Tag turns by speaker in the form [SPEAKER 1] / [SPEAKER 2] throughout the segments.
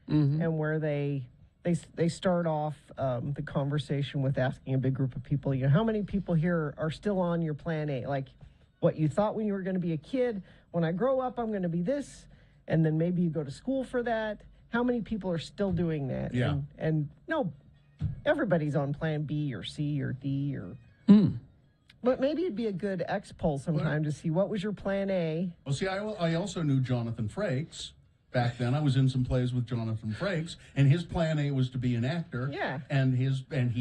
[SPEAKER 1] and where they start off the conversation with asking a big group of people, how many people here are still on your plan A? Like what you thought when you were going to be a kid, when I grow up, I'm going to be this. And then maybe you go to school for that. How many people are still doing that?
[SPEAKER 2] Yeah.
[SPEAKER 1] And no, everybody's on plan B or C or D or... But maybe it'd be a good X-poll sometime to see what was your plan A.
[SPEAKER 2] Well, see, I also knew Jonathan Frakes back then. I was in some plays with Jonathan Frakes, and his plan A was to be an actor.
[SPEAKER 1] Yeah.
[SPEAKER 2] And he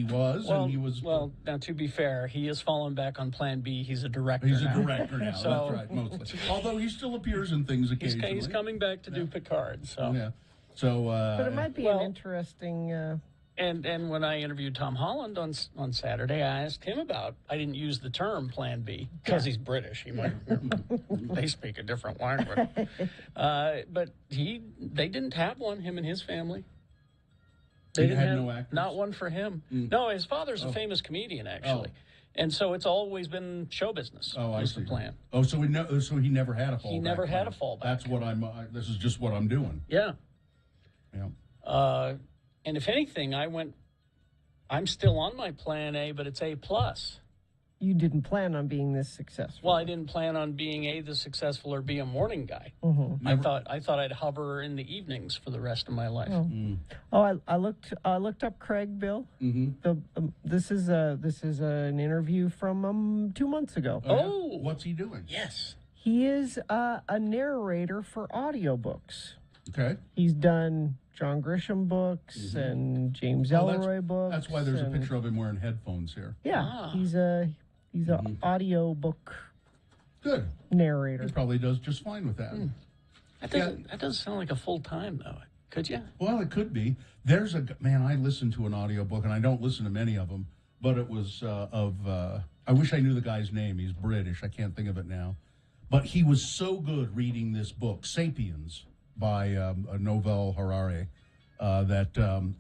[SPEAKER 2] was.
[SPEAKER 3] Well, now to be fair, he has fallen back on plan B. He's a director
[SPEAKER 2] He's
[SPEAKER 3] now.
[SPEAKER 2] a director now,
[SPEAKER 3] So-
[SPEAKER 2] that's right, mostly. Although he still appears in things occasionally.
[SPEAKER 3] He's coming back to do Picard. So.
[SPEAKER 2] Yeah. So,
[SPEAKER 1] But it might be an interesting...
[SPEAKER 3] And when I interviewed Tom Holland on Saturday, I asked him about. I didn't use the term Plan B because he's British. He might they speak a different language. But they didn't have one. Him and his family. They
[SPEAKER 2] He
[SPEAKER 3] didn't
[SPEAKER 2] had
[SPEAKER 3] have
[SPEAKER 2] no actors?
[SPEAKER 3] not one for him. No, his father's a famous comedian actually, and so it's always been show business.
[SPEAKER 2] Oh, I
[SPEAKER 3] was
[SPEAKER 2] see.
[SPEAKER 3] the plan.
[SPEAKER 2] Oh, so he never had a fallback.
[SPEAKER 3] He never had
[SPEAKER 2] plan.
[SPEAKER 3] a fallback.
[SPEAKER 2] That's what this is just what I'm doing.
[SPEAKER 3] Yeah.
[SPEAKER 2] Yeah.
[SPEAKER 3] And if anything, I'm still on my plan A, but it's A+.
[SPEAKER 1] You didn't plan on being this successful.
[SPEAKER 3] Well, I didn't plan on being A, the successful, or B, a morning guy.
[SPEAKER 1] Mm-hmm.
[SPEAKER 3] I thought I'd hover in the evenings for the rest of my life.
[SPEAKER 1] I looked up Craig, Bill.
[SPEAKER 2] Mm-hmm.
[SPEAKER 1] This is an interview from 2 months ago.
[SPEAKER 3] Oh,
[SPEAKER 2] what's he doing?
[SPEAKER 3] Yes.
[SPEAKER 1] He is a narrator for audiobooks.
[SPEAKER 2] Okay.
[SPEAKER 1] He's done John Grisham books and James Ellroy books.
[SPEAKER 2] That's why there's a picture of him wearing headphones here.
[SPEAKER 1] Yeah, he's a audiobook
[SPEAKER 2] Good.
[SPEAKER 1] narrator.
[SPEAKER 2] He probably does just fine with that.
[SPEAKER 3] That doesn't sound like a full time though. Could you?
[SPEAKER 2] Well, it could be. There's I listened to an audiobook, and I don't listen to many of them, but it was I wish I knew the guy's name. He's British. I can't think of it now. But he was so good reading this book, Sapiens, by Novel Harari, that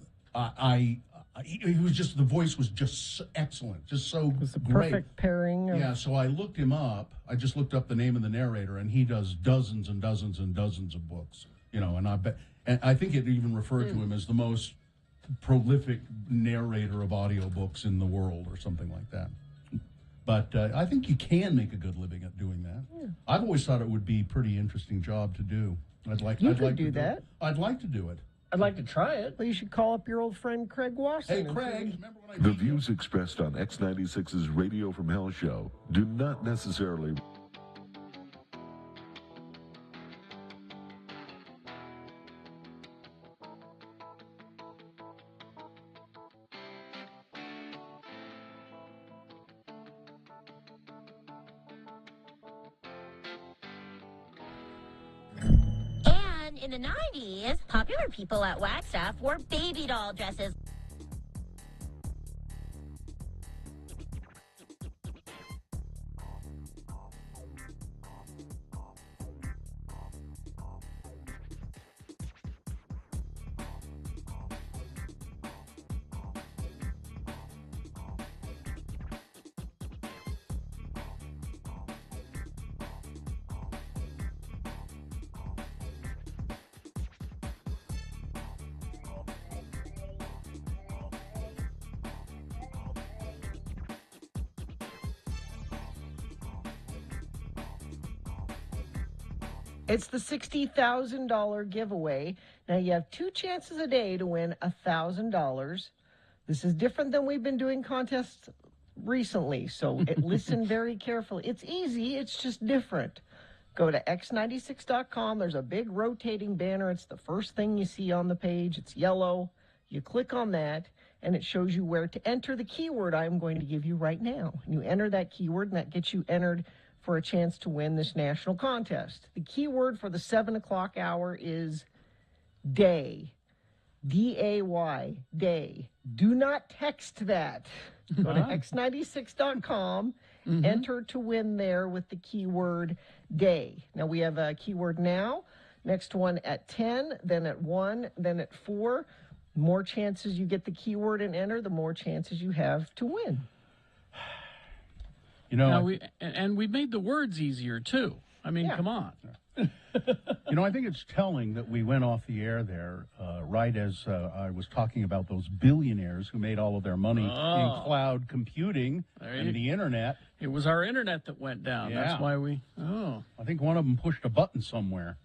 [SPEAKER 2] he was just, the voice was just excellent, just so
[SPEAKER 1] It was the
[SPEAKER 2] great.
[SPEAKER 1] perfect pairing.
[SPEAKER 2] Yeah, so I looked him up. I just looked up the name of the narrator, and he does dozens and dozens and dozens of books. And I think it even referred to him as the most prolific narrator of audiobooks in the world, or something like that. But I think you can make a good living at doing that. Yeah. I've always thought it would be a pretty interesting job to do. I'd like to do that. I'd like to do it.
[SPEAKER 3] I'd like to try it.
[SPEAKER 1] Well, you should call up your old friend Craig Wasson.
[SPEAKER 2] Hey, Craig. Remember when I
[SPEAKER 4] The views expressed on X96's Radio from Hell show do not necessarily...
[SPEAKER 5] In the 90s, popular people at Wagstaff wore baby doll dresses.
[SPEAKER 1] It's the $60,000 giveaway. Now, you have 2 chances a day to win $1,000. This is different than we've been doing contests recently, so listen very carefully. It's easy. It's just different. Go to x96.com. There's a big rotating banner. It's the first thing you see on the page. It's yellow. You click on that, and it shows you where to enter the keyword I'm going to give you right now. And you enter that keyword, and that gets you entered for a chance to win this national contest. The keyword for the 7 o'clock hour is day. D-A-Y, day. Do not text that. Go to x96.com, enter to win there with the keyword day. Now we have a keyword now, next one at 10, then at 1, then at 4. The more chances you get the keyword and enter, the more chances you have to win.
[SPEAKER 3] We made the words easier too. I mean, come on.
[SPEAKER 2] You know, I think it's telling that we went off the air there right as I was talking about those billionaires who made all of their money in cloud computing and the internet.
[SPEAKER 3] It was our internet that went down.
[SPEAKER 2] Yeah.
[SPEAKER 3] That's why we. Oh,
[SPEAKER 2] I think one of them pushed a button somewhere.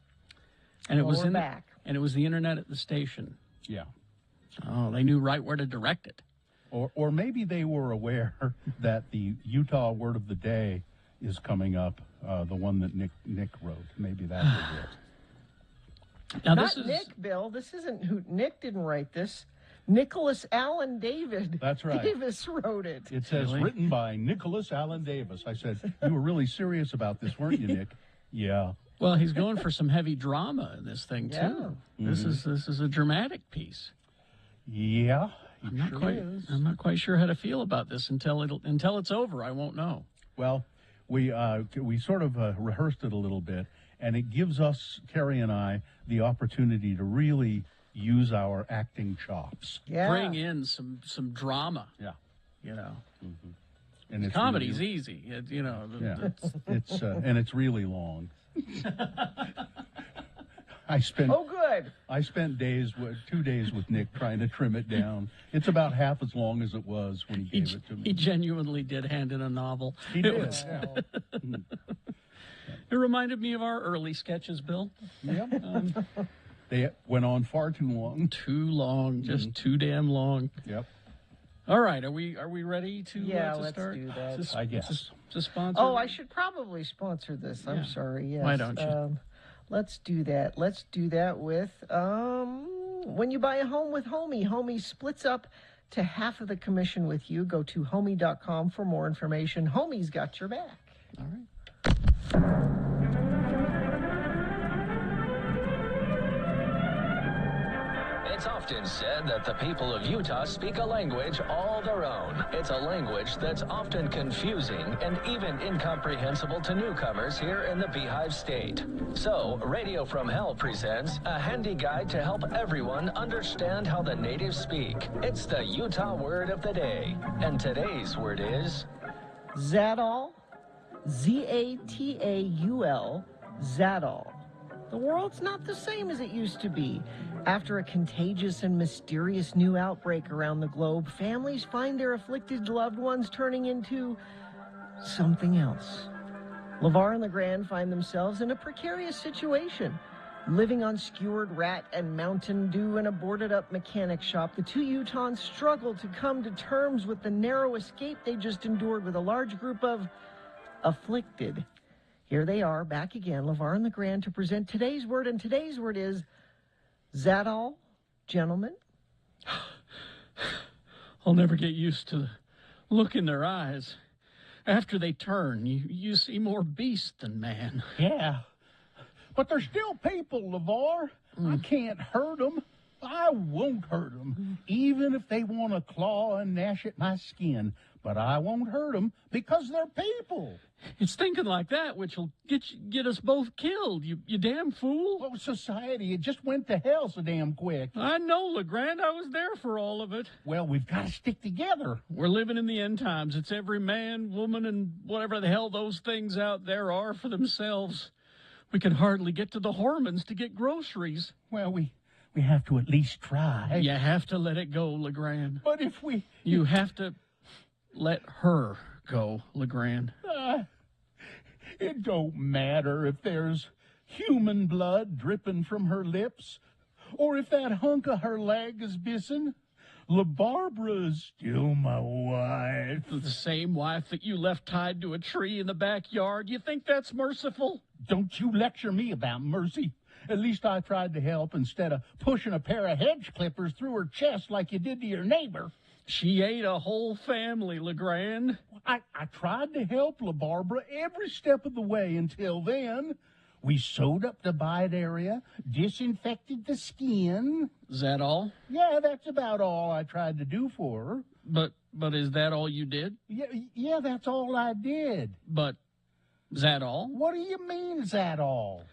[SPEAKER 3] and it
[SPEAKER 1] Well,
[SPEAKER 3] was
[SPEAKER 1] we're back.
[SPEAKER 3] and it was the internet at the station.
[SPEAKER 2] Yeah.
[SPEAKER 3] Oh, they knew right where to direct it.
[SPEAKER 2] Or maybe they were aware that the Utah word of the day is coming up, the one that Nick wrote. Maybe that was it.
[SPEAKER 3] Now
[SPEAKER 1] Not
[SPEAKER 3] this is
[SPEAKER 1] Nick, Bill. This isn't who. Nick didn't write this. Nicholas Allen David.
[SPEAKER 2] That's right.
[SPEAKER 1] Davis wrote it.
[SPEAKER 2] It says
[SPEAKER 3] Really?
[SPEAKER 2] written by Nicholas Allen Davis. I said, you were really serious about this, weren't you, Nick? Yeah.
[SPEAKER 3] well, he's going for some heavy drama in this thing
[SPEAKER 1] Yeah.
[SPEAKER 3] too. This is a dramatic piece.
[SPEAKER 2] Yeah.
[SPEAKER 3] I'm not quite sure how to feel about this until it's over. I won't know.
[SPEAKER 2] Well, we sort of rehearsed it a little bit, and it gives us, Carrie and I, the opportunity to really use our acting chops.
[SPEAKER 1] Yeah.
[SPEAKER 3] Bring in some drama.
[SPEAKER 2] Yeah.
[SPEAKER 3] You know,
[SPEAKER 2] And it's
[SPEAKER 3] comedy's
[SPEAKER 2] really,
[SPEAKER 3] easy.
[SPEAKER 2] Yeah. It's and it's really long. I spent
[SPEAKER 1] Oh, good.
[SPEAKER 2] 2 days with Nick trying to trim it down. It's about half as long as it was when he gave it to me.
[SPEAKER 3] He genuinely did hand in a novel.
[SPEAKER 2] He
[SPEAKER 3] It
[SPEAKER 2] did.
[SPEAKER 3] was-
[SPEAKER 2] Yeah.
[SPEAKER 3] It reminded me of our early sketches, Bill.
[SPEAKER 2] Yep. They went on far too long.
[SPEAKER 3] Too long, just too damn long.
[SPEAKER 2] Yep.
[SPEAKER 3] All right, are we ready to
[SPEAKER 1] Yeah,
[SPEAKER 3] to
[SPEAKER 1] let's
[SPEAKER 3] start?
[SPEAKER 1] do that.
[SPEAKER 3] Is this-
[SPEAKER 2] I guess.
[SPEAKER 3] is this sponsor?
[SPEAKER 1] Oh, I should probably sponsor this. I'm
[SPEAKER 3] Yeah.
[SPEAKER 1] sorry. Yes.
[SPEAKER 3] Why don't you?
[SPEAKER 1] Let's do that. Let's do that with when you buy a home with Homey. Homey splits up to half of the commission with you. Go to homey.com for more information. Homey's got your back.
[SPEAKER 3] All right.
[SPEAKER 6] It's often said that the people of Utah speak a language all their own. It's a language that's often confusing and even incomprehensible to newcomers here in the Beehive State. So, Radio from Hell presents a handy guide to help everyone understand how the natives speak. It's the Utah word of the day. And today's word is...
[SPEAKER 1] Zadal, Z-A-T-A-U-L, Zadal. The world's not the same as it used to be. After a contagious and mysterious new outbreak around the globe, families find their afflicted loved ones turning into something else. LeVar and LeGrand find themselves in a precarious situation. Living on skewered rat and Mountain Dew in a boarded-up mechanic shop, the two Utahns struggle to come to terms with the narrow escape they just endured with a large group of afflicted. Here they are, back again, LeVar and LeGrand, to present today's word, and today's word is Zadal. Gentlemen.
[SPEAKER 3] I'll never get used to the look in their eyes. After they turn, you see more beast than man.
[SPEAKER 2] Yeah. But they're still people, LeVar. I can't hurt them. I won't hurt them, even if they want to claw and gnash at my skin. But I won't hurt them because they're people.
[SPEAKER 3] It's thinking like that which will get us both killed, you damn fool.
[SPEAKER 2] Well, society, it just went to hell so damn quick.
[SPEAKER 3] I know, LeGrand. I was there for all of it.
[SPEAKER 2] Well, we've got to stick together.
[SPEAKER 3] We're living in the end times. It's every man, woman, and whatever the hell those things out there are for themselves. We can hardly get to the Hormons to get groceries.
[SPEAKER 2] Well, we have to at least try.
[SPEAKER 3] You have to let it go, LeGrand.
[SPEAKER 2] But if we...
[SPEAKER 3] You have to let her go, LeGrand.
[SPEAKER 2] It don't matter if there's human blood dripping from her lips, or if that hunk of her leg is missing. LaBarbara's still my wife.
[SPEAKER 3] The same wife that you left tied to a tree in the backyard. You think that's merciful?
[SPEAKER 2] Don't you lecture me about mercy. At least I tried to help instead of pushing a pair of hedge clippers through her chest like you did to your neighbor.
[SPEAKER 3] She ate a whole family, LeGrand.
[SPEAKER 2] I tried to help LaBarbara every step of the way until then. We sewed up the bite area, disinfected the skin.
[SPEAKER 3] Is that all?
[SPEAKER 2] Yeah, that's about all I tried to do for her.
[SPEAKER 3] But is that all you did?
[SPEAKER 2] Yeah, that's all I did.
[SPEAKER 3] But is that all?
[SPEAKER 2] What do you mean, is that all?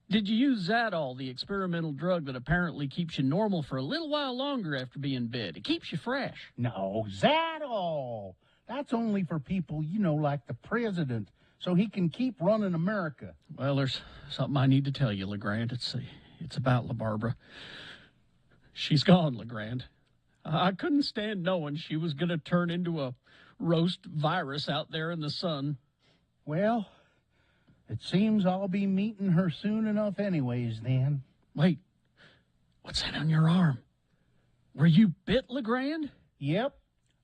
[SPEAKER 3] Did you use Zadol, the experimental drug that apparently keeps you normal for a little while longer after being bit? It keeps you fresh.
[SPEAKER 2] No, Zadol. That's only for people, like the president,
[SPEAKER 7] so he can keep running America.
[SPEAKER 3] Well, there's something I need to tell you, LeGrand. It's about LaBarbara. She's gone, LeGrand. I couldn't stand knowing she was going to turn into a roast virus out there in the sun.
[SPEAKER 7] Well, it seems I'll be meeting her soon enough anyways, then.
[SPEAKER 3] Wait, what's that on your arm? Were you bit, LeGrand?
[SPEAKER 7] Yep,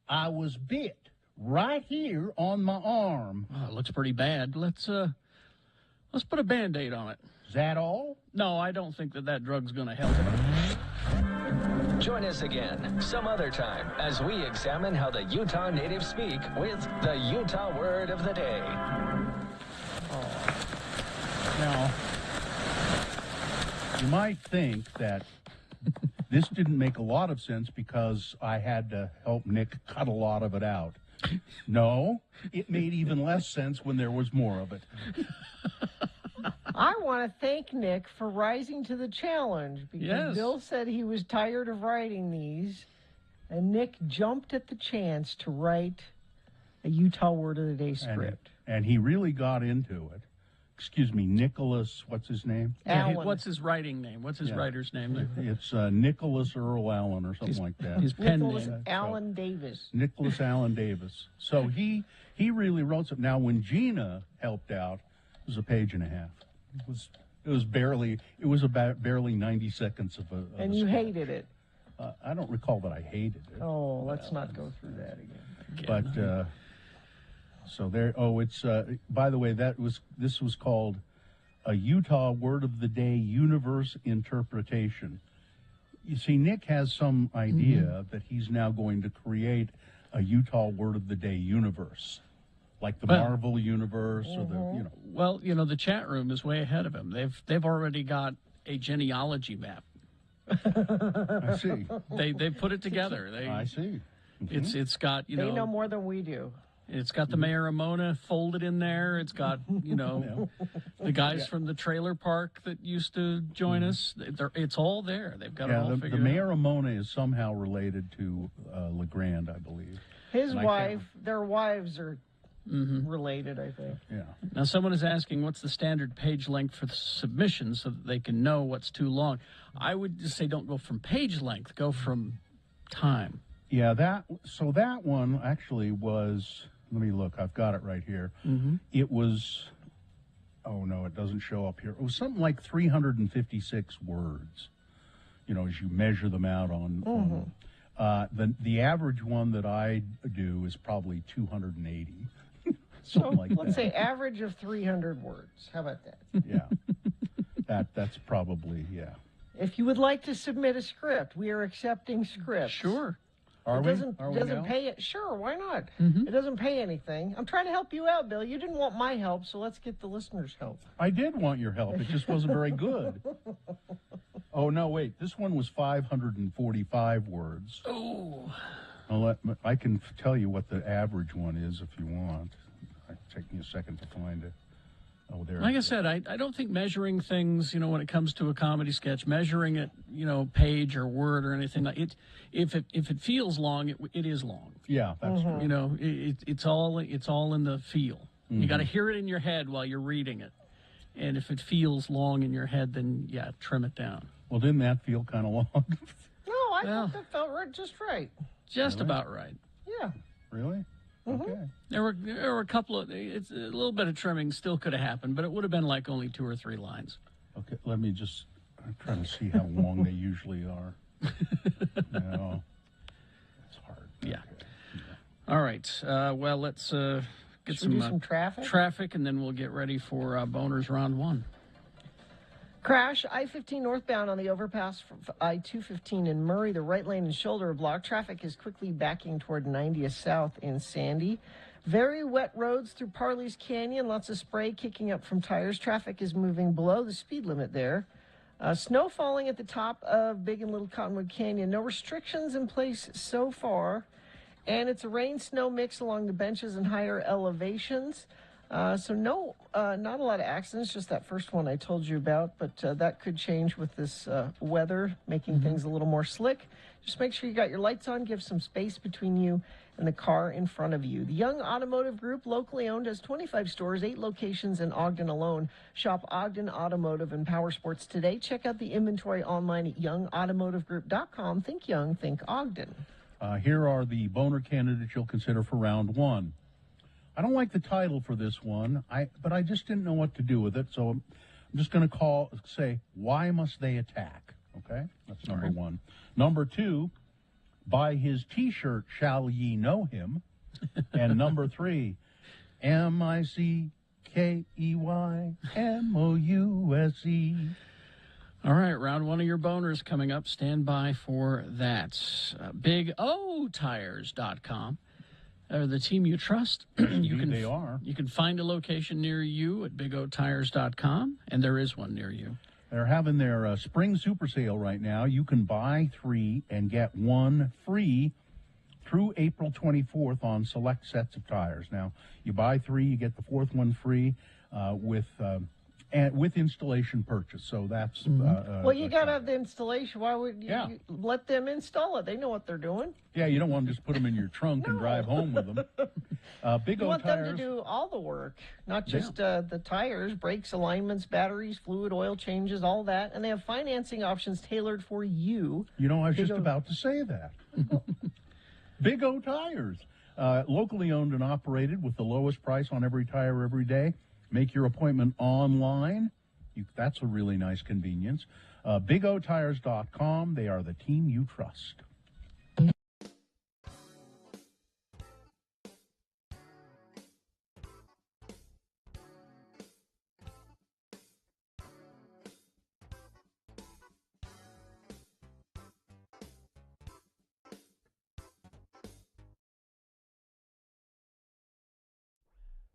[SPEAKER 7] I was bit right here on my arm.
[SPEAKER 3] Oh, it looks pretty bad. Let's put a Band-Aid on it.
[SPEAKER 7] Is that all?
[SPEAKER 3] No, I don't think that drug's going to help.
[SPEAKER 6] Join us again some other time as we examine how the Utah natives speak with the Utah word of the day.
[SPEAKER 7] Now, you might think that this didn't make a lot of sense because I had to help Nick cut a lot of it out. No, it made even less sense when there was more of it.
[SPEAKER 1] I want to thank Nick for rising to the challenge because
[SPEAKER 3] Yes.
[SPEAKER 1] Bill said he was tired of writing these, and Nick jumped at the chance to write a Utah Word of the Day script.
[SPEAKER 7] And he really got into it. Excuse me, Nicholas, what's his name?
[SPEAKER 3] Yeah,
[SPEAKER 1] Allen.
[SPEAKER 3] what's his writing name? What's his writer's name there?
[SPEAKER 7] It's Nicholas Earl Allen or something like that.
[SPEAKER 3] His pen
[SPEAKER 1] Nicholas
[SPEAKER 3] name.
[SPEAKER 1] Allen Davis.
[SPEAKER 7] Nicholas Allen Davis. So he really wrote something. Now, when Gina helped out, it was a page and a half. It was about barely 90 seconds of a.
[SPEAKER 1] And you hated it.
[SPEAKER 7] I don't recall that I hated it.
[SPEAKER 1] Oh, let's not go through that again.
[SPEAKER 7] But so there. Oh, it's by the way, this was called a Utah Word of the Day Universe Interpretation. You see, Nick has some idea that he's now going to create a Utah Word of the Day universe, like the Marvel universe or the
[SPEAKER 3] Well, the chat room is way ahead of him. They've already got a genealogy map.
[SPEAKER 7] I see.
[SPEAKER 3] They put it together.
[SPEAKER 7] I see.
[SPEAKER 3] It's got
[SPEAKER 1] They know more than we do.
[SPEAKER 3] It's got the Mayor of Mona folded in there. It's got, the guys from the trailer park that used to join us. It's all there. They've got it all
[SPEAKER 7] the
[SPEAKER 3] figured out.
[SPEAKER 7] Mayor of Mona is somehow related to LeGrand, I believe.
[SPEAKER 1] His
[SPEAKER 7] And I
[SPEAKER 1] wife, their wives are related, I think.
[SPEAKER 7] Yeah.
[SPEAKER 3] Now, someone is asking, what's the standard page length for the submission so that they can know what's too long? I would just say don't go from page length. Go from time.
[SPEAKER 7] Yeah, that one actually was, let me look, I've got it right here. It was, oh no, it doesn't show up here. It was something like 356 words, as you measure them out on the average one that I do is probably 280.
[SPEAKER 1] So
[SPEAKER 7] like
[SPEAKER 1] let's
[SPEAKER 7] that.
[SPEAKER 1] say average of 300 words. How about that?
[SPEAKER 7] Yeah. That's probably, yeah.
[SPEAKER 1] If you would like to submit a script, we are accepting scripts.
[SPEAKER 3] Sure.
[SPEAKER 7] Are
[SPEAKER 1] It
[SPEAKER 7] we?
[SPEAKER 1] doesn't
[SPEAKER 7] Are we now?
[SPEAKER 1] pay it. Sure, why not? It doesn't pay anything. I'm trying to help you out, Bill. You didn't want my help, so let's get the listeners' help.
[SPEAKER 7] I did want your help. It just wasn't very good. Oh, no, wait. This one was 545 words.
[SPEAKER 3] Oh.
[SPEAKER 7] I can tell you what the average one is if you want. It'll take me a second to find it. Oh, there.
[SPEAKER 3] Like I said, I don't think measuring things, when it comes to a comedy sketch, measuring it, page or word or anything like it. If it feels long, it is long.
[SPEAKER 7] Yeah, that's true.
[SPEAKER 3] It's all in the feel. You got to hear it in your head while you're reading it, and if it feels long in your head, then trim it down.
[SPEAKER 7] Well, didn't that feel kind of long?
[SPEAKER 1] No, I thought that felt just right.
[SPEAKER 3] Just about right.
[SPEAKER 1] Yeah.
[SPEAKER 7] Really? Okay.
[SPEAKER 3] There were a couple of. It's a little bit of trimming still could have happened, but it would have been like only 2 or 3 lines.
[SPEAKER 7] Okay, let me just. I'm trying to see how long they usually are. No, it's hard.
[SPEAKER 3] Yeah.
[SPEAKER 7] Okay.
[SPEAKER 3] All right. Well, let's get
[SPEAKER 1] Should we do some traffic?
[SPEAKER 3] Traffic, and then we'll get ready for Boners Round 1.
[SPEAKER 1] Crash I-15 northbound on the overpass from I-215 in Murray. The right lane and shoulder are blocked. Traffic is quickly backing toward 90th South in Sandy. Very wet roads through Parley's Canyon. Lots of spray kicking up from tires. Traffic is moving below the speed limit there. Snow falling at the top of Big and Little Cottonwood Canyon. No restrictions in place so far. And it's a rain-snow mix along the benches and higher elevations. So no, not a lot of accidents, just that first one I told you about, but that could change with this weather, making things a little more slick. Just make sure you got your lights on, give some space between you and the car in front of you. The Young Automotive Group, locally owned, has 25 stores, 8 locations in Ogden alone. Shop Ogden Automotive and Power Sports today. Check out the inventory online at youngautomotivegroup.com. Think young, think Ogden.
[SPEAKER 7] Here are the boner candidates you'll consider for round one. I don't like the title for this one, but I just didn't know what to do with it, so I'm just going to say, why must they attack? Okay, that's number one. Number two, by his T-shirt, shall ye know him? And number three, MICKEYMOUSE.
[SPEAKER 3] All right, round one of your boners coming up. Stand by for that. BigOTires.com. The team you trust.
[SPEAKER 7] They are.
[SPEAKER 3] You can find a location near you at BigOTires.com, and there is one near you.
[SPEAKER 7] They're having their spring super sale right now. You can buy 3 and get 1 free through April 24th on select sets of tires. Now, you buy 3, you get the 4th one free with installation purchase. So that's
[SPEAKER 1] well, you got to have the installation. Why would you,
[SPEAKER 7] Yeah.
[SPEAKER 1] you let them install it? They know what they're doing.
[SPEAKER 7] Yeah, you don't want to just put them in your trunk and drive home with them. Big
[SPEAKER 1] You
[SPEAKER 7] O
[SPEAKER 1] want
[SPEAKER 7] Tires.
[SPEAKER 1] them to do all the work, not just the tires, brakes, alignments, batteries, fluid, oil changes, all that. And they have financing options tailored for you.
[SPEAKER 7] You know, I was
[SPEAKER 1] Big
[SPEAKER 7] just
[SPEAKER 1] O-
[SPEAKER 7] about to say that. Big O Tires. Locally owned and operated with the lowest price on every tire every day. Make your appointment online. That's a really nice convenience. BigOTires.com. They are the team you trust.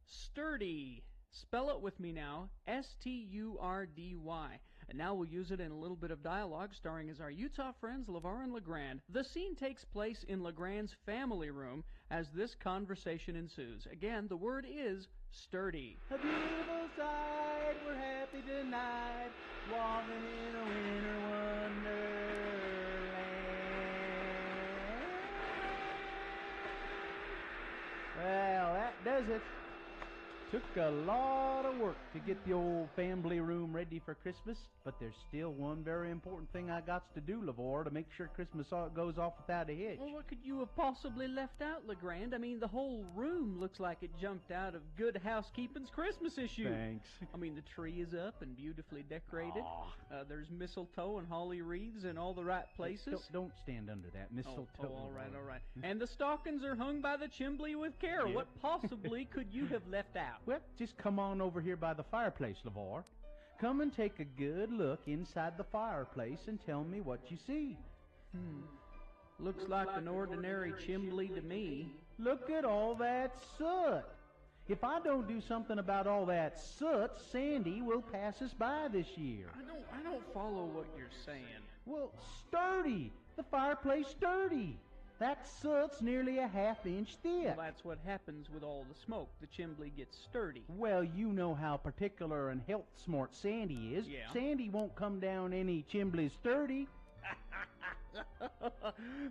[SPEAKER 8] Sturdy. Spell it with me now. S-T-U-R-D-Y. And now we'll use it in a little bit of dialogue, starring as our Utah friends LeVar and LeGrand. The scene takes place in LeGrand's family room as this conversation ensues. Again, the word is sturdy.
[SPEAKER 9] A beautiful sight, we're happy tonight, walking in a winter wonderland. Well, that does it. Took a lot of work to get the old family room ready for Christmas, but there's still one very important thing I got to do, LeVar, to make sure Christmas goes off without a hitch.
[SPEAKER 8] Well, what could you have possibly left out, LeGrand? I mean, the whole room looks like it jumped out of Good Housekeeping's Christmas issue.
[SPEAKER 9] Thanks.
[SPEAKER 8] I mean, the tree is up and beautifully decorated. There's mistletoe and holly wreaths in all the right places.
[SPEAKER 9] Don't stand under that mistletoe.
[SPEAKER 8] Oh, all right. And the stockings are hung by the chimbley with care.
[SPEAKER 9] Yeah.
[SPEAKER 8] What possibly could you have left out?
[SPEAKER 9] Well, just come on over here by the fireplace, LeVar. Come and take a good look inside the fireplace and tell me what you see.
[SPEAKER 8] Looks like an ordinary chimbley to me.
[SPEAKER 9] Look at all that soot. If I don't do something about all that soot, Sandy will pass us by this year.
[SPEAKER 8] I don't follow what you're saying.
[SPEAKER 9] Well, sturdy. The fireplace sturdy. That soot's nearly a half-inch thick.
[SPEAKER 8] Well, that's what happens with all the smoke. The chimbley gets sturdy.
[SPEAKER 9] Well, you know how particular and health-smart Sandy is.
[SPEAKER 8] Yeah.
[SPEAKER 9] Sandy won't come down any chimbley sturdy.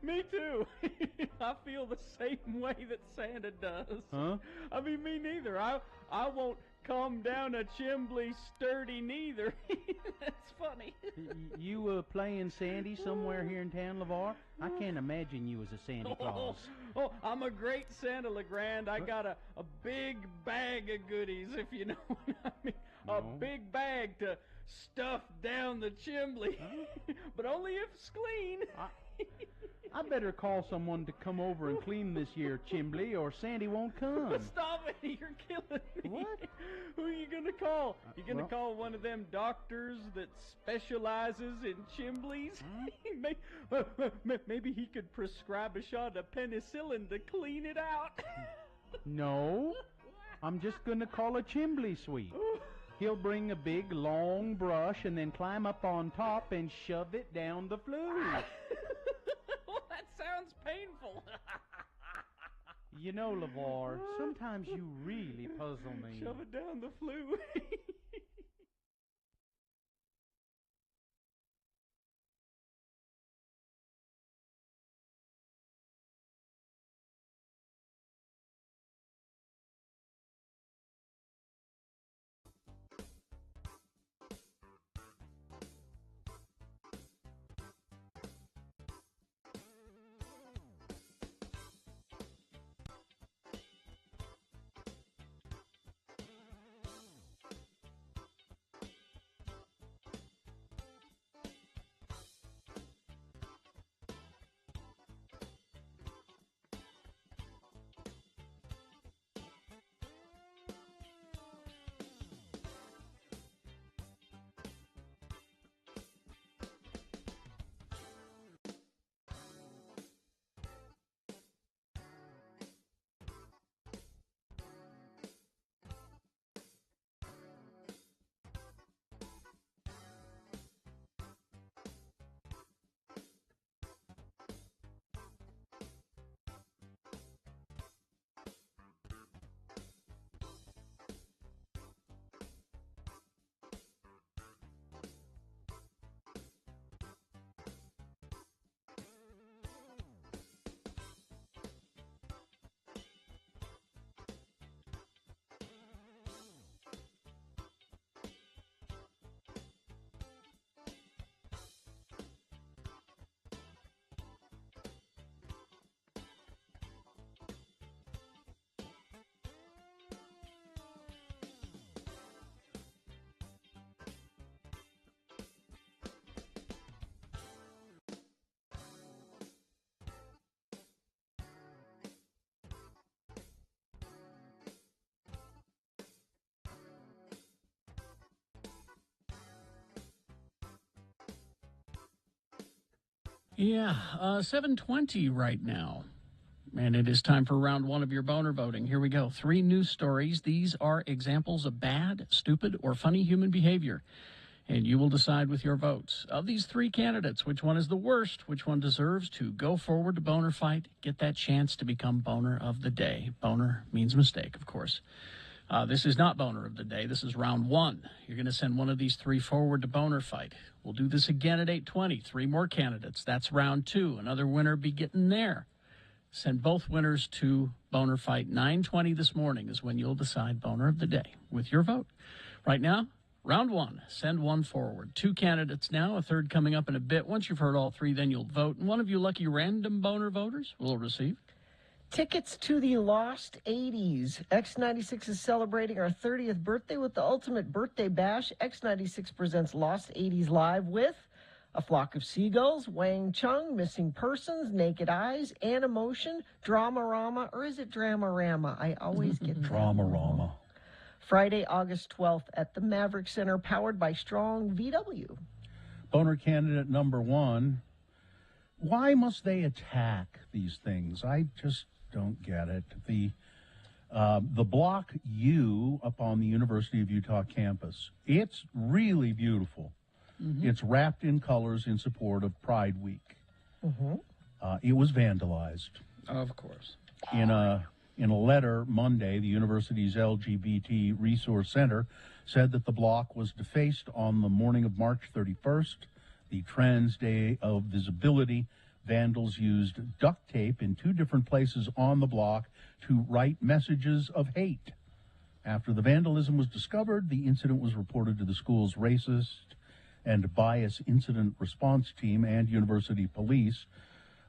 [SPEAKER 8] Me too. I feel the same way that Santa does.
[SPEAKER 9] Huh?
[SPEAKER 8] I mean, me neither. I won't come down a chimbley sturdy neither. That's funny.
[SPEAKER 9] You playing Sandy somewhere here in town, LeVar? I can't imagine you as a Santa Claus.
[SPEAKER 8] Oh, I'm a great Santa, LeGrand. I got a big bag of goodies, if you know what I mean. A
[SPEAKER 9] No.
[SPEAKER 8] big bag to stuff down the chimbley. But only if it's clean.
[SPEAKER 9] I better call someone to come over and clean this year chimbley, or Sandy won't come.
[SPEAKER 8] Stop it! You're killing me.
[SPEAKER 9] What?
[SPEAKER 8] Who are you gonna call? You gonna
[SPEAKER 9] well-
[SPEAKER 8] call one of them doctors that specializes in chimbleys? Maybe he could prescribe a shot of penicillin to clean it out.
[SPEAKER 9] No, I'm just gonna call a chimbley sweep. He'll bring a big, long brush and then climb up on top and shove it down the flue.
[SPEAKER 8] Well, that sounds painful.
[SPEAKER 9] You know, LeVar, sometimes you really puzzle me.
[SPEAKER 8] Shove it down the flue.
[SPEAKER 3] Yeah, 7:20 right now. And it is time for round one of your boner voting. Here we go. 3 news stories. These are examples of bad, stupid, or funny human behavior. And you will decide with your votes. Of these 3 candidates, which one is the worst? Which one deserves to go forward to boner fight? Get that chance to become boner of the day. Boner means mistake, of course. This is not boner of the day. This is round 1. You're going to send one of these 3 forward to boner fight. We'll do this again at 8:20. 3 more candidates. That's round 2. Another winner be getting there. Send both winners to boner fight. 9:20 this morning is when you'll decide boner of the day with your vote. Right now, round 1. Send one forward. 2 candidates now, a third coming up in a bit. Once you've heard all 3, then you'll vote. And one of you lucky random boner voters will receive
[SPEAKER 1] tickets to the Lost 80s. X96 is celebrating our 30th birthday with the ultimate birthday bash. X96 presents Lost 80s Live with A Flock of Seagulls, Wang Chung, Missing Persons, Naked Eyes, Animotion, Dramarama, or is it Dramarama? I always get
[SPEAKER 7] Dramarama.
[SPEAKER 1] Friday, August 12th at the Maverick Center, powered by Strong VW.
[SPEAKER 7] Boner candidate number 1. Why must they attack these things? I just don't get it. The Block U up on the University of Utah campus, it's really beautiful. Mm-hmm. It's wrapped in colors in support of Pride Week. Mm-hmm. It was vandalized.
[SPEAKER 3] Of course.
[SPEAKER 7] In a letter Monday, the university's LGBT Resource Center said that the block was defaced on the morning of March 31st, the Trans Day of Visibility. Vandals used duct tape in 2 different places on the block to write messages of hate. After the vandalism was discovered, the incident was reported to the school's racist and bias incident response team and university police,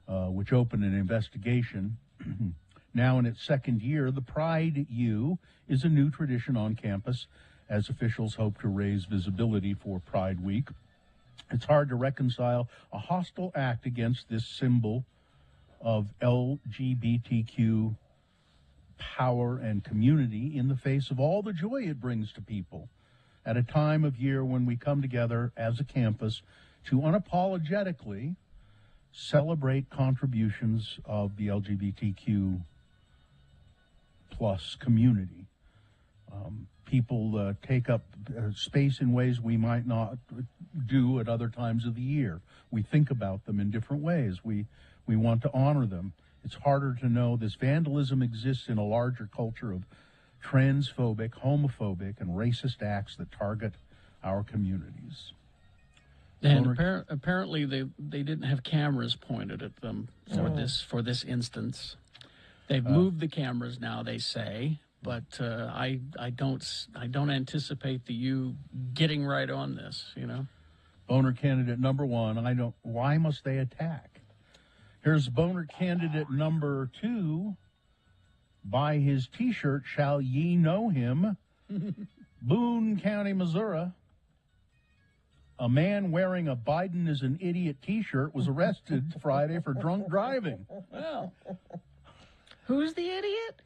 [SPEAKER 7] which opened an investigation. Now in its 2nd year, the Pride U is a new tradition on campus as officials hope to raise visibility for Pride Week. It's hard to reconcile a hostile act against this symbol of LGBTQ power and community in the face of all the joy it brings to people at a time of year when we come together as a campus to unapologetically celebrate contributions of the LGBTQ plus community. People take up space in ways we might not do at other times of the year. We think about them in different ways. We want to honor them. It's harder to know. This vandalism exists in a larger culture of transphobic, homophobic, and racist acts that target our communities.
[SPEAKER 3] And apparently they didn't have cameras pointed at them for this instance. They've moved the cameras now, they say, but I don't anticipate you getting right on this.
[SPEAKER 7] Boner candidate number 1. Why must they attack? Here's boner candidate number 2. By his T-shirt, shall ye know him? Boone County, Missouri. A man wearing a Biden is an idiot T-shirt was arrested Friday for drunk driving.
[SPEAKER 3] Well,
[SPEAKER 1] Who's the idiot?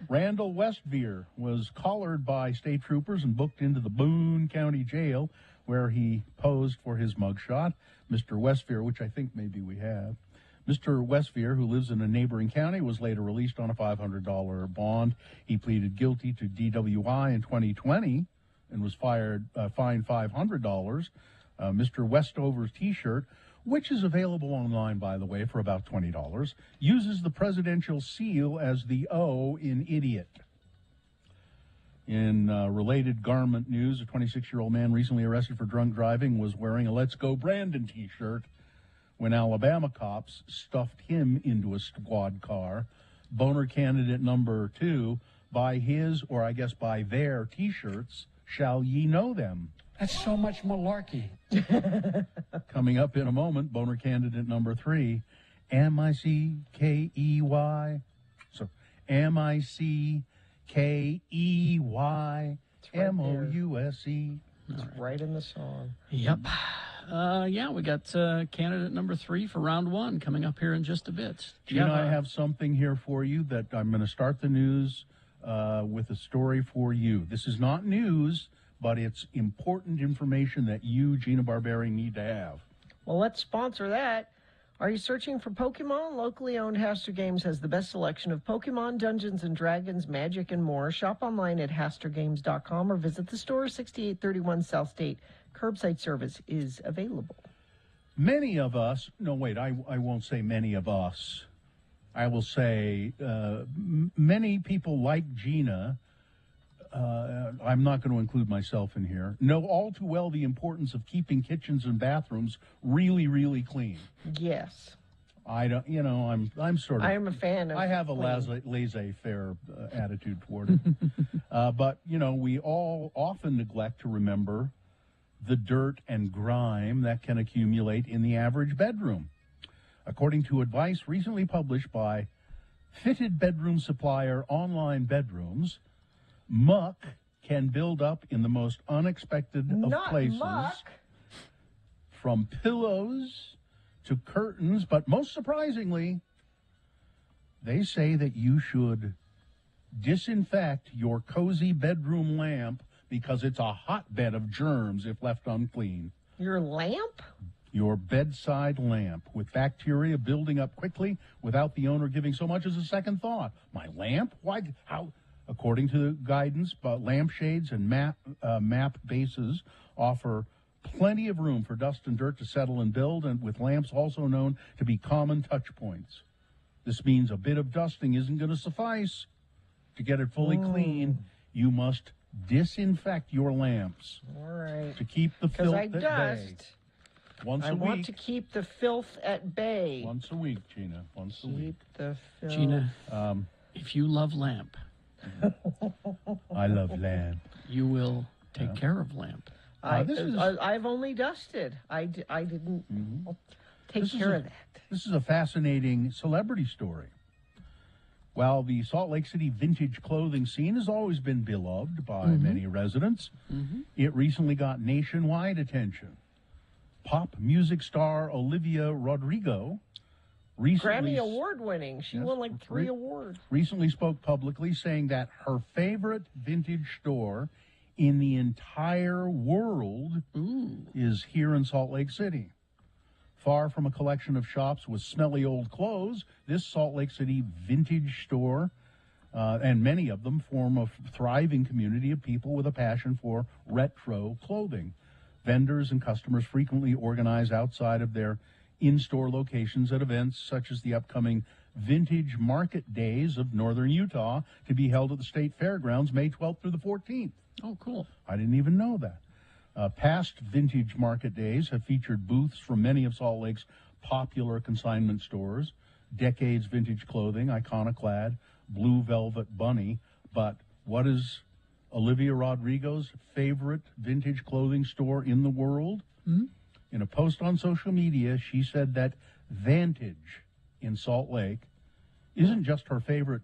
[SPEAKER 7] Randall Westveer was collared by state troopers and booked into the Boone County Jail, where he posed for his mugshot. Mr. Westveer, which I think maybe we have. Mr. Westveer, who lives in a neighboring county, was later released on a $500 bond. He pleaded guilty to DWI in 2020 and was fined $500. Mr. Westover's T-shirt, which is available online, by the way, for about $20, uses the presidential seal as the O in idiot. In related garment news, a 26-year-old man recently arrested for drunk driving was wearing a Let's Go Brandon T-shirt when Alabama cops stuffed him into a squad car. Boner candidate number 2, by his, or I guess by their T-shirts, shall ye know them?
[SPEAKER 3] that's so much malarkey.
[SPEAKER 7] Coming up in a moment, boner candidate number 3, M-I-C-K-E-Y. So, M-I-C-K-E-Y M-O-U-S-E.
[SPEAKER 1] It's right in the song.
[SPEAKER 3] Yep. We got candidate number 3 for round 1 coming up here in just a bit.
[SPEAKER 7] Gina, I have something here for you that I'm going to start the news with a story for you. This is not news, but it's important information that you, Gina Barberi, need to have.
[SPEAKER 1] Well, let's sponsor that. Are you searching for Pokemon? Locally owned Haster Games has the best selection of Pokemon, Dungeons & Dragons, Magic, and more. Shop online at HasterGames.com or visit the store, 6831 South State. Curbside service is available.
[SPEAKER 7] Many of us, no, wait, I won't say many of us. I will say many people like Gina, I'm not going to include myself in here, know all too well the importance of keeping kitchens and bathrooms really, really clean.
[SPEAKER 1] Yes.
[SPEAKER 7] I don't, I'm sort of.
[SPEAKER 1] I am a fan of.
[SPEAKER 7] I have a laissez-faire attitude toward it. But, we all often neglect to remember the dirt and grime that can accumulate in the average bedroom. According to advice recently published by fitted bedroom supplier Online Bedrooms, muck can build up in the most unexpected of places.
[SPEAKER 1] Muck.
[SPEAKER 7] From pillows to curtains, but most surprisingly, they say that you should disinfect your cozy bedroom lamp because it's a hotbed of germs if left unclean.
[SPEAKER 1] Your lamp?
[SPEAKER 7] Your bedside lamp, with bacteria building up quickly without the owner giving so much as a second thought. My lamp? Why? How? According to the guidance, lampshades and map bases offer plenty of room for dust and dirt to settle and build, and with lamps also known to be common touch points. This means a bit of dusting isn't going to suffice. To get it fully clean, you must disinfect your lamps.
[SPEAKER 1] All right.
[SPEAKER 7] To keep the filth
[SPEAKER 1] at
[SPEAKER 7] bay. Once a week.
[SPEAKER 1] I want to keep the filth at bay.
[SPEAKER 7] Once a week, Gina. Once a week.
[SPEAKER 1] Keep the filth.
[SPEAKER 3] Gina, if you love lamp,
[SPEAKER 7] I love lamp.
[SPEAKER 3] you will take care of lamp.
[SPEAKER 1] I've only dusted. I didn't take care of that.
[SPEAKER 7] This is a fascinating celebrity story. While the Salt Lake City vintage clothing scene has always been beloved by many residents, it recently got nationwide attention. Pop music star Olivia Rodrigo recently...
[SPEAKER 1] Grammy Award winning. She won like 3 awards.
[SPEAKER 7] Recently spoke publicly saying that her favorite vintage store in the entire world is here in Salt Lake City. Far from a collection of shops with smelly old clothes, this Salt Lake City vintage store, and many of them, form a thriving community of people with a passion for retro clothing. Vendors and customers frequently organize outside of their in-store locations at events such as the upcoming Vintage Market Days of Northern Utah to be held at the State Fairgrounds May 12th through the 14th.
[SPEAKER 3] Oh, cool.
[SPEAKER 7] I didn't even know that. Past Vintage Market Days have featured booths from many of Salt Lake's popular consignment stores, Decades Vintage Clothing, Iconoclad, Blue Velvet Bunny. But what is Olivia Rodrigo's favorite vintage clothing store in the world?
[SPEAKER 3] Mm-hmm.
[SPEAKER 7] In a post on social media, she said that Vantage in Salt Lake isn't just her favorite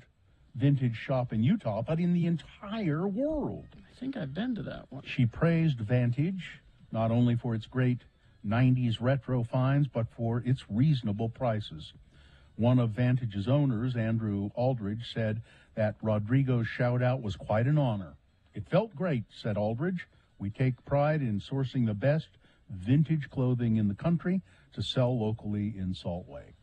[SPEAKER 7] vintage shop in Utah, but in the entire world.
[SPEAKER 3] I think I've been to that one.
[SPEAKER 7] She praised Vantage not only for its great 90s retro finds, but for its reasonable prices. One of Vantage's owners, Andrew Aldridge, said that Rodrigo's shout-out was quite an honor. It felt great, said Aldridge. We take pride in sourcing the best vintage clothing in the country to sell locally in Salt Lake.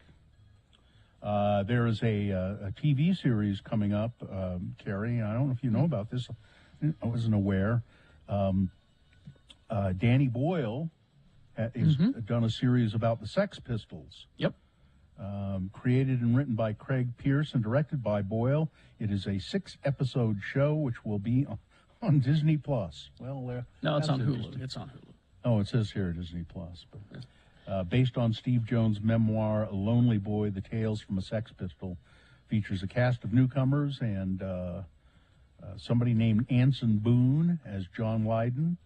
[SPEAKER 7] There is a TV series coming up, Carrie. I don't know if you know about this. I wasn't aware. Danny Boyle has done a series about the Sex Pistols.
[SPEAKER 3] Yep.
[SPEAKER 7] Created and written by Craig Pierce and directed by Boyle. It is a 6-episode show which will be on Disney Plus. Well,
[SPEAKER 3] no, it's on Hulu. It's on Hulu.
[SPEAKER 7] Oh, it says here Disney Plus. But based on Steve Jones' memoir, Lonely Boy, The Tales from a Sex Pistol, features a cast of newcomers and somebody named Anson Boone as John Lydon.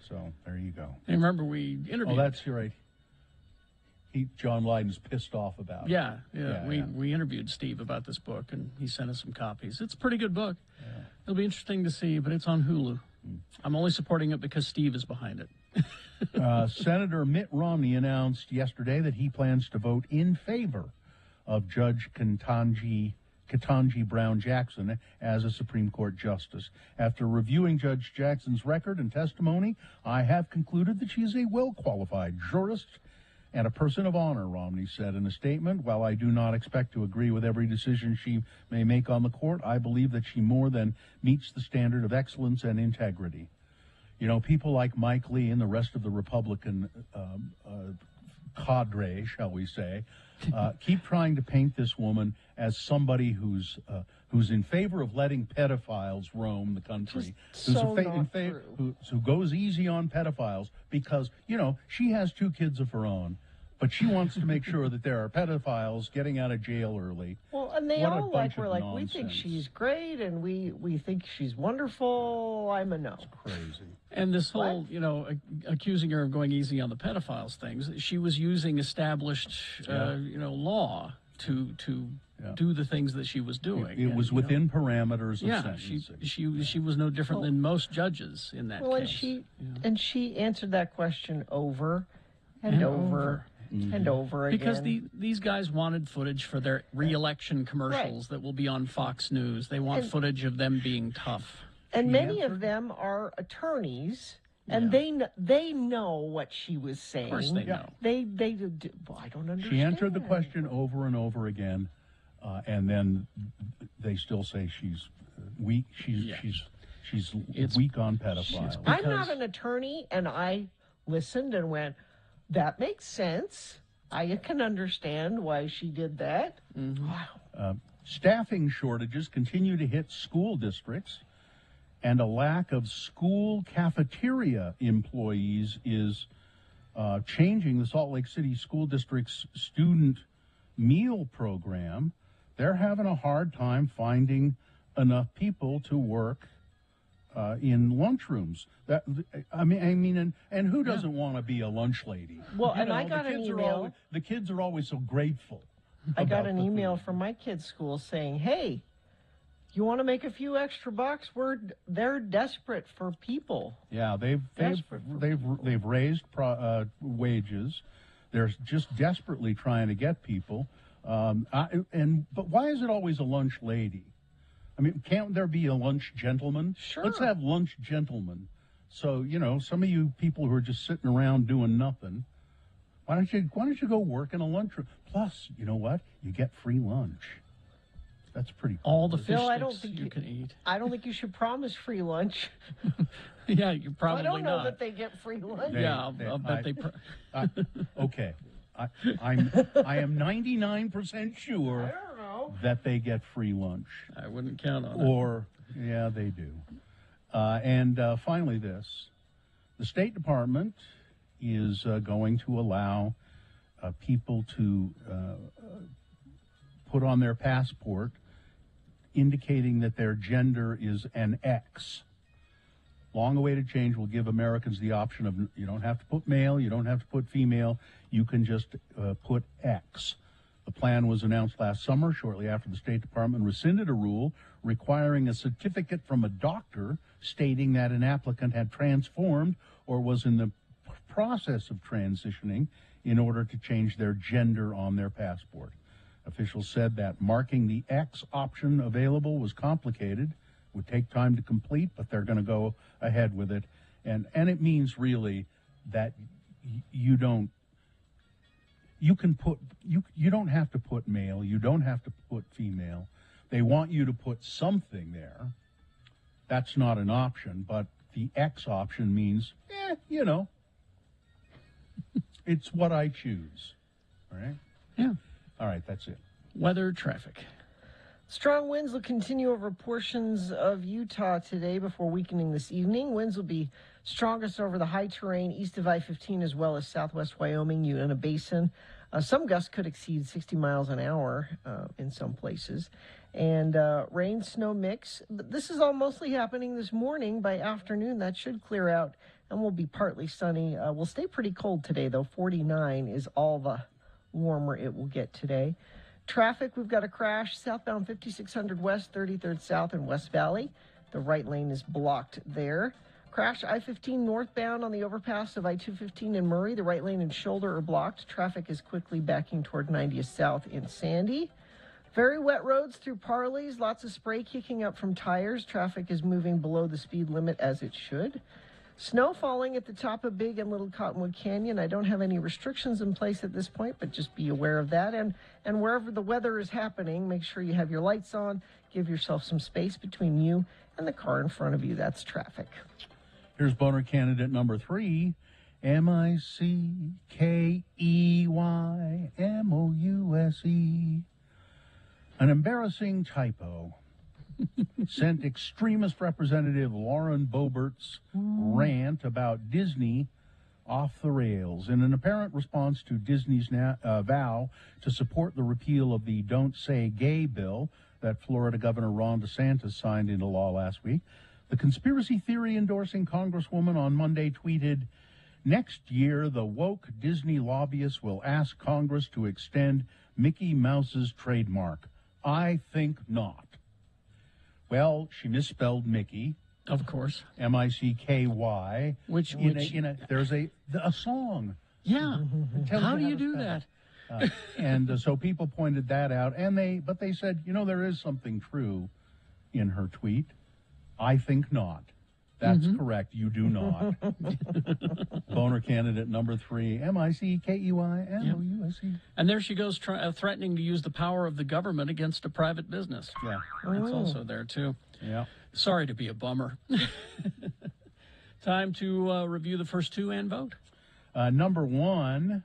[SPEAKER 7] So there you go.
[SPEAKER 3] And remember, we interviewed.
[SPEAKER 7] Oh, that's right. John Lydon's pissed off about it.
[SPEAKER 3] Yeah. We interviewed Steve about this book, and he sent us some copies. It's a pretty good book. Yeah. It'll be interesting to see, but it's on Hulu. I'm only supporting it because Steve is behind it.
[SPEAKER 7] Senator Mitt Romney announced yesterday that he plans to vote in favor of Judge Ketanji Brown Jackson as a Supreme Court justice. After reviewing Judge Jackson's record and testimony, I have concluded that she is a well-qualified jurist and a person of honor, Romney said in a statement. While I do not expect to agree with every decision she may make on the court, I believe that she more than meets the standard of excellence and integrity. You know, people like Mike Lee and the rest of the Republican cadre, shall we say, keep trying to paint this woman as somebody who's in favor of letting pedophiles roam the country, who goes easy on pedophiles because, you know, she has 2 kids of her own, but she wants to make sure that there are pedophiles getting out of jail early.
[SPEAKER 1] Well, and they all we're like, we think she's great and we think she's wonderful. I'm a no.
[SPEAKER 7] It's crazy.
[SPEAKER 3] And this whole, you know, accusing her of going easy on the pedophiles things, she was using established, law to do the things that she was doing.
[SPEAKER 7] It was within parameters of
[SPEAKER 3] sentencing. She was no different than most judges in that case.
[SPEAKER 1] And she answered that question over and over. And over again.
[SPEAKER 3] Because these guys wanted footage for their re-election commercials that will be on Fox News. They want footage of them being tough.
[SPEAKER 1] And many of them are attorneys, and they know what she was saying.
[SPEAKER 3] Of course they know.
[SPEAKER 1] I don't understand.
[SPEAKER 7] She answered the question over and over again, and then they still say she's weak. She's weak on pedophiles.
[SPEAKER 1] I'm not an attorney, and I listened and went, that makes sense. I can understand why she did that.
[SPEAKER 3] Mm-hmm.
[SPEAKER 1] Wow.
[SPEAKER 7] Staffing shortages continue to hit school districts, and a lack of school cafeteria employees is changing the Salt Lake City School District's student meal program. They're having a hard time finding enough people to work in lunchrooms. And who doesn't want to be a lunch lady?
[SPEAKER 1] Well, and I got an email.
[SPEAKER 7] The kids are always so grateful.
[SPEAKER 1] I got an email from my kids' school saying, "Hey, you want to make a few extra bucks? They're desperate for people."
[SPEAKER 7] Yeah, they've raised wages. They're just desperately trying to get people. But why is it always a lunch lady? I mean, can't there be a lunch gentleman?
[SPEAKER 1] Sure.
[SPEAKER 7] Let's have lunch gentlemen. So, you know, some of you people who are just sitting around doing nothing, why don't you go work in a lunchroom? Plus, you know what? You get free lunch. That's pretty cool.
[SPEAKER 3] All the fish sticks you can eat.
[SPEAKER 1] I don't think you should promise free lunch.
[SPEAKER 3] Yeah, you probably not.
[SPEAKER 1] I don't know that they get free lunch.
[SPEAKER 3] I'll bet they...
[SPEAKER 7] Okay. I am 99% sure that they get free lunch.
[SPEAKER 3] I wouldn't count on it.
[SPEAKER 7] Or, yeah, they do. And finally, this. The State Department is going to allow people to put on their passport indicating that their gender is an X. Long-awaited change will give Americans the option of you don't have to put male, you don't have to put female, you can just put X. The plan was announced last summer, shortly after the State Department rescinded a rule requiring a certificate from a doctor stating that an applicant had transformed or was in the process of transitioning in order to change their gender on their passport. Officials said that marking the X option available was complicated, would take time to complete, but they're going to go ahead with it. And it means really that you don't have to put male, you don't have to put female. They want you to put something there. That's not an option, but the X option means, it's what I choose. All right?
[SPEAKER 3] Yeah.
[SPEAKER 7] All right, that's it.
[SPEAKER 3] Weather, traffic.
[SPEAKER 1] Strong winds will continue over portions of Utah today before weakening this evening. Winds will be strongest over the high terrain east of I-15 as well as southwest Wyoming, Uinta Basin. Some gusts could exceed 60 miles an hour in some places. And rain, snow mix. This is all mostly happening this morning. By afternoon, that should clear out and will be partly sunny. We'll stay pretty cold today, though. 49 is all the warmer it will get today. Traffic, we've got a crash southbound 5600 West, 33rd South in West Valley. The right lane is blocked there. Crash I-15 northbound on the overpass of I-215 in Murray. The right lane and shoulder are blocked. Traffic is quickly backing toward 90th South in Sandy. Very wet roads through Parleys. Lots of spray kicking up from tires. Traffic is moving below the speed limit as it should. Snow falling at the top of Big and Little Cottonwood Canyon. I don't have any restrictions in place at this point, but just be aware of that. And wherever the weather is happening, make sure you have your lights on. Give yourself some space between you and the car in front of you. That's traffic.
[SPEAKER 7] Here's boner candidate number 3. MICKEYMOUSE. An embarrassing typo sent extremist Representative Lauren Boebert's rant about Disney off the rails. In an apparent response to Disney's vow to support the repeal of the Don't Say Gay bill that Florida Governor Ron DeSantis signed into law last week, the conspiracy theory-endorsing Congresswoman on Monday tweeted, "Next year, the woke Disney lobbyists will ask Congress to extend Mickey Mouse's trademark. I think not." Well, she misspelled Mickey.
[SPEAKER 3] Of course.
[SPEAKER 7] M-I-C-K-Y. There's a song.
[SPEAKER 3] Yeah. How do you do that?
[SPEAKER 7] And so people pointed that out, but they said, there is something true in her tweet. I think not. That's correct. You do not. Boner candidate number 3, MICKEYMOUSE.
[SPEAKER 3] And there she goes, threatening to use the power of the government against a private business.
[SPEAKER 7] Yeah.
[SPEAKER 3] That's also there, too.
[SPEAKER 7] Yeah.
[SPEAKER 3] Sorry to be a bummer. Time to review the first 2 and vote.
[SPEAKER 7] Number 1,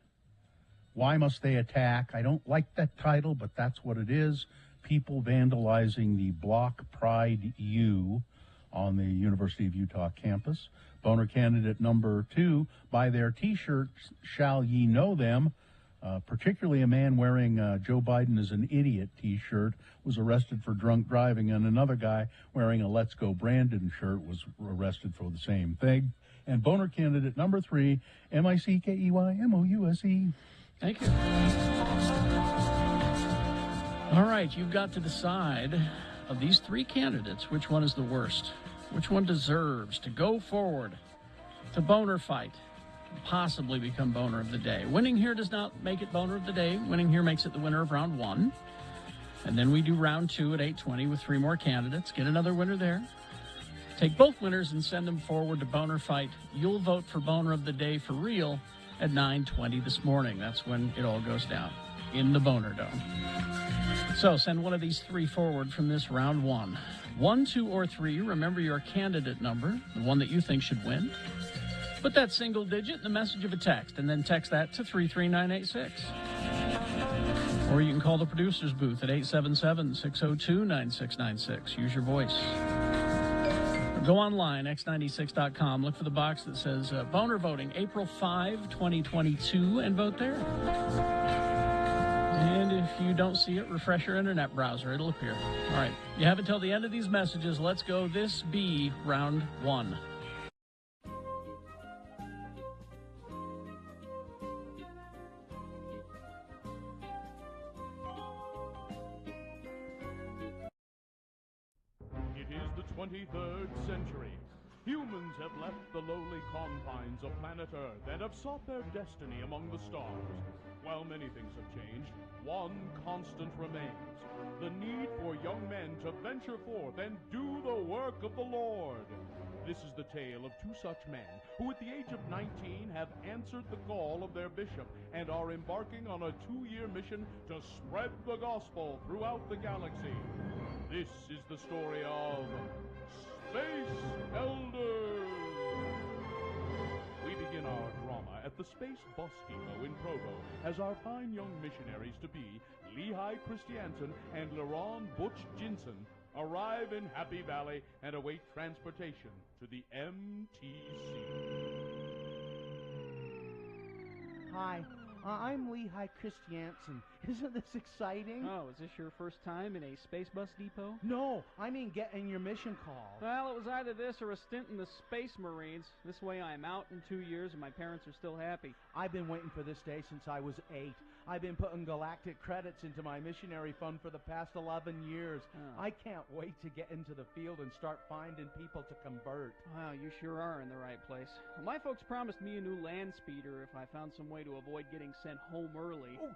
[SPEAKER 7] Why Must They Attack? I don't like that title, but that's what it is. People vandalizing the Block Pride U on the University of Utah campus. Boner candidate number 2, By Their T-shirts Shall Ye Know Them. Particularly a man wearing Joe Biden is an Idiot T-shirt was arrested for drunk driving, and another guy wearing a Let's Go Brandon shirt was arrested for the same thing. And boner candidate number 3, MICKEYMOUSE.
[SPEAKER 3] Thank you. All right, you've got to decide of these 3 candidates, which one is the worst? Which one deserves to go forward to boner fight and possibly become boner of the day? Winning here does not make it boner of the day. Winning here makes it the winner of round 1. And then we do round 2 at 8:20 with 3 more candidates. Get another winner there. Take both winners and send them forward to boner fight. You'll vote for boner of the day for real at 9:20 this morning. That's when it all goes down in the Boner Dome. So send one of these 3 forward from this round 1. 1, 2, or 3. Remember your candidate number, the one that you think should win. Put that single digit in the message of a text, and then text that to 33986. Or you can call the producer's booth at 877-602-9696. Use your voice. Or go online, x96.com. Look for the box that says Boner Voting, April 5, 2022, and vote there. And if you don't see it, refresh your internet browser. It'll appear. All right. You have until the end of these messages. Let's go. This be round one.
[SPEAKER 10] It is the 23rd century. Humans have left the lowly confines of planet Earth and have sought their destiny among the stars. While many things have changed, one constant remains: the need for young men to venture forth and do the work of the Lord. This is the tale of two such men who at the age of 19 have answered the call of their bishop and are embarking on a 2-year mission to spread the gospel throughout the galaxy. This is the story of Space Elders. We begin our drama at the Space Bus Depot in Provo as our fine young missionaries-to-be, Lehigh Christiansen and Laron Butch Jinson, arrive in Happy Valley and await transportation to the MTC.
[SPEAKER 9] Hi, I'm Lehigh Christiansen. Isn't this exciting?
[SPEAKER 8] Oh, is this your first time in a space bus depot?
[SPEAKER 9] No, I mean getting your mission call.
[SPEAKER 8] Well, it was either this or a stint in the Space Marines. This way I'm out in 2 years and my parents are still happy.
[SPEAKER 9] I've been waiting for this day since I was 8. I've been putting galactic credits into my missionary fund for the past 11 years.
[SPEAKER 8] Oh.
[SPEAKER 9] I can't wait to get into the field and start finding people to convert.
[SPEAKER 8] Wow, you sure are in the right place. Well, my folks promised me a new land speeder if I found some way to avoid getting sent home early.
[SPEAKER 9] Oh,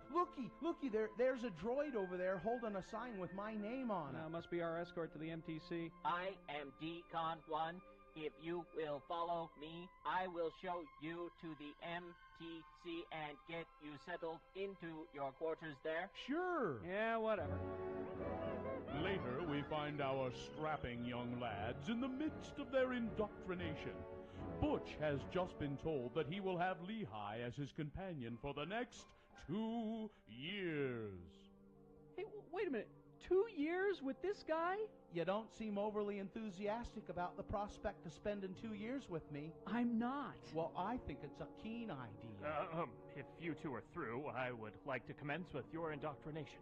[SPEAKER 9] looky, there's a droid over there holding a sign with my name on it.
[SPEAKER 8] Must be our escort to the MTC.
[SPEAKER 11] I am Decon 1. If you will follow me, I will show you to the MTC and get you settled into your quarters there.
[SPEAKER 9] Sure.
[SPEAKER 8] Yeah, whatever.
[SPEAKER 10] Later, we find our strapping young lads in the midst of their indoctrination. Butch has just been told that he will have Lehigh as his companion for the next 2 years.
[SPEAKER 8] Hey, wait a minute. 2 years with this guy?
[SPEAKER 9] You don't seem overly enthusiastic about the prospect of spending 2 years with me.
[SPEAKER 8] I'm not.
[SPEAKER 9] Well, I think it's a keen idea.
[SPEAKER 12] If you two are through, I would like to commence with your indoctrination.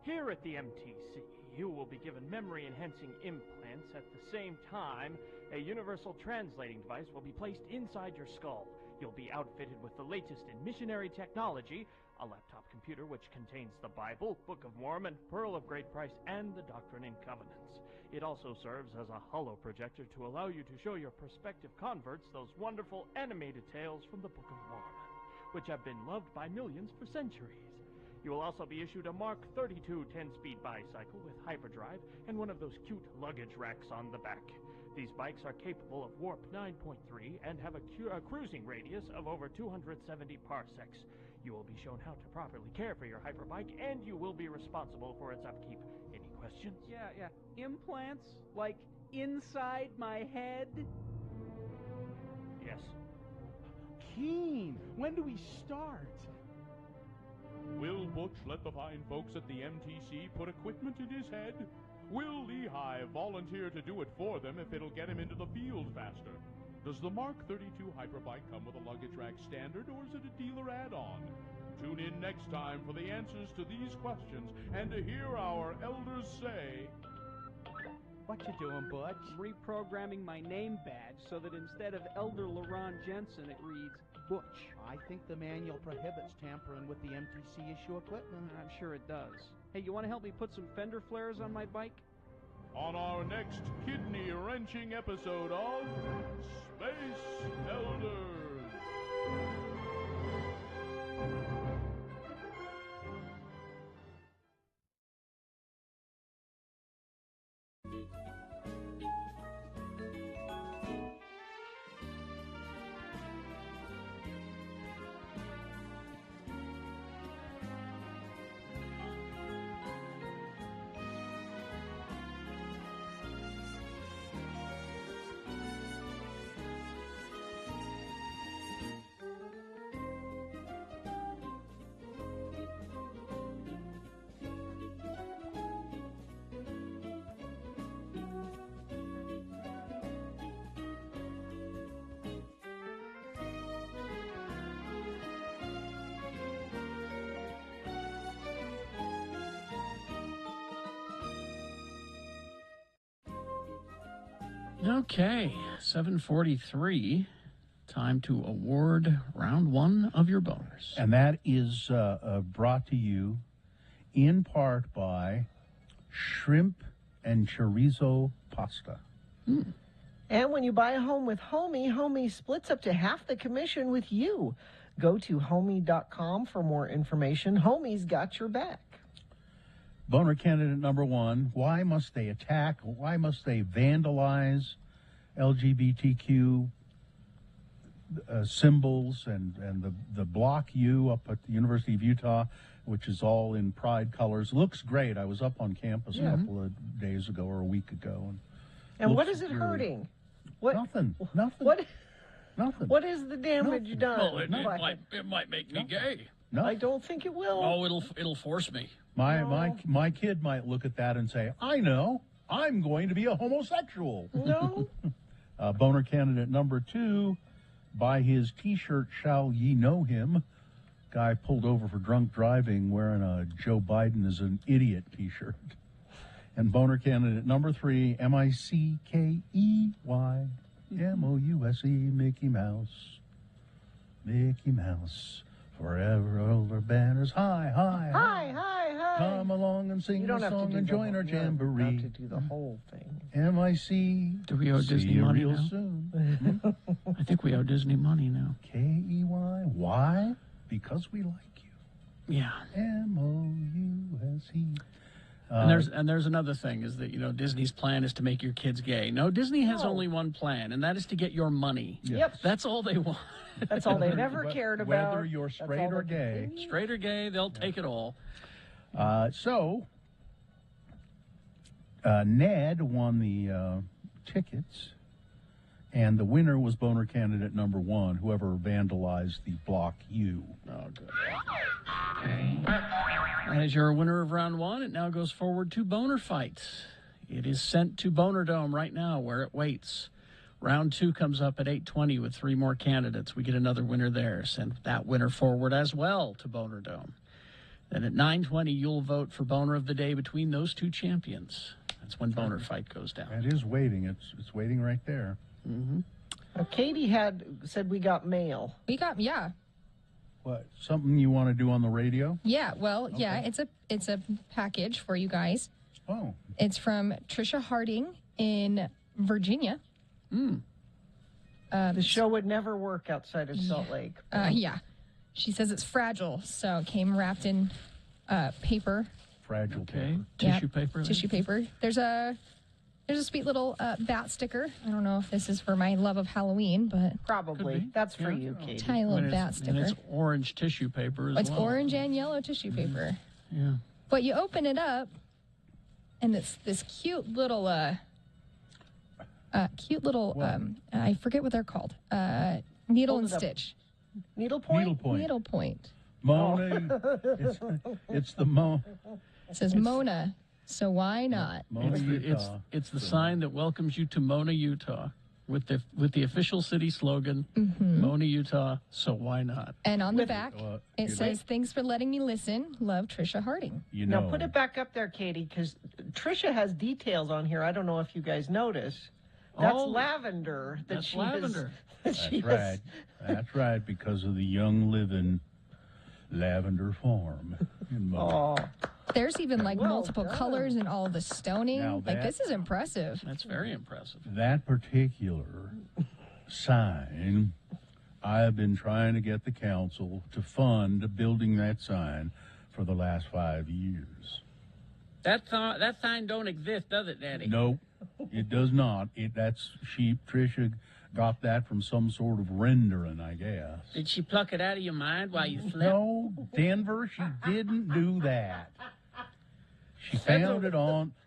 [SPEAKER 12] Here at the MTC, you will be given memory-enhancing implants. At the same time, a universal translating device will be placed inside your skull. You'll be outfitted with the latest in missionary technology, a laptop computer which contains the Bible, Book of Mormon, Pearl of Great Price, and the Doctrine and Covenants. It also serves as a holo projector to allow you to show your prospective converts those wonderful animated tales from the Book of Mormon, which have been loved by millions for centuries. You will also be issued a Mark 32 10-speed bicycle with hyperdrive and one of those cute luggage racks on the back. These bikes are capable of warp 9.3 and have a cruising radius of over 270 parsecs. You will be shown how to properly care for your hyperbike, and you will be responsible for its upkeep. Any questions?
[SPEAKER 8] Yeah. Implants? Like inside my head?
[SPEAKER 12] Yes.
[SPEAKER 9] Keen, when do we start?
[SPEAKER 10] Will Butch let the fine folks at the MTC put equipment in his head? Will Lehigh volunteer to do it for them if it'll get him into the field faster? Does the Mark 32 Hyperbike come with a luggage rack standard, or is it a dealer add-on? Tune in next time for the answers to these questions and to hear our elders say...
[SPEAKER 9] What you doing, Butch?
[SPEAKER 8] Reprogramming my name badge so that instead of Elder Laron Jensen, it reads Butch.
[SPEAKER 9] I think the manual prohibits tampering with the MTC issue equipment.
[SPEAKER 8] I'm sure it does. Hey, you want to help me put some fender flares on my bike?
[SPEAKER 10] On our next kidney-wrenching episode of Space Elders.
[SPEAKER 3] Okay, 7:43. Time to award round one of your bonus.
[SPEAKER 7] And that is brought to you in part by Shrimp and Chorizo Pasta.
[SPEAKER 1] And when you buy a home with Homey, Homey splits up to half the commission with you. Go to homey.com for more information. Homey's got your back.
[SPEAKER 7] Boner candidate number one, why must they attack, why must they vandalize LGBTQ symbols and the block U up at the University of Utah, which is all in pride colors? Looks great. I was up on campus a couple of days ago or a week ago.
[SPEAKER 1] And what
[SPEAKER 7] looks
[SPEAKER 1] is it
[SPEAKER 7] really-
[SPEAKER 1] hurting? What?
[SPEAKER 7] Nothing. Nothing.
[SPEAKER 1] What is the damage done?
[SPEAKER 3] Well, it might make me gay.
[SPEAKER 7] No.
[SPEAKER 1] I don't think it will.
[SPEAKER 3] Oh, it'll force me.
[SPEAKER 7] My kid might look at that and say, I know, I'm going to be a homosexual.
[SPEAKER 1] No.
[SPEAKER 7] Boner candidate number two, by his T-shirt, Shall Ye Know Him? Guy pulled over for drunk driving wearing a Joe Biden is an idiot T-shirt. And boner candidate number three, MICKEYMOUSE, Mickey Mouse. Mickey Mouse, forever over banners high, high,
[SPEAKER 1] Hi, hi, hi.
[SPEAKER 7] Come along and sing
[SPEAKER 1] You
[SPEAKER 7] the
[SPEAKER 1] don't have to
[SPEAKER 7] song
[SPEAKER 1] do
[SPEAKER 7] and
[SPEAKER 1] the
[SPEAKER 7] join
[SPEAKER 1] whole-
[SPEAKER 7] our
[SPEAKER 1] you don't
[SPEAKER 7] jamboree.
[SPEAKER 1] have to do the whole thing.
[SPEAKER 7] MIC.
[SPEAKER 3] Do we owe
[SPEAKER 7] See
[SPEAKER 3] Disney
[SPEAKER 7] you
[SPEAKER 3] money
[SPEAKER 7] real
[SPEAKER 3] now?
[SPEAKER 7] soon.
[SPEAKER 3] I think we owe Disney money now.
[SPEAKER 7] KEY. Why? Because we like you.
[SPEAKER 3] Yeah.
[SPEAKER 7] MOUSE.
[SPEAKER 3] And there's another thing is that Disney's plan is to make your kids gay. No, Disney has
[SPEAKER 1] No.
[SPEAKER 3] only one plan, and that is to get your money.
[SPEAKER 1] Yep.
[SPEAKER 3] That's all they want.
[SPEAKER 1] That's all they've ever cared about.
[SPEAKER 7] Whether you're
[SPEAKER 1] That's
[SPEAKER 7] straight
[SPEAKER 1] all
[SPEAKER 7] or
[SPEAKER 1] they
[SPEAKER 7] gay.
[SPEAKER 1] continue.
[SPEAKER 3] Straight or gay, they'll take it all.
[SPEAKER 7] So, Ned won the tickets, and the winner was boner candidate number one, whoever vandalized the block U.
[SPEAKER 3] Oh, good. As your winner of round one, it now goes forward to Boner Fight. It is sent to Boner Dome right now, where it waits. Round two comes up at 8:20 with three more candidates. We get another winner there. Send that winner forward as well to Boner Dome. Then at 9:20, you'll vote for Boner of the Day between those two champions. That's when Boner Fight goes down.
[SPEAKER 7] It is waiting. It's waiting right there.
[SPEAKER 3] Mm-hmm.
[SPEAKER 1] Katie said we got mail.
[SPEAKER 13] We got, yeah.
[SPEAKER 7] What? Something you want to do on the radio?
[SPEAKER 13] Yeah, well, yeah, it's a package for you guys.
[SPEAKER 7] Oh.
[SPEAKER 13] It's from Trisha Harding in Virginia.
[SPEAKER 1] The show would never work outside of Salt Lake.
[SPEAKER 13] Yeah. She says it's fragile, so it came wrapped in paper.
[SPEAKER 7] Fragile paper.
[SPEAKER 3] Tissue paper.
[SPEAKER 13] Tissue paper. There's a sweet little bat sticker. I don't know if this is for my love of Halloween, but
[SPEAKER 1] Probably. That's for you, Katie.
[SPEAKER 13] tiny little bat
[SPEAKER 3] And
[SPEAKER 13] sticker.
[SPEAKER 3] it's orange tissue paper as
[SPEAKER 13] It's
[SPEAKER 3] well.
[SPEAKER 13] orange and yellow tissue paper.
[SPEAKER 3] Yeah.
[SPEAKER 13] But you open it up, and it's this cute little, I forget what they're called. Needle
[SPEAKER 1] Hold
[SPEAKER 13] and
[SPEAKER 1] it up.
[SPEAKER 13] stitch.
[SPEAKER 1] Needle point?
[SPEAKER 7] Needle point.
[SPEAKER 13] Needle point.
[SPEAKER 7] Mona. It's the Mona.
[SPEAKER 13] It says Mona, so why not?
[SPEAKER 7] Mona, Utah.
[SPEAKER 3] It's the sign that welcomes you to Mona, Utah, with the official city slogan,
[SPEAKER 13] Mm-hmm.
[SPEAKER 3] Mona, Utah, so why not?
[SPEAKER 13] And on the back,
[SPEAKER 7] you
[SPEAKER 13] it says, "Thanks for letting me listen. Love, Trisha Harding."
[SPEAKER 7] You know.
[SPEAKER 1] Now put it back up there, Katie, because Trisha has details on here. I don't know if you guys notice. That's
[SPEAKER 3] Oh,
[SPEAKER 1] lavender. That
[SPEAKER 3] that's
[SPEAKER 1] she
[SPEAKER 3] lavender.
[SPEAKER 7] That's
[SPEAKER 1] she
[SPEAKER 7] right. That's right, because of the Young Living Lavender Farm in Mona.
[SPEAKER 1] Oh,
[SPEAKER 13] There's even like
[SPEAKER 1] Well
[SPEAKER 13] multiple
[SPEAKER 1] done.
[SPEAKER 13] colors and all the stoning.
[SPEAKER 7] Now
[SPEAKER 13] Like,
[SPEAKER 7] that-
[SPEAKER 13] this is impressive.
[SPEAKER 3] That's very impressive.
[SPEAKER 7] That particular sign, I have been trying to get the council to fund building that sign for the last 5 years.
[SPEAKER 3] That sign don't exist, does it, Daddy?
[SPEAKER 7] Nope, it does not. Trisha got that from some sort of rendering, I guess.
[SPEAKER 3] Did she pluck it out of your mind while you slept?
[SPEAKER 7] No, Denver, she didn't do that. She found it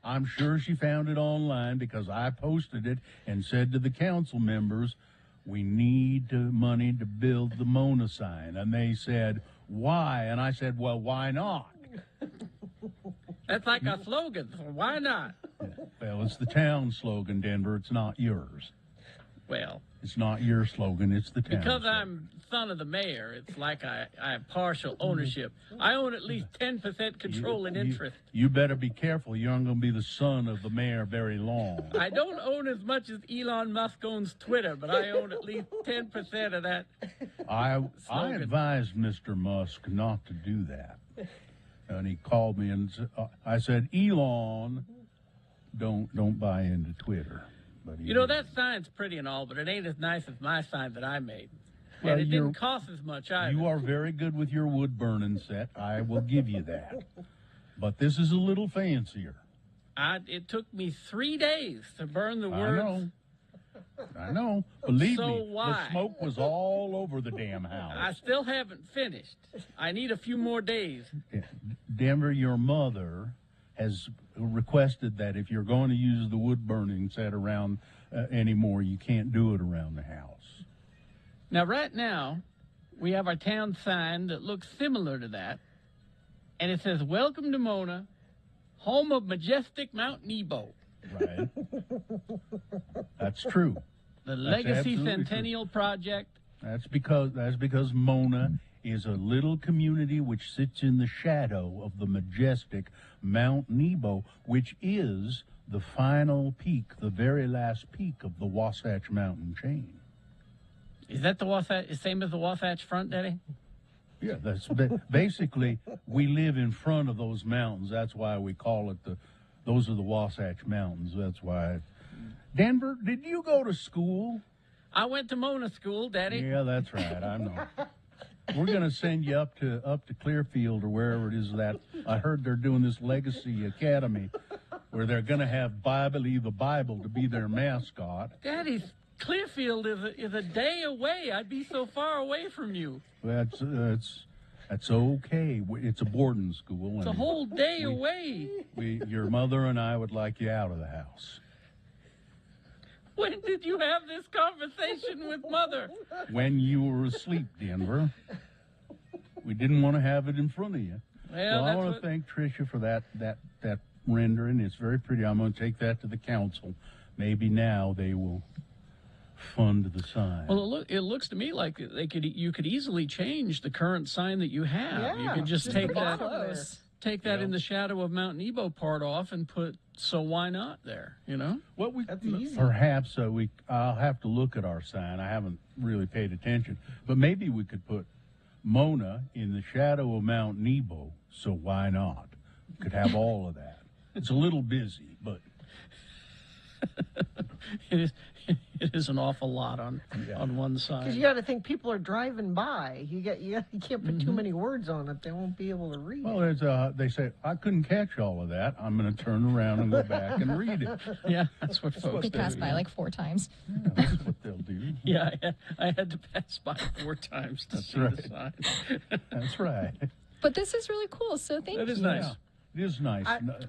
[SPEAKER 7] I'm sure she found it online because I posted it and said to the council members, we need money to build the Mona sign. And they said, why? And I said, well, why not?
[SPEAKER 3] That's like a slogan. Why not?
[SPEAKER 7] Well, it's the town slogan, Denver. It's not yours.
[SPEAKER 3] Well,
[SPEAKER 7] It's not your slogan. It's the town
[SPEAKER 3] because
[SPEAKER 7] slogan.
[SPEAKER 3] I'm son of the mayor, it's like I have partial ownership. I own at least 10% control and interest.
[SPEAKER 7] You better be careful. You aren't going to be the son of the mayor very long.
[SPEAKER 3] I don't own as much as Elon Musk owns Twitter, but I own at least 10% of that.
[SPEAKER 7] I
[SPEAKER 3] slogan.
[SPEAKER 7] advised Mr. Musk not to do that. And he called me and I said, Elon, don't buy into Twitter. But
[SPEAKER 3] You know, that sign's pretty and all, but it ain't as nice as my sign that I made.
[SPEAKER 7] Well,
[SPEAKER 3] And it
[SPEAKER 7] you're-
[SPEAKER 3] didn't cost as much either.
[SPEAKER 7] You are very good with your wood burning set. I will give you that. But this is a little fancier.
[SPEAKER 3] It took me 3 days to burn the words.
[SPEAKER 7] I know. Believe
[SPEAKER 3] So
[SPEAKER 7] me,
[SPEAKER 3] why?
[SPEAKER 7] the smoke was all over the damn house.
[SPEAKER 3] I still haven't finished. I need a few more days.
[SPEAKER 7] Denver, your mother has requested that if you're going to use the wood burning set around anymore, you can't do it around the house.
[SPEAKER 3] Now, right now, we have our town sign that looks similar to that. And it says, "Welcome to Mona, home of majestic Mount Nebo."
[SPEAKER 7] Right. That's true.
[SPEAKER 3] The
[SPEAKER 7] That's
[SPEAKER 3] Legacy
[SPEAKER 7] absolutely
[SPEAKER 3] Centennial Project.
[SPEAKER 7] That's because Mona is a little community which sits in the shadow of the majestic Mount Nebo, which is the final peak, the very last peak of the Wasatch Mountain chain.
[SPEAKER 3] Is that the Wasatch, same as the Wasatch Front, Daddy?
[SPEAKER 7] Yeah, that's basically, we live in front of those mountains. That's why we call it those are the Wasatch Mountains. That's why. Denver, did you go to school?
[SPEAKER 3] I went to Mona School, Daddy.
[SPEAKER 7] Yeah, that's right. I know. We're going to send you up to Clearfield or wherever it is that I heard they're doing this Legacy Academy where they're going to have the Bible to be their mascot.
[SPEAKER 3] Daddy, Clearfield is a day away. I'd be so far away from you.
[SPEAKER 7] That's okay. It's a boarding school.
[SPEAKER 3] It's a
[SPEAKER 7] and
[SPEAKER 3] whole day away.
[SPEAKER 7] your mother and I would like you out of the house.
[SPEAKER 3] When did you have this conversation with Mother?
[SPEAKER 7] When you were asleep, Denver. We didn't want to have it in front of you.
[SPEAKER 3] Well,
[SPEAKER 7] I
[SPEAKER 3] that's
[SPEAKER 7] want
[SPEAKER 3] what-
[SPEAKER 7] to thank Tricia for that rendering. It's very pretty. I'm going to take that to the council. Maybe now they will fund the sign.
[SPEAKER 3] Well, it looks to me like you could easily change the current sign that you have. You
[SPEAKER 1] Yeah,
[SPEAKER 3] could just
[SPEAKER 1] just
[SPEAKER 3] take
[SPEAKER 1] put
[SPEAKER 3] that
[SPEAKER 1] close.
[SPEAKER 3] in the shadow of Mount Nebo part off and put "So why not" there. You know.
[SPEAKER 7] What we
[SPEAKER 1] That's easy.
[SPEAKER 7] perhaps I'll have to look at our sign. I haven't really paid attention, but maybe we could put Mona in the shadow of Mount Nebo. So why not? Could have all of that. It's a little busy, but
[SPEAKER 3] It is an awful lot on one side.
[SPEAKER 1] Because you got to think people are driving by. You can't put too many words on it; they won't be able to read.
[SPEAKER 7] well, they say I couldn't catch all of that. I'm going to turn around and go back and read it.
[SPEAKER 3] Yeah, that's what folks
[SPEAKER 13] They
[SPEAKER 3] do.
[SPEAKER 13] passed by like 4 times.
[SPEAKER 7] Yeah, that's what they'll do.
[SPEAKER 3] Yeah, I had to pass by 4 times to see the sign.
[SPEAKER 7] That's right.
[SPEAKER 13] But this is really cool, so thank you.
[SPEAKER 3] That is nice.
[SPEAKER 7] It is nice.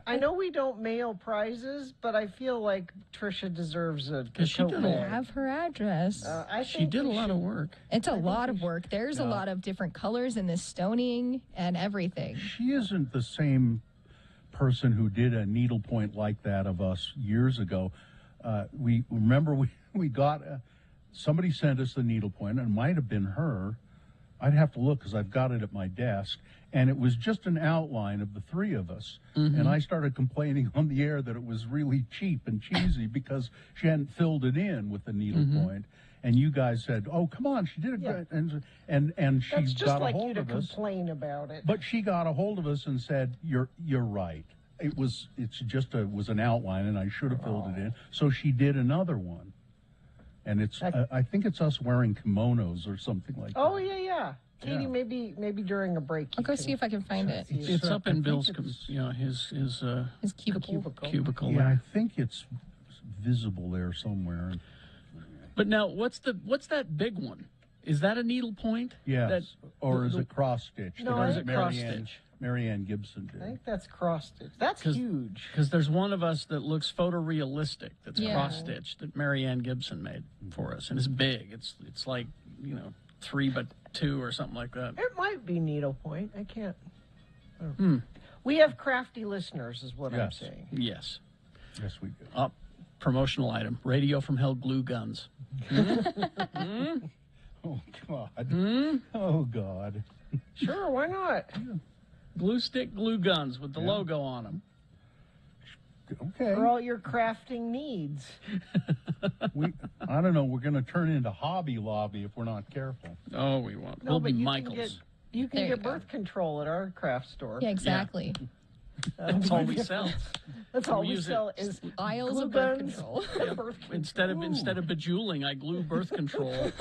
[SPEAKER 1] I know we don't mail prizes, but I feel like Tricia deserves a
[SPEAKER 3] She
[SPEAKER 1] tote
[SPEAKER 3] did a
[SPEAKER 13] I
[SPEAKER 1] bag.
[SPEAKER 13] have her address.
[SPEAKER 1] I
[SPEAKER 3] She
[SPEAKER 1] think
[SPEAKER 3] did a
[SPEAKER 1] we
[SPEAKER 3] lot of
[SPEAKER 1] should-
[SPEAKER 3] work.
[SPEAKER 13] It's a lot of work. There's a
[SPEAKER 7] Yeah.
[SPEAKER 13] lot of different colors in this stoning and everything.
[SPEAKER 7] She isn't the same person who did a needlepoint like that of us years ago. We got somebody sent us the needlepoint, and it might have been her. I'd have to look because I've got it at my desk, and it was just an outline of the 3 of us. And I started complaining on the air that it was really cheap and cheesy because she hadn't filled it in with the needlepoint. And you guys said, "Oh, come on, she did a great," and she
[SPEAKER 1] That's just
[SPEAKER 7] got a
[SPEAKER 1] like you
[SPEAKER 7] hold
[SPEAKER 1] to
[SPEAKER 7] of us.
[SPEAKER 1] complain about it.
[SPEAKER 7] But she got a hold of us and said, "You're right. It was an outline, and I should have filled it in." So she did another one, and I think it's us wearing kimonos or something like
[SPEAKER 1] Oh
[SPEAKER 7] that.
[SPEAKER 1] yeah. Katie,
[SPEAKER 7] Yeah.
[SPEAKER 1] maybe during a break.
[SPEAKER 13] I'll go see if I can find it.
[SPEAKER 3] It's up in
[SPEAKER 7] I think
[SPEAKER 3] Bill's,
[SPEAKER 7] it's-
[SPEAKER 3] his cubicle
[SPEAKER 7] Yeah, I
[SPEAKER 3] there.
[SPEAKER 7] think it's visible there somewhere.
[SPEAKER 3] But now, what's that big one? Is that a needlepoint?
[SPEAKER 7] Yes, or
[SPEAKER 3] the-
[SPEAKER 7] is it cross stitch?
[SPEAKER 1] No, I think
[SPEAKER 3] cross stitch.
[SPEAKER 7] Marianne Gibson
[SPEAKER 1] I
[SPEAKER 7] did.
[SPEAKER 1] think that's cross stitch. That's huge.
[SPEAKER 3] Because there's one of us that looks photorealistic. That's
[SPEAKER 13] Yeah.
[SPEAKER 3] cross stitched that Marianne Gibson made for us, and it's big. It's like 3x2 or something like that.
[SPEAKER 1] It might be needlepoint. I can't.
[SPEAKER 3] Hmm.
[SPEAKER 1] We have crafty listeners, is what I'm
[SPEAKER 7] Yes.
[SPEAKER 1] saying.
[SPEAKER 3] Yes.
[SPEAKER 7] Yes, we do.
[SPEAKER 3] Promotional item: radio from hell glue guns.
[SPEAKER 7] Oh, God.
[SPEAKER 3] Hmm?
[SPEAKER 7] Oh, God.
[SPEAKER 1] Sure, why not?
[SPEAKER 3] Glue stick glue guns with the logo on them.
[SPEAKER 7] Okay.
[SPEAKER 1] For all your crafting needs.
[SPEAKER 7] I don't know. We're going to turn into Hobby Lobby if we're not careful.
[SPEAKER 3] Oh, we won't.
[SPEAKER 1] No,
[SPEAKER 3] We'll
[SPEAKER 1] but
[SPEAKER 3] be
[SPEAKER 1] you
[SPEAKER 3] Michaels.
[SPEAKER 1] You can
[SPEAKER 13] There you
[SPEAKER 1] get
[SPEAKER 13] go.
[SPEAKER 1] birth control at our craft store.
[SPEAKER 13] Yeah, exactly.
[SPEAKER 3] That's all we sell.
[SPEAKER 1] That's all
[SPEAKER 3] We
[SPEAKER 1] we
[SPEAKER 3] use
[SPEAKER 1] sell
[SPEAKER 3] it.
[SPEAKER 1] is
[SPEAKER 13] Aisles
[SPEAKER 1] glue
[SPEAKER 13] of birth
[SPEAKER 1] guns.
[SPEAKER 13] control.
[SPEAKER 3] Instead of bejeweling, I glue birth control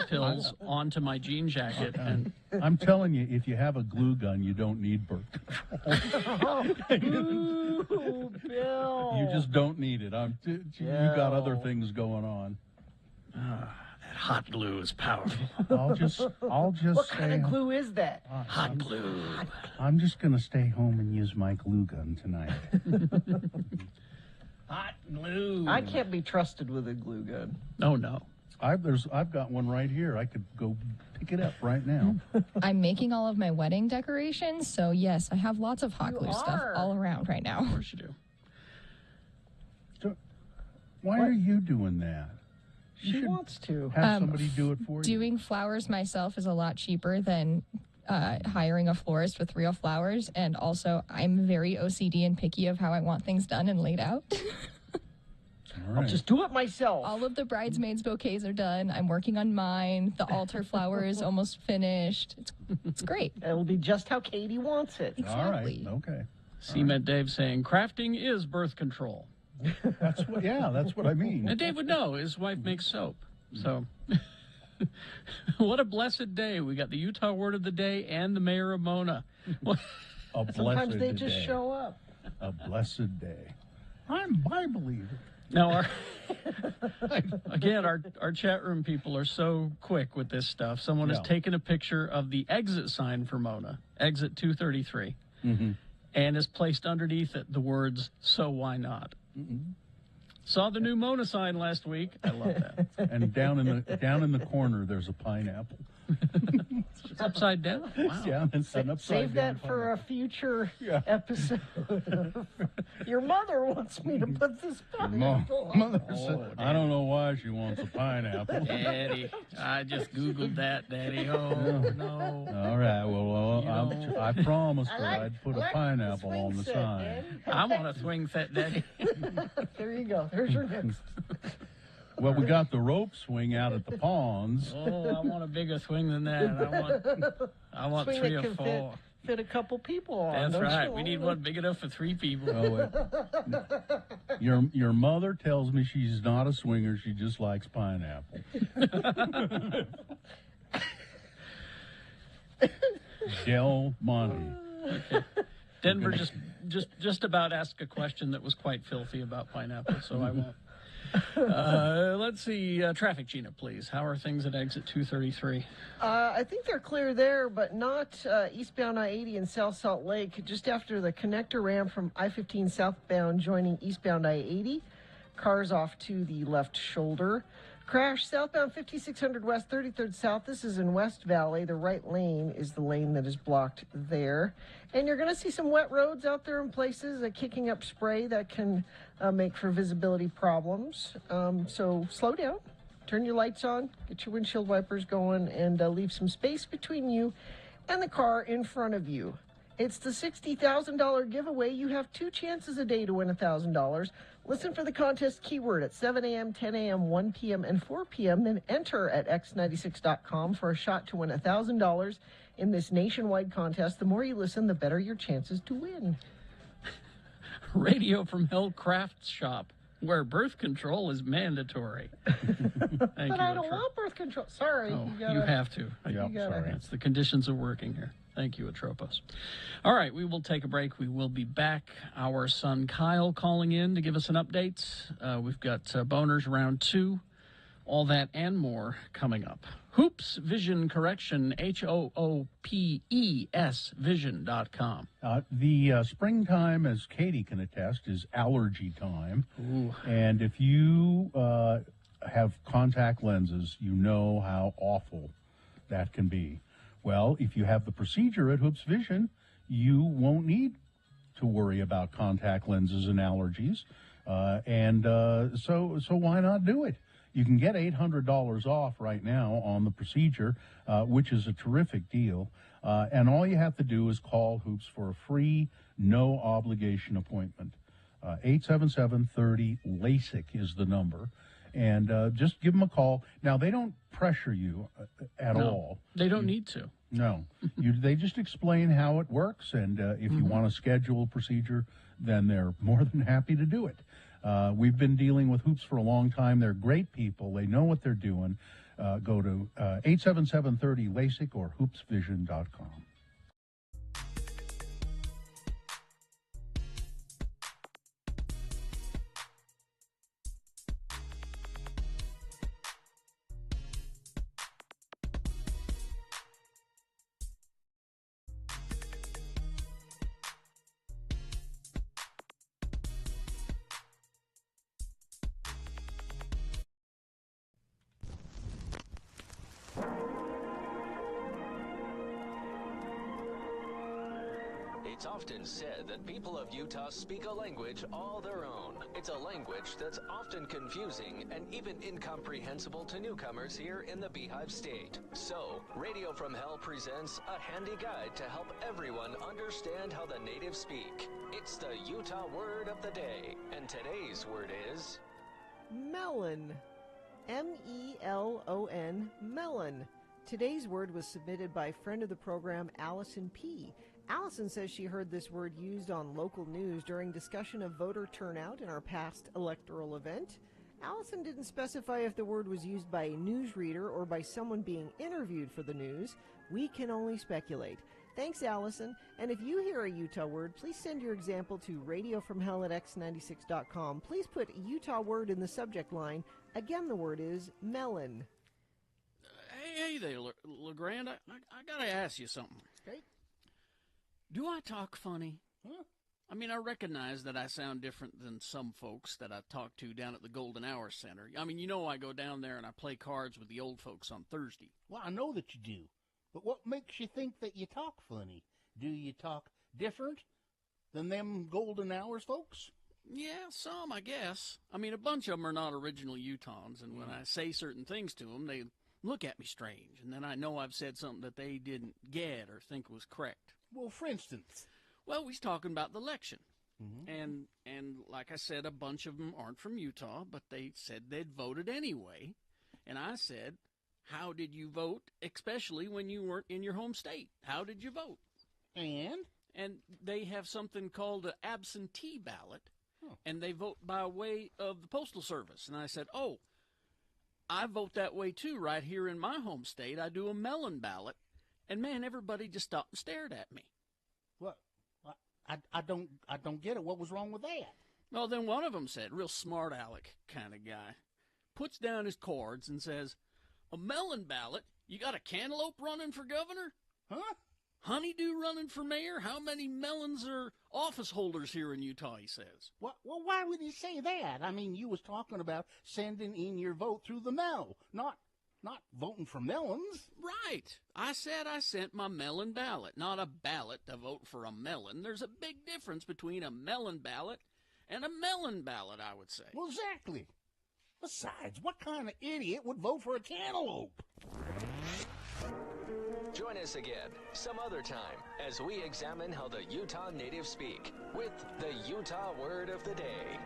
[SPEAKER 3] pills onto my jean jacket, and
[SPEAKER 7] I'm telling you, if you have a glue gun, you don't need birth control.
[SPEAKER 1] Ooh, Bill.
[SPEAKER 7] You just don't need it. You got other things going on.
[SPEAKER 3] that hot glue is powerful.
[SPEAKER 7] I'll just
[SPEAKER 1] What
[SPEAKER 7] stay
[SPEAKER 1] kind of glue is that?
[SPEAKER 3] Hot glue.
[SPEAKER 7] I'm just going to stay home and use my glue gun tonight.
[SPEAKER 3] Hot glue.
[SPEAKER 1] I can't be trusted with a glue gun.
[SPEAKER 3] Oh no.
[SPEAKER 7] I've got one right here. I could go pick it up right now.
[SPEAKER 13] I'm making all of my wedding decorations, so yes, I have lots of hot
[SPEAKER 1] You
[SPEAKER 13] glue stuff
[SPEAKER 1] are.
[SPEAKER 13] all around right now.
[SPEAKER 3] Of course you do.
[SPEAKER 7] Why are you doing that? You
[SPEAKER 1] She
[SPEAKER 7] should
[SPEAKER 1] wants to.
[SPEAKER 7] have somebody do it for you.
[SPEAKER 13] Doing flowers myself is a lot cheaper than hiring a florist with real flowers, and also I'm very OCD and picky of how I want things done and laid out.
[SPEAKER 7] All
[SPEAKER 1] I'll
[SPEAKER 7] right.
[SPEAKER 1] just do it myself.
[SPEAKER 13] All of the bridesmaids' bouquets are done. I'm working on mine. The altar flower is almost finished. It's great.
[SPEAKER 1] It'll be just how Katie wants it.
[SPEAKER 7] All right.
[SPEAKER 13] Exactly.
[SPEAKER 7] Okay.
[SPEAKER 3] Cement Dave saying crafting is birth control.
[SPEAKER 7] That's what I mean.
[SPEAKER 3] And Dave would know. His wife makes soap. So, what a blessed day. We got the Utah word of the day and the mayor of Mona.
[SPEAKER 7] A blessed
[SPEAKER 1] Sometimes they just
[SPEAKER 7] day.
[SPEAKER 1] show up.
[SPEAKER 7] A blessed day. I'm a Bible believer.
[SPEAKER 3] Now, our chat room people are so quick with this stuff. Someone has
[SPEAKER 7] Yeah.
[SPEAKER 3] taken a picture of the exit sign for Mona, exit 233, and has placed underneath it the words, "So why not?" Saw the new Mona sign last week. I love that.
[SPEAKER 7] And down in the corner, there's a pineapple.
[SPEAKER 3] It's upside down. Wow.
[SPEAKER 7] Yeah, it's an upside
[SPEAKER 1] Save
[SPEAKER 7] down
[SPEAKER 1] that for a future
[SPEAKER 7] Yeah.
[SPEAKER 1] episode. Your mother wants me to put this pineapple on.
[SPEAKER 7] Mother said, I don't know why she wants a pineapple.
[SPEAKER 3] Daddy, I just Googled that, Daddy. Oh, no.
[SPEAKER 7] All right, well, I promised her
[SPEAKER 1] I
[SPEAKER 7] I'd put
[SPEAKER 1] like
[SPEAKER 7] a pineapple
[SPEAKER 1] the swing
[SPEAKER 7] on the
[SPEAKER 1] set,
[SPEAKER 7] sign.
[SPEAKER 1] man.
[SPEAKER 3] I want a swing set, Daddy.
[SPEAKER 1] There you go. There's your next.
[SPEAKER 7] Well, we got the rope swing out at the ponds.
[SPEAKER 3] Oh, I want a bigger swing than that. I want
[SPEAKER 1] Swing
[SPEAKER 3] 3
[SPEAKER 1] that
[SPEAKER 3] or
[SPEAKER 1] can
[SPEAKER 3] 4.
[SPEAKER 1] fit a couple people on.
[SPEAKER 3] That's
[SPEAKER 1] don't
[SPEAKER 3] right.
[SPEAKER 1] you?
[SPEAKER 3] We need one big enough for 3 people.
[SPEAKER 7] Oh, your mother tells me she's not a swinger. She just likes pineapple. Del Monte.
[SPEAKER 3] Denver just about asked a question that was quite filthy about pineapple, so I won't. Let's see. Traffic, Gina, please. How are things at exit 233?
[SPEAKER 1] I think they're clear there, but not eastbound I-80 in South Salt Lake. Just after the connector ramp from I-15 southbound joining eastbound I-80. Cars off to the left shoulder. Crash southbound 5600 west, 33rd south. This is in West Valley. The right lane is the lane that is blocked there. And you're going to see some wet roads out there in places, kicking up spray that can make for visibility problems. So slow down, turn your lights on, get your windshield wipers going, and leave some space between you and the car in front of you. It's the $60,000 giveaway. You have 2 chances a day to win $1,000. Listen for the contest keyword at 7 a.m., 10 a.m., 1 p.m., and 4 p.m. Then enter at x96.com for a shot to win $1,000 in this nationwide contest. The more you listen, the better your chances to win.
[SPEAKER 3] Radio from Hell Craft Shop, where birth control is mandatory. Thank
[SPEAKER 1] But
[SPEAKER 3] you,
[SPEAKER 1] I don't
[SPEAKER 3] Atro.
[SPEAKER 1] want birth control. Sorry.
[SPEAKER 3] Oh,
[SPEAKER 1] gotta-
[SPEAKER 3] you have to.
[SPEAKER 7] Yeah, sorry.
[SPEAKER 3] That's the conditions of working here. Thank you, Atropos. All right, we will take a break. We will be back. Our son Kyle calling in to give us an update. We've got Boners Round 2, all that and more coming up. Hoops Vision Correction, HOOPES Vision.com.
[SPEAKER 7] The springtime, as Katie can attest, is allergy time.
[SPEAKER 3] Ooh.
[SPEAKER 7] And if you have contact lenses, you know how awful that can be. Well, if you have the procedure at Hoops Vision, you won't need to worry about contact lenses and allergies. So why not do it? You can get $800 off right now on the procedure, which is a terrific deal. And all you have to do is call Hoops for a free, no obligation appointment. 877-30-LASIK is the number. And just give them a call. Now, they don't pressure you at all.
[SPEAKER 3] They don't need to.
[SPEAKER 7] No. They just explain how it works. And if you want to schedule a procedure, then they're more than happy to do it. We've been dealing with Hoops for a long time. They're great people. They know what they're doing. Go to 877-30-LASIK or hoopsvision.com.
[SPEAKER 6] It's often said that people of Utah speak a language all their own. It's a language that's often confusing and even incomprehensible to newcomers here in the Beehive State. So, Radio from Hell presents a handy guide to help everyone understand how the natives speak. It's the Utah word of the day, and today's word is...
[SPEAKER 1] melon. M-E-L-O-N, melon. Today's word was submitted by friend of the program, Allison P. Allison says she heard this word used on local news during discussion of voter turnout in our past electoral event. Allison didn't specify if the word was used by a newsreader or by someone being interviewed for the news. We can only speculate. Thanks, Allison. And if you hear a Utah word, please send your example to radiofromhell@x96.com. Please put Utah word in the subject line. Again, the word is melon.
[SPEAKER 3] Hey there, LeGrand. I got to ask you something.
[SPEAKER 1] Okay.
[SPEAKER 3] Do I talk funny? Huh? I mean, I recognize that I sound different than some folks that I talk to down at the Golden Hour Center. I mean, I go down there and I play cards with the old folks on Thursday.
[SPEAKER 14] Well, I know that you do. But what makes you think that you talk funny? Do you talk different than them Golden Hours folks?
[SPEAKER 3] Yeah, some, I guess. I mean, a bunch of them are not original Utahns, and when I say certain things to them, they look at me strange, and then I know I've said something that they didn't get or think was correct.
[SPEAKER 14] Well, for instance?
[SPEAKER 3] Well, we was talking about the election. And like I said, a bunch of them aren't from Utah, but they said they'd voted anyway. And I said, how did you vote, especially when you weren't in your home state? How did you vote? And they have something called an absentee ballot, and they vote by way of the Postal Service. And I said, oh, I vote that way too right here in my home state. I do a melon ballot. And man, everybody just stopped and stared at me.
[SPEAKER 14] What? I don't get it. What was wrong with that?
[SPEAKER 3] Well, then one of them said, real smart aleck kind of guy, puts down his cards and says, a melon ballot? You got a cantaloupe running for governor?
[SPEAKER 14] Huh?
[SPEAKER 3] Honeydew running for mayor? How many melons are office holders here in Utah, he says.
[SPEAKER 14] Well, why would he say that? I mean, you was talking about sending in your vote through the mail, not voting for melons.
[SPEAKER 3] Right. I said I sent my melon ballot, not a ballot to vote for a melon. There's a big difference between a melon ballot and a melon ballot, I would say.
[SPEAKER 14] Well, exactly. Besides, what kind of idiot would vote for a cantaloupe?
[SPEAKER 6] Join us again some other time as we examine how the Utah natives speak with the Utah word of the day.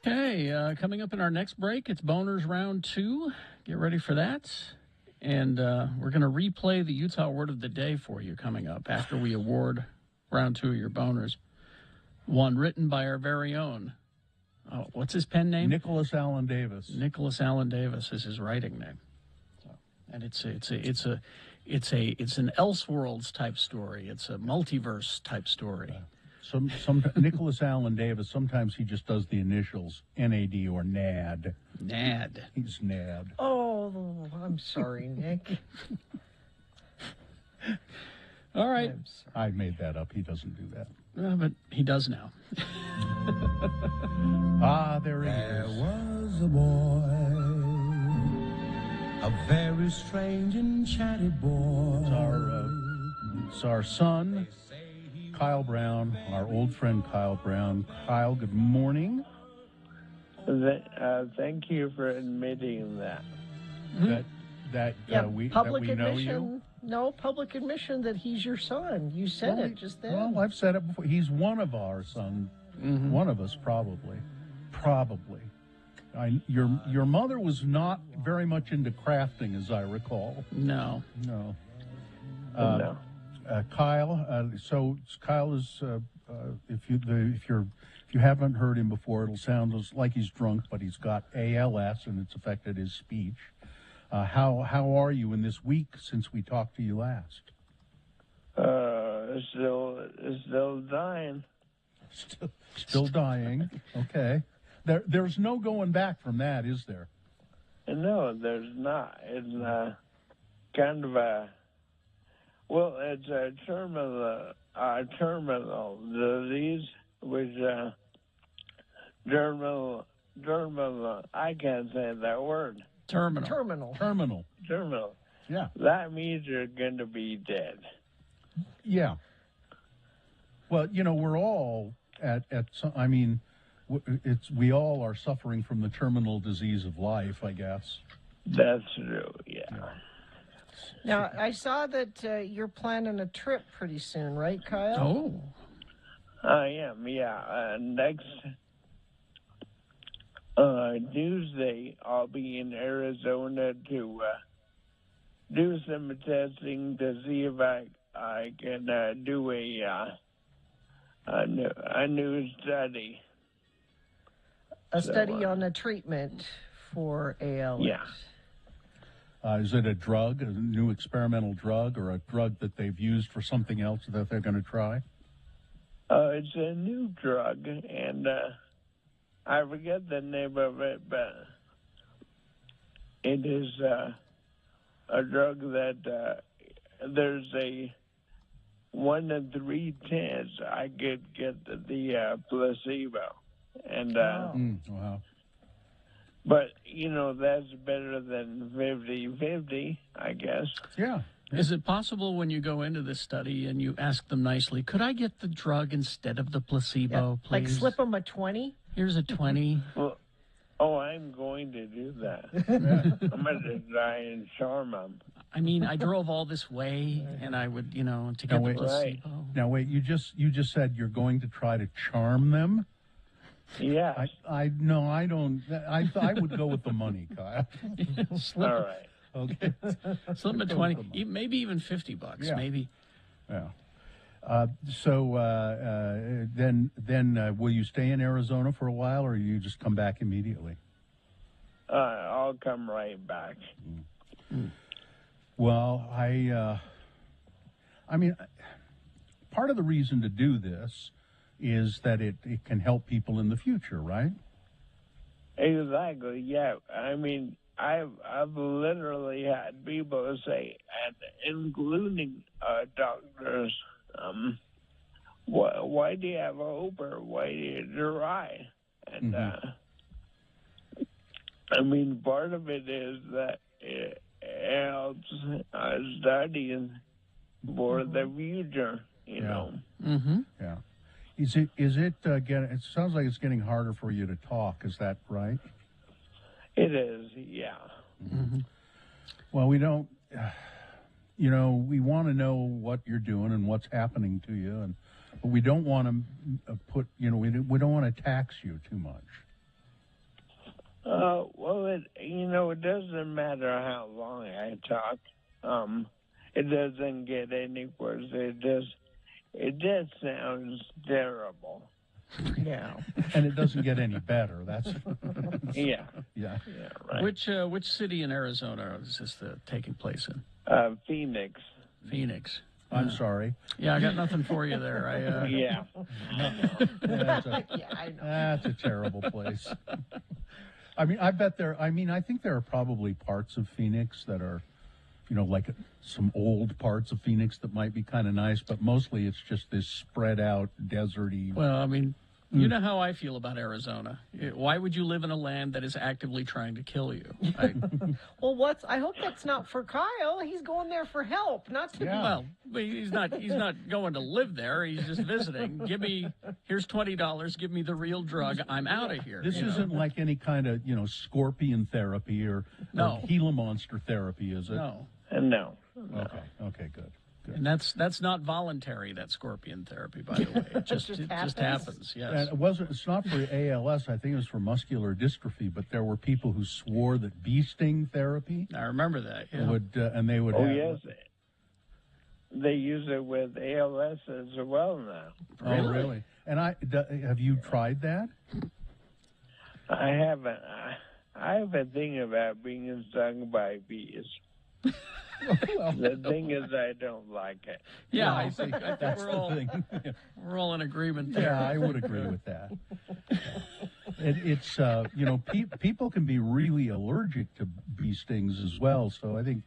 [SPEAKER 3] Okay, coming up in our next break, it's Boners Round 2. Get ready for that. And we're going to replay the Utah Word of the Day for you coming up after we award Round 2 of your Boners. One written by our very own. Oh, what's his pen name?
[SPEAKER 7] Nicholas Allen Davis.
[SPEAKER 3] Nicholas Allen Davis is his writing name. So, and it's an Elseworlds type story. It's a multiverse type story.
[SPEAKER 7] Some Nicholas Allen Davis, sometimes he just does the initials, NAD or NAD.
[SPEAKER 3] NAD.
[SPEAKER 7] He's NAD.
[SPEAKER 1] Oh, I'm sorry, Nick.
[SPEAKER 3] All right.
[SPEAKER 7] I made that up. He doesn't do that.
[SPEAKER 3] But he does now.
[SPEAKER 7] There he
[SPEAKER 15] There
[SPEAKER 7] is.
[SPEAKER 15] was a boy, a very strange and chatty boy.
[SPEAKER 7] It's our son, Kyle Brown, our old friend Kyle Brown. Kyle, good morning.
[SPEAKER 16] Thank you for admitting that.
[SPEAKER 7] We
[SPEAKER 1] public
[SPEAKER 7] know
[SPEAKER 1] admission.
[SPEAKER 7] you.
[SPEAKER 1] No, public admission that he's your son. You said it just then.
[SPEAKER 7] Well, I've said it before. He's one of our sons. One of us, probably. Your mother was not very much into crafting, as I recall.
[SPEAKER 3] No.
[SPEAKER 7] No.
[SPEAKER 16] No.
[SPEAKER 7] Kyle. So Kyle is. If you haven't heard him before, it'll sound like he's drunk, but he's got ALS and it's affected his speech. How are you in this week since we talked to you last?
[SPEAKER 16] Still dying.
[SPEAKER 7] Still dying. Okay. There's no going back from that, is there?
[SPEAKER 16] No, there's not. It's kind of it's a terminal disease, which terminal. I can't say that word.
[SPEAKER 3] Terminal.
[SPEAKER 7] Yeah.
[SPEAKER 16] That means you're going to be dead.
[SPEAKER 7] Yeah. Well, we're all at some, I mean, we all are suffering from the terminal disease of life, I guess.
[SPEAKER 16] That's true, yeah.
[SPEAKER 1] Now, I saw that you're planning a trip pretty soon, right, Kyle?
[SPEAKER 3] Oh.
[SPEAKER 16] I am, yeah. Next Tuesday, I'll be in Arizona to do some testing to see if I can do a new study.
[SPEAKER 1] A study on a treatment for ALS.
[SPEAKER 16] Yeah.
[SPEAKER 7] Is it a drug, a new experimental drug, or a drug that they've used for something else that they're going to try?
[SPEAKER 16] It's a new drug, and I forget the name of it, but it is a drug that there's a 1 in 3 chance I could get the placebo. And
[SPEAKER 7] wow.
[SPEAKER 16] But, that's better than 50-50, I guess.
[SPEAKER 7] Yeah.
[SPEAKER 3] Is it possible when you go into this study and you ask them nicely, could I get the drug instead of the placebo, please?
[SPEAKER 1] Like slip them a 20?
[SPEAKER 3] Here's a 20.
[SPEAKER 16] Well, I'm going to do that. I'm going to try and charm them.
[SPEAKER 3] I mean, I drove all this way, and I would, to get the placebo.
[SPEAKER 7] Now, wait, you just said you're going to try to charm them?
[SPEAKER 16] Yeah.
[SPEAKER 7] I don't. I would go with the money, Kyle.
[SPEAKER 16] All right.
[SPEAKER 7] Okay.
[SPEAKER 3] Slip them a 20, maybe even $50,
[SPEAKER 7] Yeah.
[SPEAKER 3] maybe.
[SPEAKER 7] Yeah. Then will you stay in Arizona for a while, or you just come back immediately?
[SPEAKER 16] I'll come right back.
[SPEAKER 7] Well, I mean, part of the reason to do this is that it can help people in the future, right?
[SPEAKER 16] Exactly, yeah. I mean, I've literally had people say, and including doctors, why do you have hope, or why do you try? And I mean, part of it is that it helps studying for the future, you know.
[SPEAKER 7] Yeah. Is it getting? It sounds like it's getting harder for you to talk. Is that right?
[SPEAKER 16] It is, yeah.
[SPEAKER 7] Well, we don't. We want to know what you're doing and what's happening to you, but we don't want to put. We don't want to tax you too much.
[SPEAKER 16] Well, it doesn't matter how long I talk. It doesn't get any worse. It just sounds terrible.
[SPEAKER 1] Yeah.
[SPEAKER 7] And it doesn't get any better. That's
[SPEAKER 16] Yeah.
[SPEAKER 7] yeah.
[SPEAKER 16] Yeah, right.
[SPEAKER 3] Which city in Arizona is this taking place in?
[SPEAKER 16] Phoenix.
[SPEAKER 3] Phoenix.
[SPEAKER 7] I'm sorry.
[SPEAKER 3] Yeah, I got nothing for you there.
[SPEAKER 16] Yeah.
[SPEAKER 7] That's a,
[SPEAKER 1] Yeah, I know.
[SPEAKER 7] that's a terrible place. I mean, I think there are probably parts of Phoenix that are, like some old parts of Phoenix that might be kind of nice, but mostly it's just this spread out, deserty.
[SPEAKER 3] Well, I mean, you know how I feel about Arizona. Why would you live in a land that is actively trying to kill you?
[SPEAKER 1] Well, I hope that's not for Kyle. He's going there for help, not to
[SPEAKER 3] Well, he's not going to live there. He's just visiting. Here's $20. Give me the real drug. I'm out of here.
[SPEAKER 7] This isn't like any kind of, scorpion therapy or Gila monster therapy, is it?
[SPEAKER 3] No.
[SPEAKER 16] No.
[SPEAKER 7] Okay, good.
[SPEAKER 3] And that's not voluntary, that scorpion therapy, by the way. It just happens. Yes.
[SPEAKER 7] And it's not for ALS. I think it was for muscular dystrophy, but there were people who swore that bee sting therapy.
[SPEAKER 3] I remember that. Yeah.
[SPEAKER 7] They would.
[SPEAKER 16] Oh,
[SPEAKER 7] have,
[SPEAKER 16] yes. They use it with ALS as well now.
[SPEAKER 7] Oh, really? And have you tried that?
[SPEAKER 16] I haven't. I have a thing about being stung by bees. The thing is, I don't like it.
[SPEAKER 3] Yeah, I think
[SPEAKER 7] that's
[SPEAKER 3] we're all
[SPEAKER 7] the thing.
[SPEAKER 3] we're all in agreement there.
[SPEAKER 7] Yeah, I would agree with that. It's people can be really allergic to bee stings as well. So I think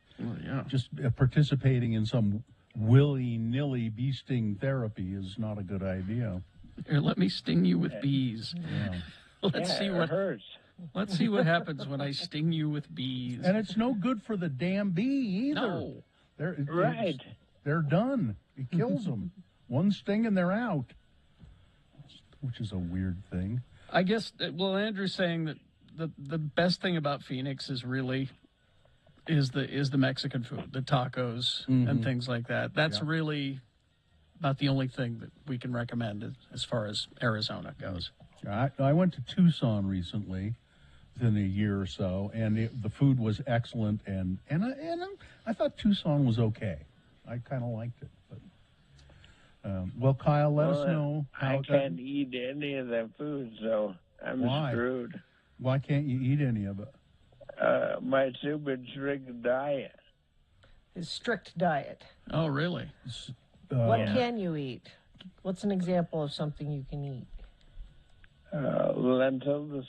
[SPEAKER 7] just participating in some willy-nilly bee sting therapy is not a good idea.
[SPEAKER 3] Here, let me sting you with bees.
[SPEAKER 7] Yeah.
[SPEAKER 3] Let's see what
[SPEAKER 16] hurts.
[SPEAKER 3] Let's see what happens when I sting you with bees.
[SPEAKER 7] And it's no good for the damn bee either.
[SPEAKER 3] No.
[SPEAKER 7] They're done. It kills them. One sting and they're out, which is a weird thing.
[SPEAKER 3] I guess, Andrew's saying that the best thing about Phoenix is really the Mexican food, the tacos and things like that. That's really about the only thing that we can recommend as far as Arizona goes.
[SPEAKER 7] I went to Tucson recently, within a year or so, and the food was excellent, and I thought Tucson was okay. I kind of liked it. But Kyle, let us know how.
[SPEAKER 16] I can't eat any of that food, so I'm screwed.
[SPEAKER 7] Why can't you eat any of it?
[SPEAKER 16] My super strict diet.
[SPEAKER 1] His strict diet.
[SPEAKER 3] Oh, really?
[SPEAKER 1] What can you eat? What's an example of something you can eat?
[SPEAKER 16] Lentils.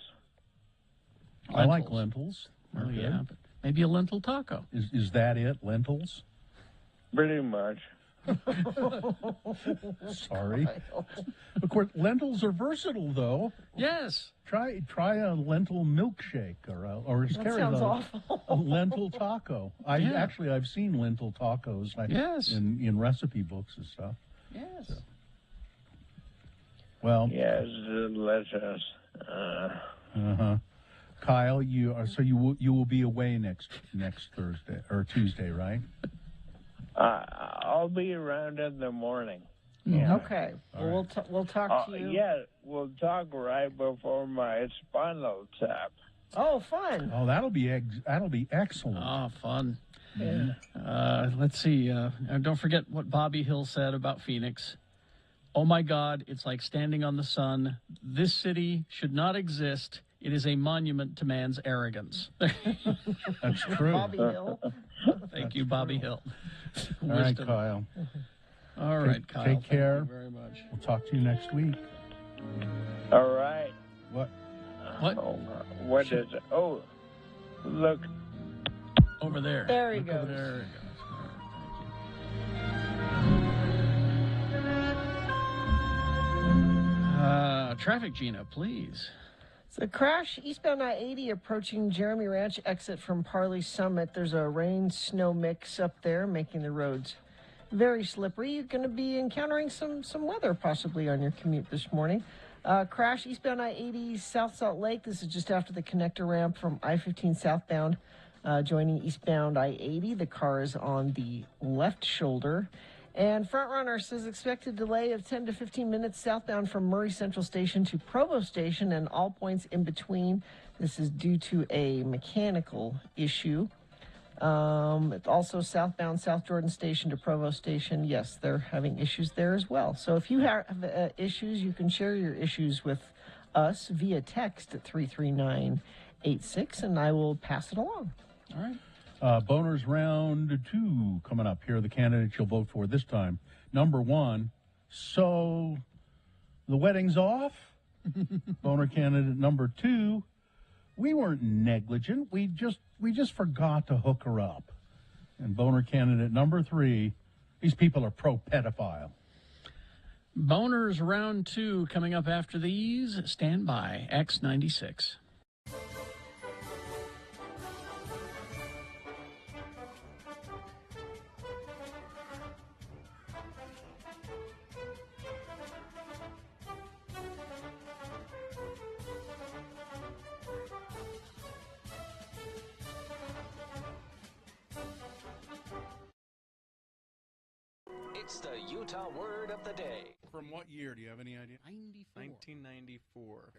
[SPEAKER 7] I like lentils.
[SPEAKER 3] Oh, yeah, but maybe a lentil taco.
[SPEAKER 7] Is that it? Lentils?
[SPEAKER 16] Pretty much.
[SPEAKER 7] Sorry. Of course, lentils are versatile, though.
[SPEAKER 3] Yes.
[SPEAKER 7] Try a lentil milkshake or
[SPEAKER 1] That sounds awful.
[SPEAKER 7] a lentil taco. I've seen lentil tacos. In recipe books and stuff.
[SPEAKER 3] Yes.
[SPEAKER 7] So. Well.
[SPEAKER 16] Yes, delicious.
[SPEAKER 7] Kyle, you will be away next Thursday or Tuesday, right?
[SPEAKER 16] I'll be around in the morning.
[SPEAKER 1] Okay. Well, we'll talk to you.
[SPEAKER 16] Yeah, we'll talk right before my spinal tap.
[SPEAKER 1] Oh, fun.
[SPEAKER 7] Oh, that'll be excellent.
[SPEAKER 3] Oh, fun.
[SPEAKER 1] Yeah.
[SPEAKER 3] Let's see. Don't forget what Bobby Hill said about Phoenix. Oh, my God, it's like standing on the sun. This city should not exist. It is a monument to man's arrogance.
[SPEAKER 7] That's true.
[SPEAKER 1] Bobby Hill.
[SPEAKER 3] Thank you, Bobby Hill.
[SPEAKER 7] All right, Kyle.
[SPEAKER 3] All right, Kyle.
[SPEAKER 7] Take care.
[SPEAKER 3] Thank you very much.
[SPEAKER 7] We'll talk to you next week.
[SPEAKER 16] All right.
[SPEAKER 7] What?
[SPEAKER 16] What is it? Oh, look.
[SPEAKER 3] Over there.
[SPEAKER 1] There he
[SPEAKER 3] Look
[SPEAKER 1] goes.
[SPEAKER 3] Over there he goes. Traffic, Gina, please.
[SPEAKER 1] So crash eastbound I-80 approaching Jeremy Ranch exit from Parley Summit. There's a rain-snow mix up there making the roads very slippery. You're going to be encountering some weather possibly on your commute this morning. Crash eastbound I-80 South Salt Lake. This is just after the connector ramp from I-15 southbound joining eastbound I-80. The car is on the left shoulder. And Frontrunner says expected delay of 10 to 15 minutes southbound from Murray Central Station to Provo Station and all points in between. This is due to a mechanical issue. It's also southbound South Jordan Station to Provo Station. Yes, they're having issues there as well. So if you have issues, you can share your issues with us via text at 33986, and I will pass it along.
[SPEAKER 7] All right. Boners round 2 coming up. Here are the candidates you'll vote for this time. Number 1, so the wedding's off. Boner candidate number 2, we weren't negligent. We just forgot to hook her up. And boner candidate number 3, these people are pro-pedophile.
[SPEAKER 3] Boners round 2 coming up after these. Stand by. X96.
[SPEAKER 6] It's the Utah Word of the Day.
[SPEAKER 2] From what year? Do you have any idea?
[SPEAKER 3] 1994.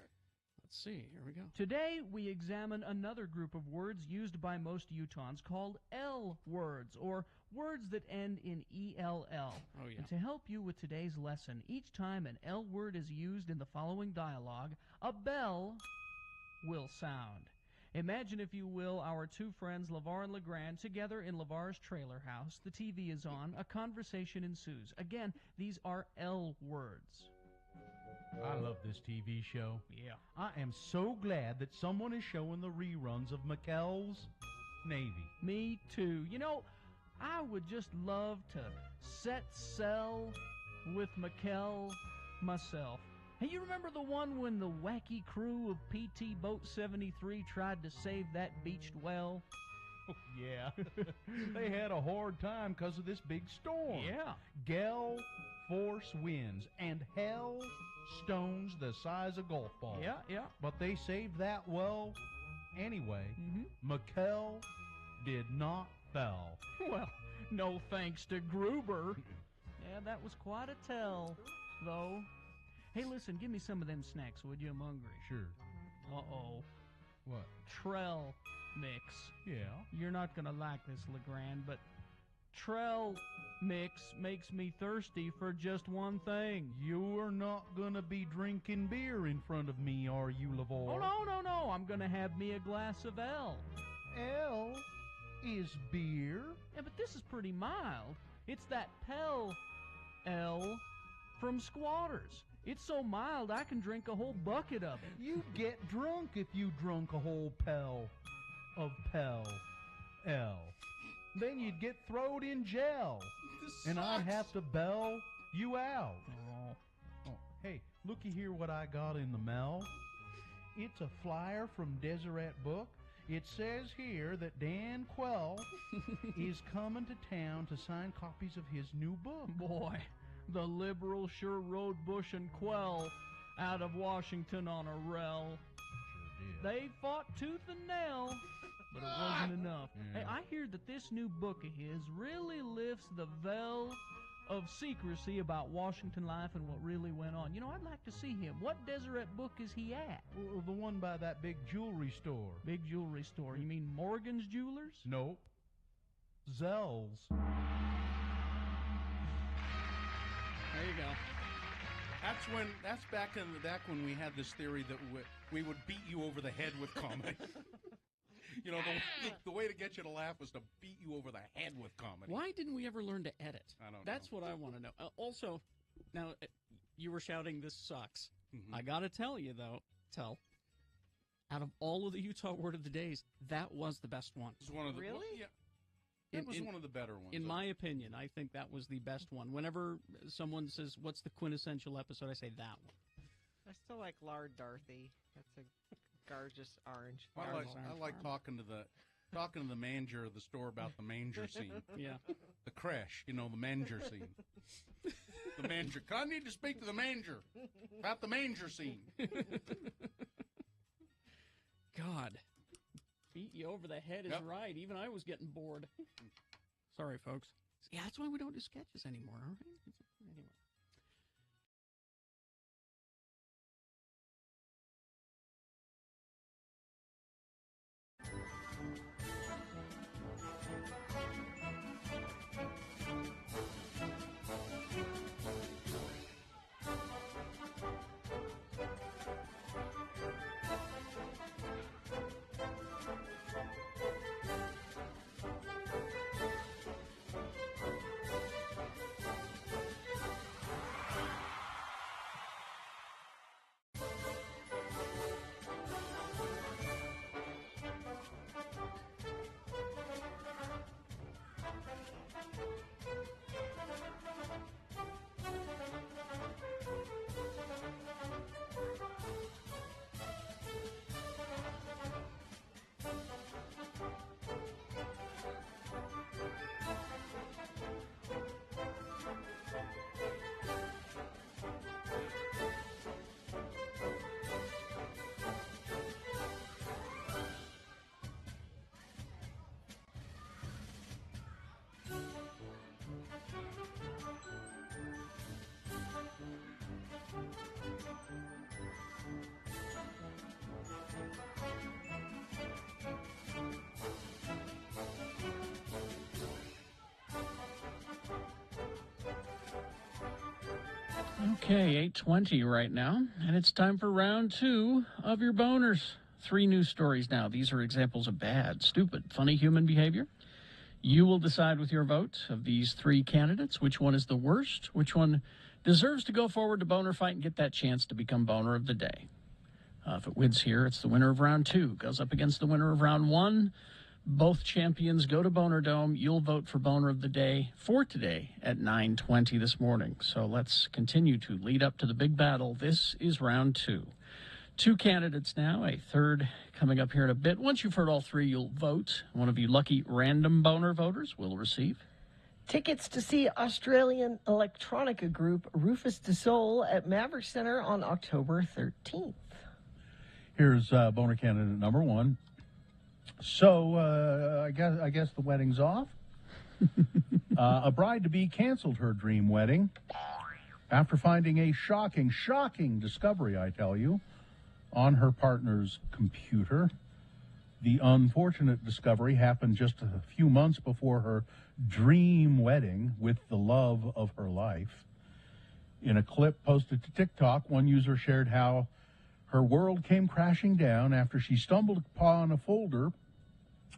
[SPEAKER 3] Let's see. Here we go.
[SPEAKER 8] Today, we examine another group of words used by most Utahns called L words, or words that end in ELL.
[SPEAKER 3] Oh, yeah.
[SPEAKER 8] And to help you with today's lesson, each time an L word is used in the following dialogue, a bell will sound. Imagine, if you will, our two friends, LeVar and LeGrand, together in LeVar's trailer house. The TV is on. A conversation ensues. Again, these are L words.
[SPEAKER 9] I love this TV show.
[SPEAKER 8] Yeah.
[SPEAKER 9] I am so glad that someone is showing the reruns of McKell's Navy.
[SPEAKER 8] Me too. You know, I would just love to set sail with McKell myself. Hey, you remember the one when the wacky crew of PT Boat 73 tried to save that beached well?
[SPEAKER 9] Oh, yeah. They had a hard time because of this big storm.
[SPEAKER 8] Yeah.
[SPEAKER 9] Gale force winds and hell stones the size of golf balls.
[SPEAKER 8] Yeah, yeah.
[SPEAKER 9] But they saved that well anyway. McKell did not fall.
[SPEAKER 8] Well, no thanks to Gruber. Yeah, that was quite a tell, though. Hey, listen, give me some of them snacks, would you? I'm hungry.
[SPEAKER 9] Sure.
[SPEAKER 8] Uh-oh.
[SPEAKER 9] What?
[SPEAKER 8] Trell mix.
[SPEAKER 9] Yeah.
[SPEAKER 8] You're not going to like this, LeGrand, but Trell mix makes me thirsty for just one thing.
[SPEAKER 9] You're not going to be drinking beer in front of me, are you, LeVar?
[SPEAKER 8] Oh, no. I'm going to have me a glass of L.
[SPEAKER 9] L is beer?
[SPEAKER 8] Yeah, but this is pretty mild. It's that Pell L from Squatters. It's so mild I can drink a whole bucket of it.
[SPEAKER 9] You'd get drunk if you drunk a whole Pell of Pell L. Then you'd get throwed in jail. And I'd have to bail you out. Oh, hey, looky here what I got in the mail. It's a flyer from Deseret Book. It says here that Dan Quell is coming to town to sign copies of his new book.
[SPEAKER 8] Boy, the liberals sure rode Bush and Quell out of Washington on a rel.
[SPEAKER 9] Sure did.
[SPEAKER 8] They fought tooth and nail, but it wasn't enough.
[SPEAKER 9] Yeah.
[SPEAKER 8] Hey, I hear that this new book of his really lifts the veil of secrecy about Washington life and what really went on. You know, I'd like to see him. What Deseret Book is he at?
[SPEAKER 9] Well, the one by that big jewelry store.
[SPEAKER 8] Big jewelry store. You mean Morgan's Jewelers?
[SPEAKER 9] Nope. Zell's.
[SPEAKER 3] There you go.
[SPEAKER 2] That's back when we had this theory that we would beat you over the head with comedy. You know, the way to get you to laugh was to beat you over the head with comedy.
[SPEAKER 3] Why didn't we ever learn to edit?
[SPEAKER 2] I don't know.
[SPEAKER 3] That's what I want to know. Also, now, you were shouting, this sucks.
[SPEAKER 2] Mm-hmm.
[SPEAKER 3] I got to tell you, though, out of all of the Utah Word of the Days, that was the best one.
[SPEAKER 2] It was one of the,
[SPEAKER 3] Really?
[SPEAKER 2] Yeah. That was one of the better ones.
[SPEAKER 3] In my opinion, I think that was the best one. Whenever someone says, what's the quintessential episode, I say that one.
[SPEAKER 17] I still like Lard Dorothy. That's a gorgeous orange.
[SPEAKER 2] I like talking to the manager of the store about the manger scene.
[SPEAKER 3] Yeah.
[SPEAKER 2] The creche, you know, the manger scene. The manger. I need to speak to the manger about the manger scene.
[SPEAKER 3] God. Beat you over the head is right. Even I was getting bored. Sorry, folks.
[SPEAKER 8] Yeah, that's why we don't do sketches anymore, all right? Anyway. Okay, 8:20 right now, and it's time for round 2 of your boners. 3 news stories now. These are examples of bad, stupid, funny human behavior. You will decide with your vote of these 3 candidates which one is the worst, which one deserves to go forward to boner fight and get that chance to become boner of the day. If it wins here, it's the winner of round 2. Goes up against the winner of round 1. Both champions go to Boner Dome. You'll vote for Boner of the Day for today at 9:20 this morning. So let's continue to lead up to the big battle. This is round 2. 2 candidates now, a third coming up here in a bit. Once you've heard all 3, you'll vote. One of you lucky random boner voters will receive
[SPEAKER 1] tickets to see Australian electronica group Rufus Du Sol at Maverick Center on October 13th.
[SPEAKER 7] Here's boner candidate number 1. So I guess the wedding's off. A bride-to-be canceled her dream wedding after finding a shocking discovery, I tell you, on her partner's computer. The unfortunate discovery happened just a few months before her dream wedding with the love of her life. In a clip posted to TikTok, one user shared how her world came crashing down after she stumbled upon a folder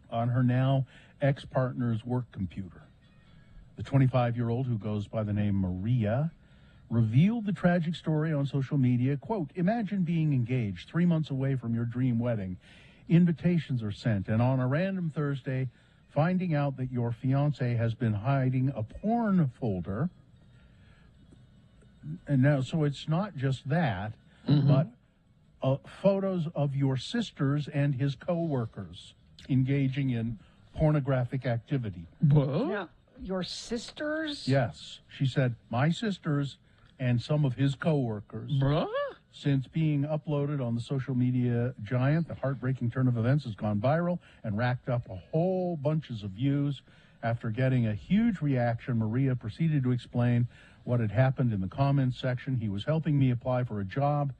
[SPEAKER 7] on her now ex-partner's work computer. The 25-year-old, who goes by the name Maria, revealed the tragic story on social media. Quote, "Imagine being engaged 3 months away from your dream wedding. Invitations are sent, and on a random Thursday, finding out that your fiance has been hiding a porn folder." And now, so it's not just that, but photos of your sisters and his co-workers engaging in pornographic activity.
[SPEAKER 3] Whoa.
[SPEAKER 1] Yeah, your sisters?
[SPEAKER 7] Yes. She said, my sisters and some of his co-workers.
[SPEAKER 3] Bruh?
[SPEAKER 7] Since being uploaded on the social media giant, the heartbreaking turn of events has gone viral and racked up a whole bunches of views. After getting a huge reaction, Maria proceeded to explain what had happened in the comments section. "He was helping me apply for a job.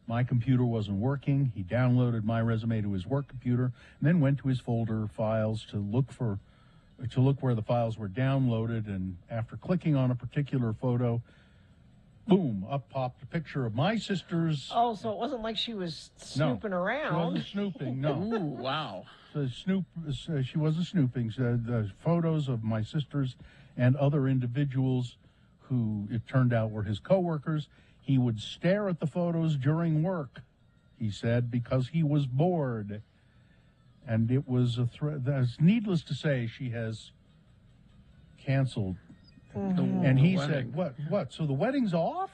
[SPEAKER 7] My computer wasn't working. He downloaded my resume to his work computer and then went to his folder files to look where the files were downloaded. And after clicking on a particular photo, boom, up popped a picture of my sister's."
[SPEAKER 1] Oh, so it wasn't like she was snooping around.
[SPEAKER 7] She wasn't snooping, no.
[SPEAKER 3] Ooh, wow.
[SPEAKER 7] She wasn't snooping. The photos of my sisters and other individuals who it turned out were his coworkers. He would stare at the photos during work, he said, because he was bored. And it was a threat. Needless to say, she has canceled. And he said, what? So the wedding's off?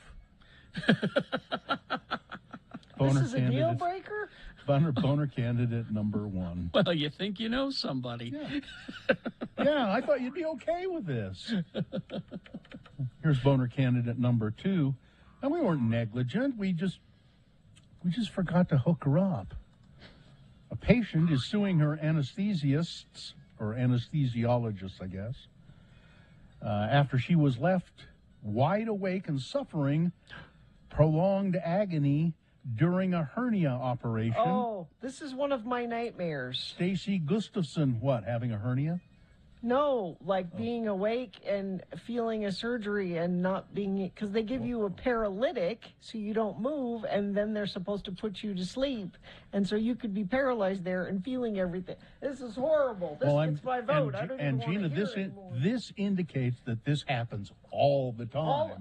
[SPEAKER 1] This is a deal breaker?
[SPEAKER 7] Boner candidate number 1.
[SPEAKER 3] Well, you think you know somebody.
[SPEAKER 7] Yeah, I thought you'd be okay with this. Here's boner candidate number 2. And we weren't negligent. We just forgot to hook her up. A patient is suing her anesthesiasts, or anesthesiologists, I guess, after she was left wide awake and suffering prolonged agony during a hernia operation.
[SPEAKER 1] Oh, this is one of my nightmares.
[SPEAKER 7] Stacy Gustafson, what, having a hernia?
[SPEAKER 1] No, like being awake and feeling a surgery and not being, because they give you a paralytic so you don't move, and then they're supposed to put you to sleep, and so you could be paralyzed there and feeling everything. This is horrible. This gets my vote. I don't even
[SPEAKER 7] Gina,
[SPEAKER 1] want to hear it
[SPEAKER 7] this indicates that this happens all the time.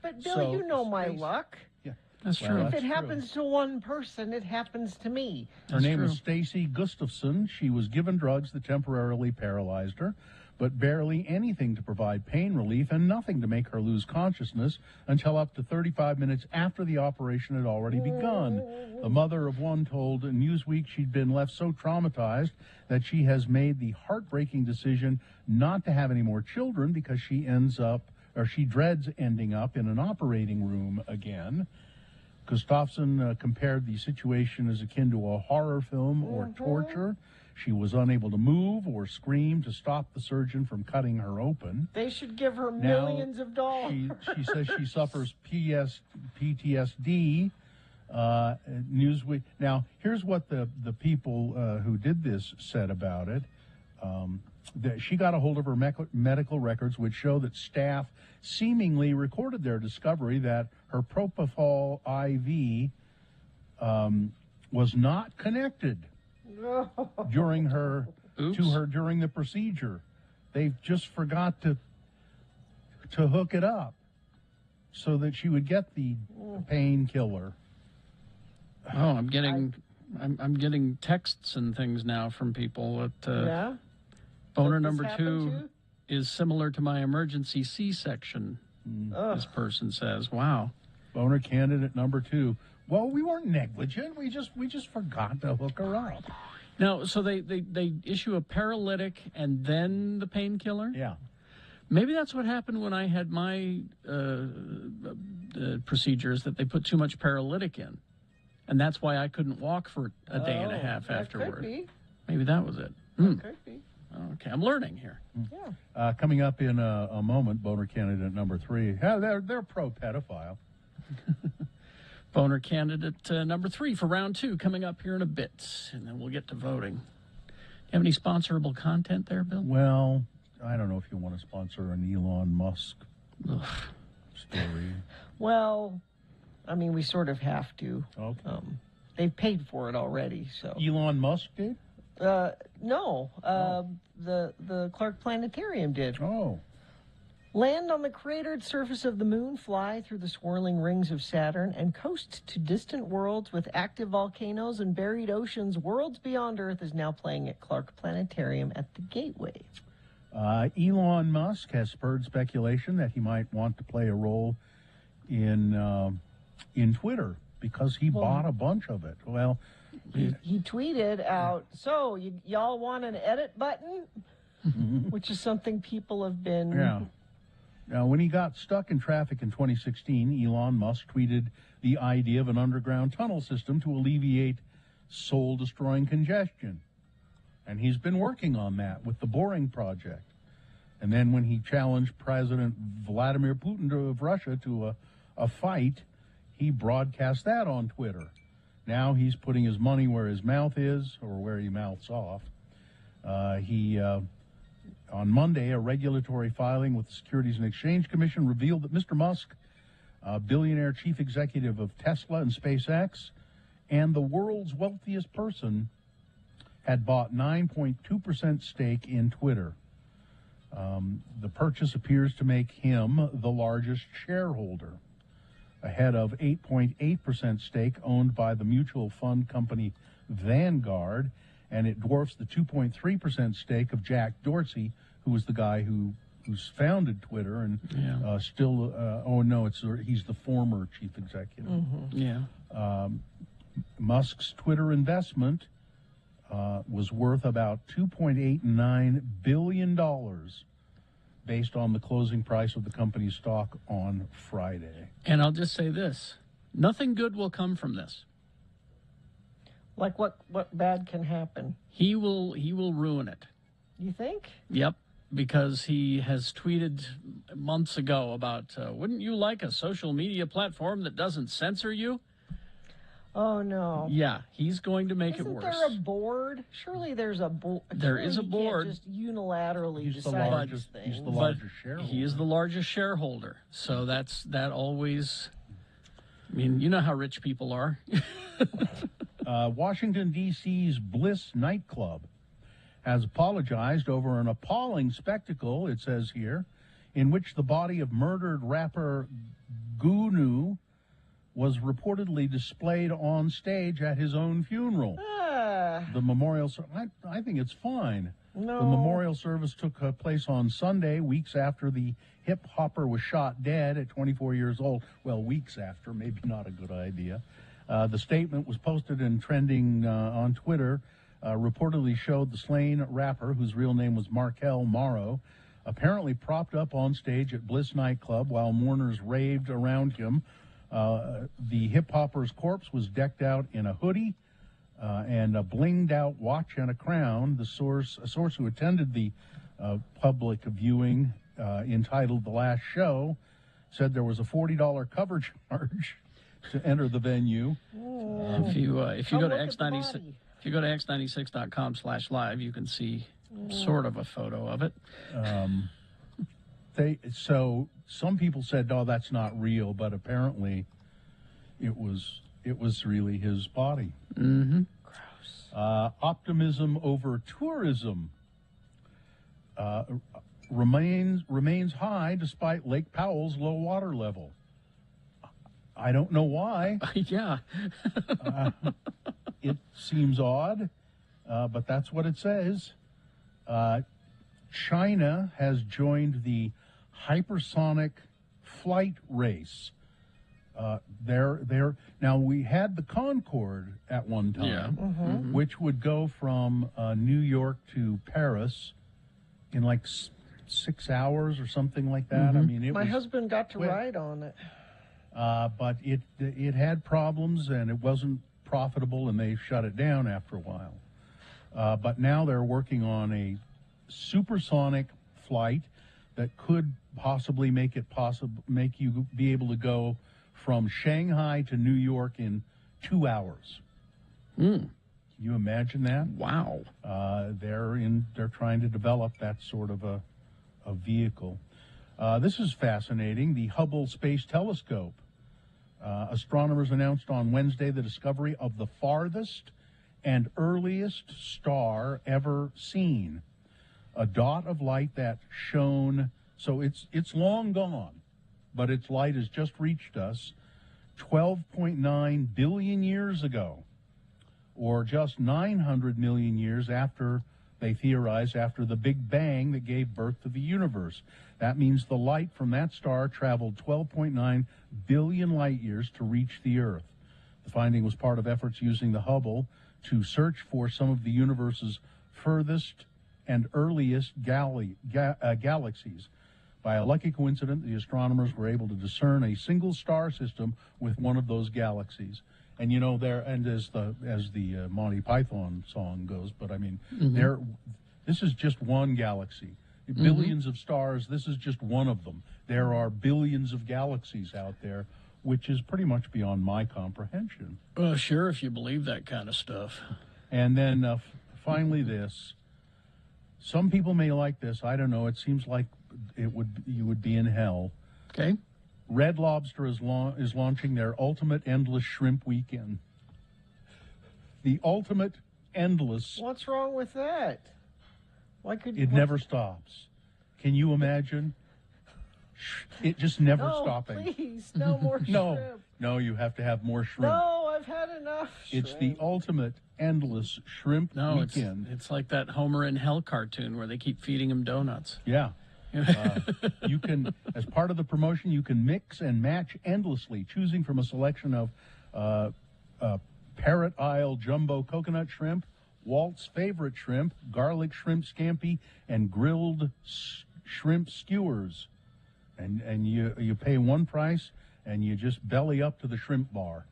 [SPEAKER 1] But Bill,
[SPEAKER 7] So,
[SPEAKER 1] you know my luck.
[SPEAKER 7] Yeah,
[SPEAKER 3] that's
[SPEAKER 7] well,
[SPEAKER 3] true.
[SPEAKER 1] If
[SPEAKER 7] that's
[SPEAKER 1] it
[SPEAKER 7] true.
[SPEAKER 1] happens to one person, it happens to me.
[SPEAKER 7] Her name is Stacy Gustafson. She was given drugs that temporarily paralyzed her, but barely anything to provide pain relief and nothing to make her lose consciousness until up to 35 minutes after the operation had already begun. The mother of one told Newsweek she'd been left so traumatized that she has made the heartbreaking decision not to have any more children because she dreads ending up in an operating room again. Gustafson compared the situation as akin to a horror film or torture. She was unable to move or scream to stop the surgeon from cutting her open.
[SPEAKER 1] They should give her
[SPEAKER 7] Now,
[SPEAKER 1] millions of dollars.
[SPEAKER 7] She says she suffers PTSD. Newsweek. Now, here's what the people who did this said about it. That she got a hold of her medical records, which show that staff seemingly recorded their discovery that her propofol IV was not connected during during the procedure. They just forgot to hook it up so that she would get the painkiller.
[SPEAKER 3] Oh, I'm getting texts and things now from people that boner number 2 is similar to my emergency C-section. This person says, "Wow,
[SPEAKER 7] boner candidate number 2." Well, we weren't negligent. We just forgot to hook her up.
[SPEAKER 3] Now, so they issue a paralytic and then the painkiller?
[SPEAKER 7] Yeah.
[SPEAKER 3] Maybe that's what happened when I had my procedures, that they put too much paralytic in. And that's why I couldn't walk for a day and a half
[SPEAKER 1] that
[SPEAKER 3] afterward.
[SPEAKER 1] could be.
[SPEAKER 3] Maybe that was it.
[SPEAKER 1] Could be.
[SPEAKER 3] Okay, I'm learning here.
[SPEAKER 1] Yeah.
[SPEAKER 7] Coming up in a moment, boner candidate number 3. Yeah, they're pro-pedophile.
[SPEAKER 3] Boner candidate number 3 for round 2 coming up here in a bit, and then we'll get to voting. You have any sponsorable content there, Bill?
[SPEAKER 7] Well, I don't know if you want to sponsor an Elon Musk story.
[SPEAKER 1] Well, I mean, we sort of have to.
[SPEAKER 7] Okay.
[SPEAKER 1] They've paid for it already, so.
[SPEAKER 7] Elon Musk did?
[SPEAKER 1] No. The Clark Planetarium did.
[SPEAKER 7] Oh.
[SPEAKER 1] Land on the cratered surface of the moon, fly through the swirling rings of Saturn, and coast to distant worlds with active volcanoes and buried oceans. Worlds Beyond Earth is now playing at Clark Planetarium at the Gateway.
[SPEAKER 7] Elon Musk has spurred speculation that he might want to play a role in Twitter because he bought a bunch of it. Well,
[SPEAKER 1] he tweeted out, "So y'all want an edit button?" Which is something people have been.
[SPEAKER 7] Yeah. Now, when he got stuck in traffic in 2016, Elon Musk tweeted the idea of an underground tunnel system to alleviate soul-destroying congestion. And he's been working on that with the Boring Project. And then when he challenged President Vladimir Putin of Russia to a fight, he broadcast that on Twitter. Now he's putting his money where his mouth is, or where he mouths off. On Monday, a regulatory filing with the Securities and Exchange Commission revealed that Mr. Musk, billionaire chief executive of Tesla and SpaceX, and the world's wealthiest person, had bought 9.2% stake in Twitter. The purchase appears to make him the largest shareholder, ahead of 8.8% stake owned by the mutual fund company Vanguard, and it dwarfs the 2.3% stake of Jack Dorsey, who was the guy who's founded Twitter and he's the former chief executive.
[SPEAKER 3] Yeah.
[SPEAKER 7] Musk's Twitter investment was worth about $2.89 billion based on the closing price of the company's stock on Friday.
[SPEAKER 3] And I'll just say this, nothing good will come from this.
[SPEAKER 1] Like, what bad can happen?
[SPEAKER 3] He will ruin it.
[SPEAKER 1] You think?
[SPEAKER 3] Yep. because he has tweeted months ago about, wouldn't you like a social media platform that doesn't censor you?
[SPEAKER 1] Oh, no.
[SPEAKER 3] Yeah, he's going to make
[SPEAKER 1] Isn't
[SPEAKER 3] it worse.
[SPEAKER 1] there a board? Surely there's a board.
[SPEAKER 3] There is a board.
[SPEAKER 1] Can't just unilaterally
[SPEAKER 7] He's the
[SPEAKER 1] decide
[SPEAKER 7] largest.
[SPEAKER 1] these
[SPEAKER 7] He's
[SPEAKER 1] things.
[SPEAKER 7] the largest shareholder.
[SPEAKER 3] He is the largest shareholder. So that always, I mean, you know how rich people are.
[SPEAKER 7] Washington, D.C.'s Bliss nightclub has apologized over an appalling spectacle, it says here, in which the body of murdered rapper Gunu was reportedly displayed on stage at his own funeral. The memorial, I think it's fine.
[SPEAKER 1] No.
[SPEAKER 7] The memorial service took place on Sunday, weeks after the hip hopper was shot dead at 24 years old. Well, weeks after, maybe not a good idea. The statement was posted and trending on Twitter, reportedly showed the slain rapper, whose real name was Markel Morrow, apparently propped up on stage at Bliss nightclub while mourners raved around him. The hip-hopper's corpse was decked out in a hoodie and a blinged-out watch and a crown. A source who attended the public viewing entitled The Last Show said there was a $40 cover charge to enter the venue.
[SPEAKER 3] If you go to X96, if you go to x96.com/live, you can see sort of a photo of it.
[SPEAKER 7] So some people said, "Oh, that's not real," but apparently, it was really his body.
[SPEAKER 3] Mm-hmm.
[SPEAKER 7] Gross. Optimism over tourism remains high despite Lake Powell's low water level. I don't know why.
[SPEAKER 3] Yeah.
[SPEAKER 7] It seems odd, but that's what it says. China has joined the hypersonic flight race. Now we had the Concorde at one time,
[SPEAKER 3] Yeah. Mm-hmm.
[SPEAKER 7] which would go from New York to Paris in like 6 hours or something like that. I mean,
[SPEAKER 1] My husband got to ride on it.
[SPEAKER 7] but it had problems and it wasn't profitable, and they shut it down after a while. But now they're working on a supersonic flight that could possibly make you be able to go from Shanghai to New York in 2 hours. Can you imagine that?
[SPEAKER 3] Wow.
[SPEAKER 7] They're trying to develop that sort of a vehicle. This is fascinating. The Hubble Space Telescope. Astronomers announced on Wednesday the discovery of the farthest and earliest star ever seen. A dot of light that shone, so it's long gone, but its light has just reached us 12.9 billion years ago, or just 900 million years after, they theorize, after the Big Bang that gave birth to the universe. That means the light from that star traveled 12.9 billion light years to reach the Earth. The finding was part of efforts using the Hubble to search for some of the universe's furthest and earliest galaxies. By a lucky coincidence, the astronomers were able to discern a single star system with one of those galaxies. And you know, as the Monty Python song goes, but I mean, this is just one galaxy. Billions of stars, this is just one of them. There are billions of galaxies out there, which is pretty much beyond my comprehension.
[SPEAKER 3] Well, sure, if you believe that kind of stuff.
[SPEAKER 7] And then finally this. Some people may like this. I don't know. It seems like you would be in hell.
[SPEAKER 3] Okay.
[SPEAKER 7] Red Lobster is launching their Ultimate Endless Shrimp Weekend. The Ultimate Endless.
[SPEAKER 1] What's wrong with that? Why could
[SPEAKER 7] It never stops. Can you imagine? It just never stopping.
[SPEAKER 1] Please, no more shrimp.
[SPEAKER 7] No, you have to have more shrimp.
[SPEAKER 1] No, I've had enough shrimp.
[SPEAKER 7] It's the Ultimate Endless Shrimp Weekend.
[SPEAKER 3] It's like that Homer in Hell cartoon where they keep feeding him donuts.
[SPEAKER 7] Yeah. You can, as part of the promotion, you can mix and match endlessly, choosing from a selection of Parrot Isle Jumbo Coconut Shrimp, Walt's Favorite Shrimp, Garlic Shrimp Scampi, and Grilled Shrimp Skewers. And you pay one price, and you just belly up to the shrimp bar.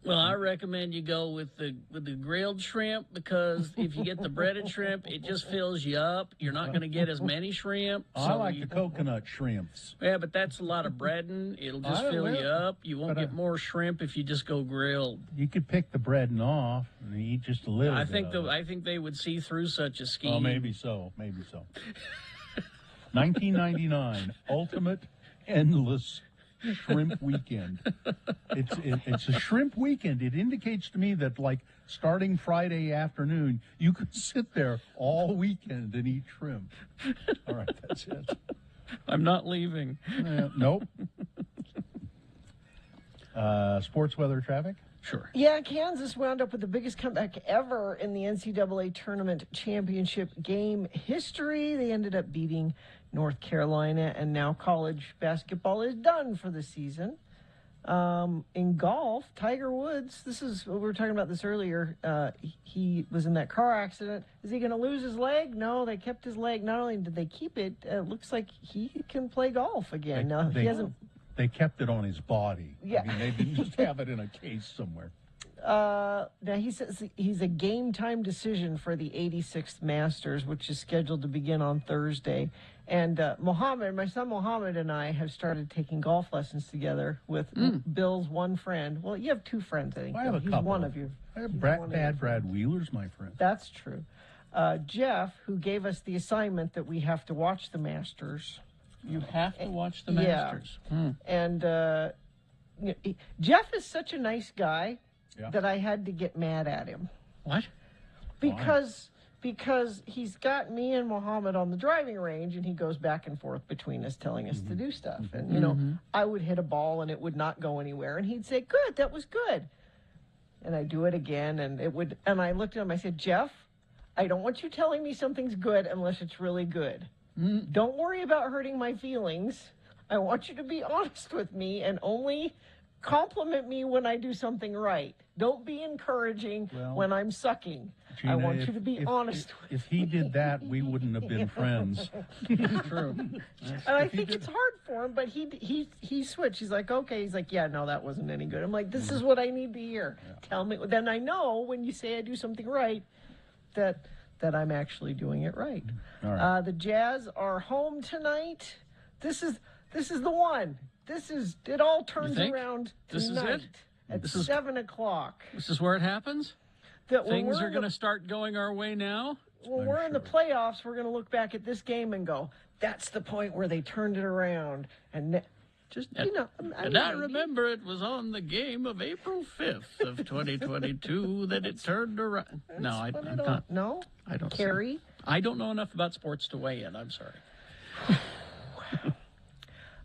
[SPEAKER 3] Well, I recommend you go with the grilled shrimp, because if you get the breaded shrimp, it just fills you up. You're not going to get as many shrimp.
[SPEAKER 7] I like the coconut shrimps.
[SPEAKER 3] Yeah, but that's a lot of breading. It'll just fill you up. You won't get more shrimp if you just go grilled.
[SPEAKER 7] You could pick the breading off and eat just a little.
[SPEAKER 3] I think they would see through such a scheme.
[SPEAKER 7] Oh, maybe so. 1999, Ultimate Endless Shrimp Weekend. It's a shrimp weekend. It indicates to me that, like, starting Friday afternoon, you could sit there all weekend and eat shrimp. All right, that's it.
[SPEAKER 3] I'm not leaving.
[SPEAKER 7] Nope. Sports weather traffic?
[SPEAKER 3] Sure.
[SPEAKER 1] Yeah, Kansas wound up with the biggest comeback ever in the NCAA tournament championship game history. They ended up beating North Carolina, and now college basketball is done for the season. In golf, Tiger Woods, we were talking about this earlier, he was in that car accident. Is he going to lose his leg? No, they kept his leg. Not only did they keep it, it looks like he can play golf again. He hasn't...
[SPEAKER 7] They kept it on his body.
[SPEAKER 1] Yeah.
[SPEAKER 7] I mean, they didn't just have it in a case somewhere.
[SPEAKER 1] Now, he says he's a game-time decision for the 86th Masters, which is scheduled to begin on Thursday. And my son Mohammed and I have started taking golf lessons together with Bill's one friend. Well, you have two friends, I think.
[SPEAKER 7] I have a
[SPEAKER 1] He's
[SPEAKER 7] couple.
[SPEAKER 1] one of you.
[SPEAKER 7] I have Brad Wheeler's my friend.
[SPEAKER 1] That's true. Jeff, who gave us the assignment that we have to watch the Masters.
[SPEAKER 3] You have to watch the Masters.
[SPEAKER 1] Yeah. And Jeff is such a nice guy that I had to get mad at him.
[SPEAKER 3] What?
[SPEAKER 1] Because he's got me and Mohammed on the driving range, and he goes back and forth between us telling us to do stuff. And, I would hit a ball and it would not go anywhere. And he'd say, good, that was good. And I'd do it again, and I looked at him, I said, Jeff, I don't want you telling me something's good unless it's really good. Don't worry about hurting my feelings. I want you to be honest with me and only compliment me when I do something right. Don't be encouraging when I'm sucking.
[SPEAKER 7] Gina,
[SPEAKER 1] I want you to be honest with
[SPEAKER 7] If he did that, we wouldn't have been friends.
[SPEAKER 3] True.
[SPEAKER 1] And I think it's hard for him, but he switched. He's like, okay. He's like, yeah, no, that wasn't any good. I'm like, this is what I need to hear. Tell me. Then I know when you say I do something right, that I'm actually doing it right.
[SPEAKER 7] All right.
[SPEAKER 1] The Jazz are home tonight. This is the one. It all turns around
[SPEAKER 3] This
[SPEAKER 1] tonight
[SPEAKER 3] is it?
[SPEAKER 1] at 7 o'clock.
[SPEAKER 3] This is where it happens?
[SPEAKER 1] That when
[SPEAKER 3] Things
[SPEAKER 1] we're
[SPEAKER 3] are going to start going our way now?
[SPEAKER 1] When we're in the playoffs, we're going to look back at this game and go, that's the point where they turned it around. And
[SPEAKER 3] I remember it was on the game of April 5th of 2022 that it turned around. No, I'm not.
[SPEAKER 1] No?
[SPEAKER 3] I don't.
[SPEAKER 1] Carrie?
[SPEAKER 3] I don't know enough about sports to weigh in. I'm sorry.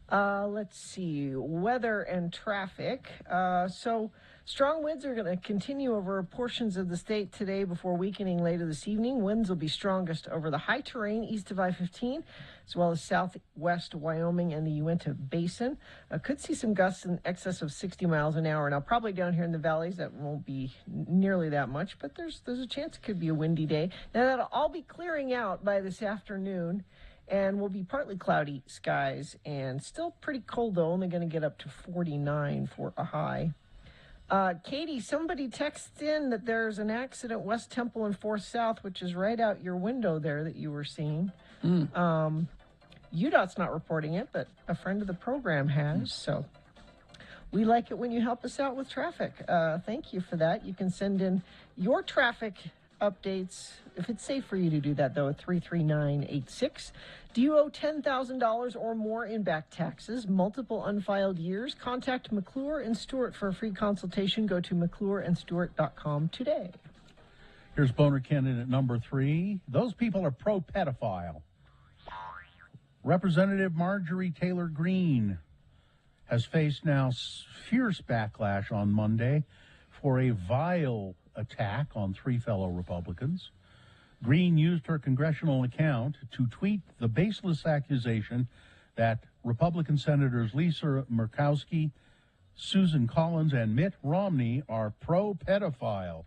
[SPEAKER 1] Let's see, weather and traffic. So strong winds are going to continue over portions of the state today before weakening later this evening. Winds will be strongest over the high terrain east of I-15, as well as southwest Wyoming and the Uinta Basin. Could see some gusts in excess of 60 miles an hour. Now, probably down here in the valleys, that won't be nearly that much, but there's a chance it could be a windy day. Now, that'll all be clearing out by this afternoon. And will be partly cloudy skies and still pretty cold, though. Only going to get up to 49 for a high. Katie, somebody texted in that there's an accident West Temple and 4th South, which is right out your window there that you were seeing. UDOT's not reporting it, but a friend of the program has. So we like it when you help us out with traffic. Thank you for that. You can send in your traffic updates, if it's safe for you to do that, though, at 33986. Do you owe $10,000 or more in back taxes, multiple unfiled years? Contact McClure and Stewart for a free consultation. Go to McClureandStewart.com today.
[SPEAKER 7] Here's Boner Cannon at number 3. Those people are pro-pedophile. Representative Marjorie Taylor Greene has faced now fierce backlash on Monday for a vile attack on 3 fellow Republicans. Greene used her congressional account to tweet the baseless accusation that Republican Senators Lisa Murkowski, Susan Collins, and Mitt Romney are pro-pedophile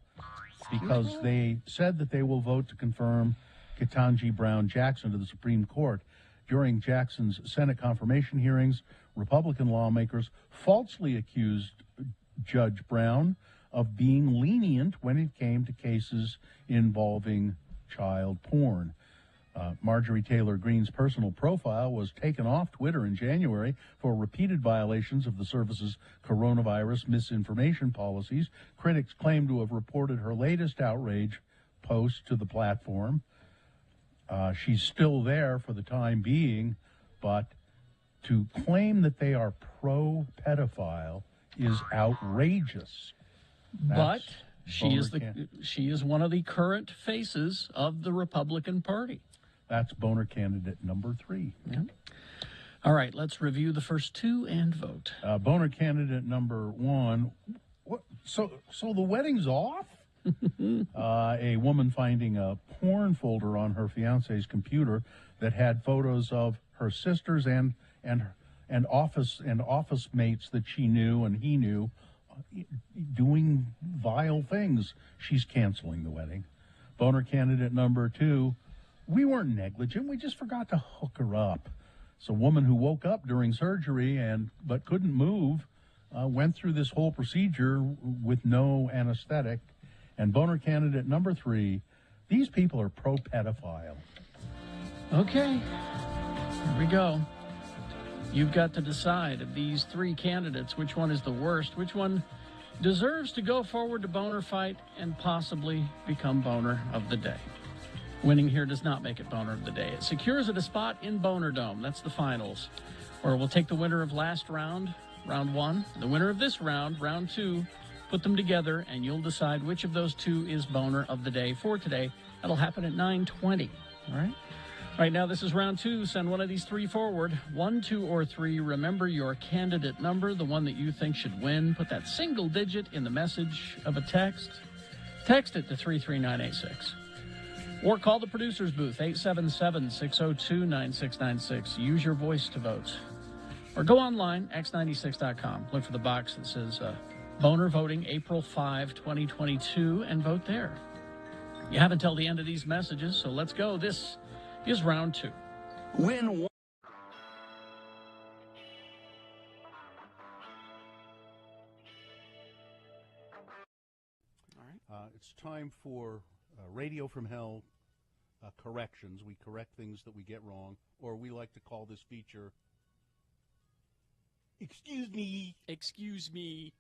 [SPEAKER 7] because they said that they will vote to confirm Ketanji Brown Jackson to the Supreme Court. During Jackson's Senate confirmation hearings, Republican lawmakers falsely accused Judge Brown of being lenient when it came to cases involving child porn. Marjorie Taylor Greene's personal profile was taken off Twitter in January for repeated violations of the service's coronavirus misinformation policies. Critics claim to have reported her latest outrage post to the platform. She's still there for the time being, but to claim that they are pro-pedophile is outrageous.
[SPEAKER 3] But
[SPEAKER 7] Boner
[SPEAKER 3] she is one of the current faces of the Republican Party.
[SPEAKER 7] That's boner candidate number 3.
[SPEAKER 3] Yeah. All right, let's review the first two and vote.
[SPEAKER 7] Boner candidate number 1. What? So the wedding's off? A woman finding a porn folder on her fiance's computer that had photos of her sisters and office mates that she knew and he knew doing vile things. She's canceling the wedding. Boner candidate number 2. We weren't negligent. We just forgot to hook her up. It's a woman who woke up during surgery but couldn't move, went through this whole procedure with no anesthetic. And boner candidate number 3, these people are pro-pedophile.
[SPEAKER 3] Okay, here we go. You've got to decide of these 3 candidates, which one is the worst, which one deserves to go forward to boner fight and possibly become boner of the day. Winning here does not make it boner of the day. It secures it a spot in Boner Dome. That's the finals. Or we'll take the winner of last round, round 1, the winner of this round, round 2, put them together, and you'll decide which of those 2 is boner of the day for today. That'll happen at 9:20. All right? Right now, this is round 2. Send one of these 3 forward. 1, 2, or 3. Remember your candidate number, the one that you think should win. Put that single digit in the message of a text. Text it to 33986. Or call the producer's booth, 877-602-9696. Use your voice to vote. Or go online, x96.com. Look for the box that says Boner Voting April 5, 2022, and vote there. You have until the end of these messages, so let's go. This is round 2.
[SPEAKER 15] Win one.
[SPEAKER 3] All right.
[SPEAKER 7] It's time for Radio from Hell corrections. We correct things that we get wrong, or we like to call this feature, Excuse Me.
[SPEAKER 3] Excuse me.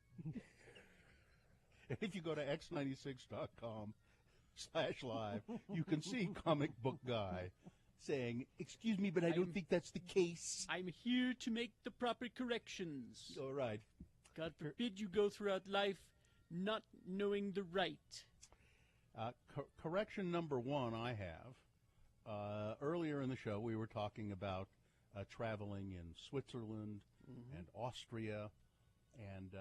[SPEAKER 7] If you go to x96.com/live, you can see Comic Book Guy saying, excuse me, but I don't think that's the case.
[SPEAKER 18] I'm here to make the proper corrections.
[SPEAKER 7] All right.
[SPEAKER 18] God forbid you go throughout life not knowing the right.
[SPEAKER 7] Correction number 1 I have. Earlier in the show, we were talking about traveling in Switzerland and Austria, and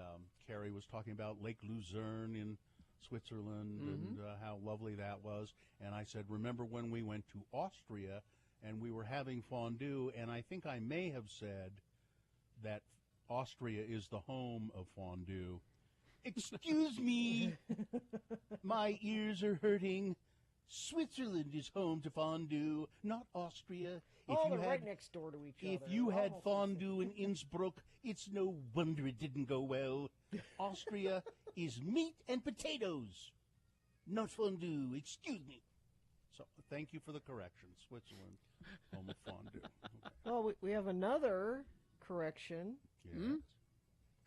[SPEAKER 7] Carrie was talking about Lake Luzerne in Switzerland and how lovely that was. And I said, remember when we went to Austria and we were having fondue, and I think I may have said that Austria is the home of fondue. Excuse me, my ears are hurting. Switzerland is home to fondue, not Austria.
[SPEAKER 1] They're right next door to each other.
[SPEAKER 7] If you had fondue in Innsbruck, it's no wonder it didn't go well. Austria is meat and potatoes, not fondue. Excuse me. So thank you for the correction. Switzerland, home of fondue. Okay.
[SPEAKER 1] Well, we have another correction.
[SPEAKER 7] Yes.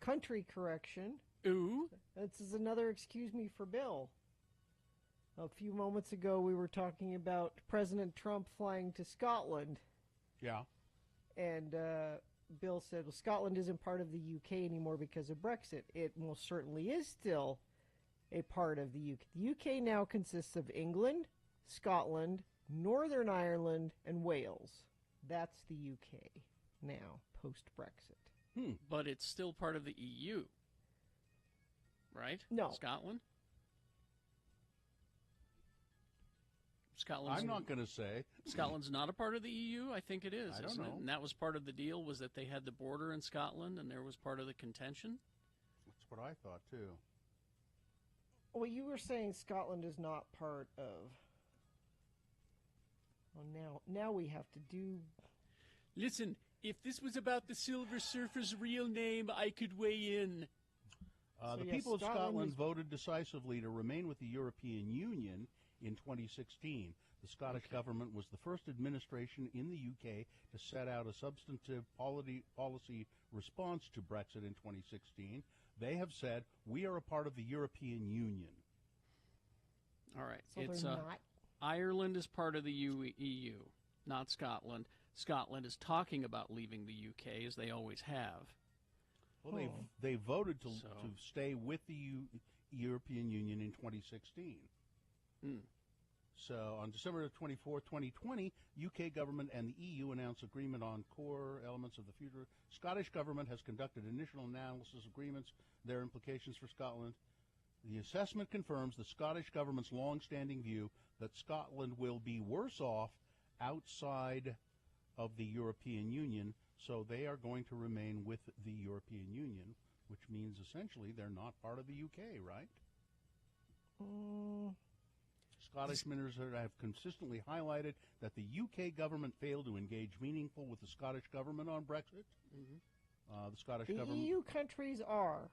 [SPEAKER 1] Country correction.
[SPEAKER 18] Ooh.
[SPEAKER 1] This is another excuse me for Bill. A few moments ago, we were talking about President Trump flying to Scotland.
[SPEAKER 7] Yeah.
[SPEAKER 1] And Bill said, well, Scotland isn't part of the UK anymore because of Brexit. It most certainly is still a part of the UK. The UK now consists of England, Scotland, Northern Ireland, and Wales. That's the UK now, post-Brexit.
[SPEAKER 18] But it's still part of the EU, right?
[SPEAKER 1] No.
[SPEAKER 18] Scotland?
[SPEAKER 7] I'm not going to say.
[SPEAKER 18] Scotland's not a part of the EU? I think it is,
[SPEAKER 7] I don't
[SPEAKER 18] isn't
[SPEAKER 7] know.
[SPEAKER 18] it? And that was part of the deal, was that they had the border in Scotland, and there was part of the contention?
[SPEAKER 7] That's what I thought, too.
[SPEAKER 1] Well, you were saying Scotland is not part of... Well, now we have to do...
[SPEAKER 18] Listen, if this was about the Silver Surfer's real name, I could weigh in.
[SPEAKER 7] The people of Scotland voted decisively to remain with the European Union in 2016. The Scottish government was the first administration in the UK to set out a substantive policy response to Brexit in 2016. They have said, we are a part of the European Union.
[SPEAKER 18] All right.
[SPEAKER 1] So
[SPEAKER 18] it's
[SPEAKER 1] they're not?
[SPEAKER 18] Ireland is part of the EU, not Scotland. Scotland is talking about leaving the UK, as they always have.
[SPEAKER 7] Well, they voted to stay with the European Union in 2016. So on December 24, 2020, UK government and the EU announced agreement on core elements of the future. Scottish government has conducted initial analysis agreements, their implications for Scotland. The assessment confirms the Scottish government's long-standing view that Scotland will be worse off outside of the European Union, so they are going to remain with the European Union, which means essentially they're not part of the UK, right? Scottish ministers have consistently highlighted that the UK government failed to engage meaningful with the Scottish government on Brexit. The Scottish government...
[SPEAKER 1] EU countries are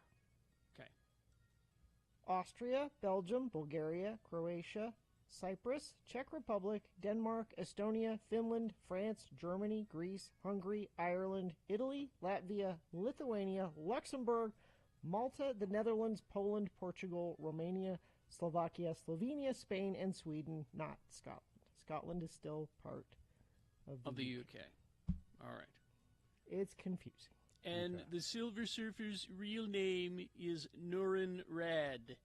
[SPEAKER 1] Austria, Belgium, Bulgaria, Croatia, Cyprus, Czech Republic, Denmark, Estonia, Finland, France, Germany, Greece, Hungary, Ireland, Italy, Latvia, Lithuania, Luxembourg, Malta, the Netherlands, Poland, Portugal, Romania, Slovakia, Slovenia, Spain, and Sweden, not Scotland. Scotland is still part of the
[SPEAKER 18] UK. All right.
[SPEAKER 1] It's confusing.
[SPEAKER 18] And the Silver Surfer's real name is Norin Rad.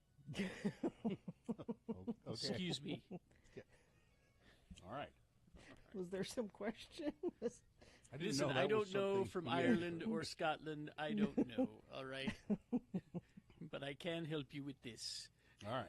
[SPEAKER 18] Excuse me.
[SPEAKER 7] All right.
[SPEAKER 1] Was there some question?
[SPEAKER 18] Listen, I don't know from Ireland or Scotland. I don't know. All right. But I can help you with this.
[SPEAKER 7] All right.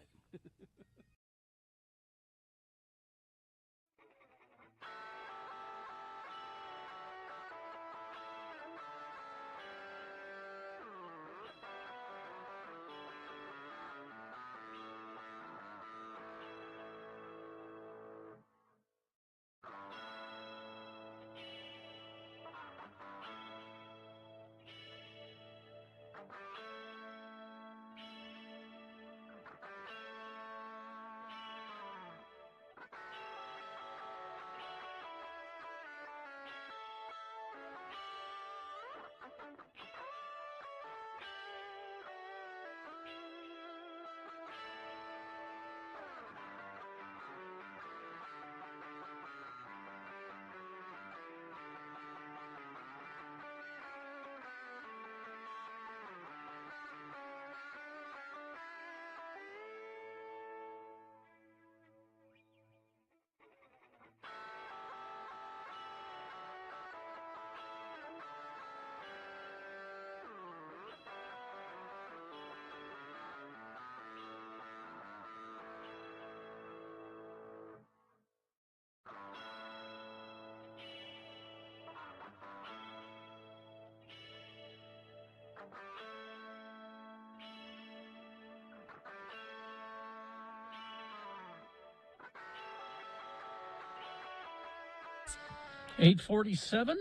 [SPEAKER 3] $847.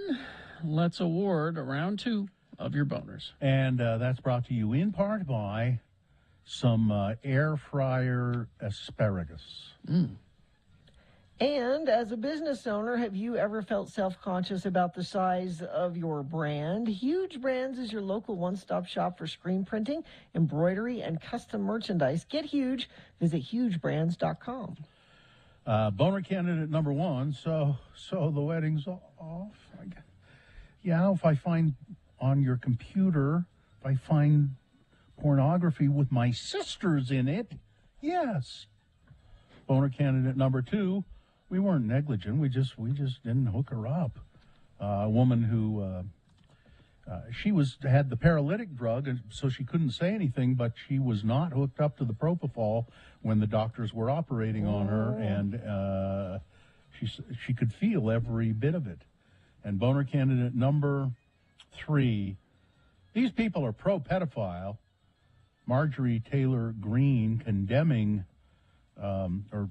[SPEAKER 3] Let's award round 2 of your boners.
[SPEAKER 7] And that's brought to you in part by some air fryer asparagus.
[SPEAKER 1] And as a business owner, have you ever felt self-conscious about the size of your brand? Huge Brands is your local one-stop shop for screen printing, embroidery, and custom merchandise. Get huge. Visit hugebrands.com.
[SPEAKER 7] Boner candidate number 1. So the wedding's off. Yeah, if I find on your computer, if I find pornography with my sisters in it, yes. Boner candidate number 2. We weren't negligent. We just didn't hook her up. A woman who she had the paralytic drug, and so she couldn't say anything. But she was not hooked up to the propofol when the doctors were operating on her, and she could feel every bit of it. And boner candidate number 3. These people are pro-pedophile. Marjorie Taylor Greene condemning. Or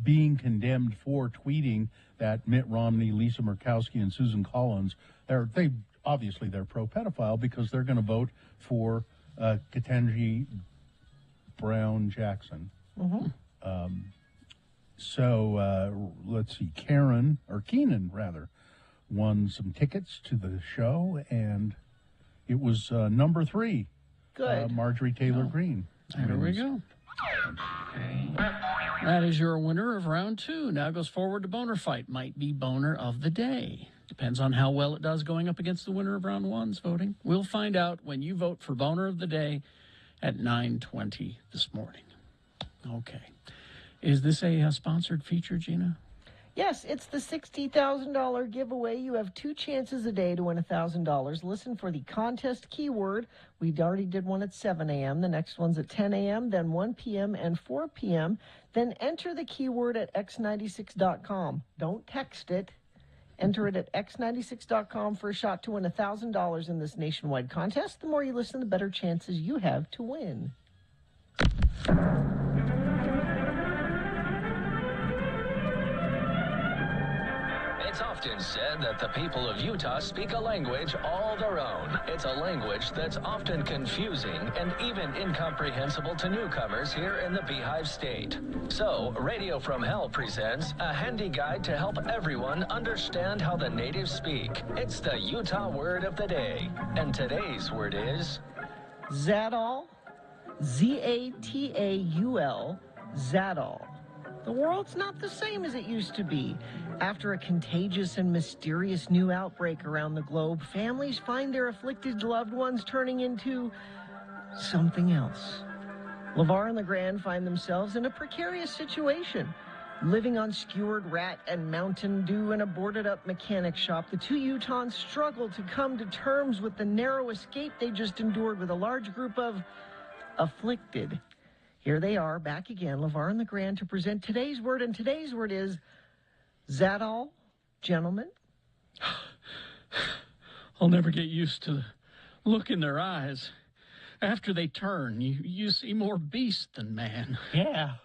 [SPEAKER 7] being condemned for tweeting that Mitt Romney, Lisa Murkowski, and Susan Collins, they're pro-pedophile because they're going to vote for Ketanji Brown Jackson.
[SPEAKER 1] Mm-hmm.
[SPEAKER 7] So let's see, Keenan rather, won some tickets to the show, and it was number 3.
[SPEAKER 1] Good.
[SPEAKER 7] Marjorie Taylor Greene.
[SPEAKER 3] There we go. That is your winner of round 2. Now goes forward to Boner Fight. Might be Boner of the Day. Depends on how well it does going up against the winner of round 1's voting. We'll find out when you vote for Boner of the Day at 9:20 this morning. Okay. Is this a sponsored feature, Gina?
[SPEAKER 1] Yes, it's the $60,000 giveaway. You have 2 chances a day to win $1,000. Listen for the contest keyword. We already did one at 7 a.m. The next one's at 10 a.m., then 1 p.m. and 4 p.m. Then enter the keyword at x96.com. Don't text it. Enter it at x96.com for a shot to win $1,000 in this nationwide contest. The more you listen, the better chances you have to win.
[SPEAKER 6] It's often said that the people of Utah speak a language all their own. It's a language that's often confusing and even incomprehensible to newcomers here in the Beehive State. So, Radio from Hell presents a handy guide to help everyone understand how the natives speak. It's the Utah word of the day. And today's word is...
[SPEAKER 1] Zadal. Z-A-T-A-U-L. Zadal. The world's not the same as it used to be. After a contagious and mysterious new outbreak around the globe, families find their afflicted loved ones turning into something else. LeVar and LeGrand find themselves in a precarious situation. Living on skewered rat and Mountain Dew in a boarded-up mechanic shop, the 2 Utahns struggle to come to terms with the narrow escape they just endured with a large group of afflicted. Here they are, back again, LeVar and LeGrand, to present today's word, and today's word is Zadal. Gentlemen.
[SPEAKER 3] I'll never get used to the look in their eyes. After they turn, you see more beast than man.
[SPEAKER 7] Yeah,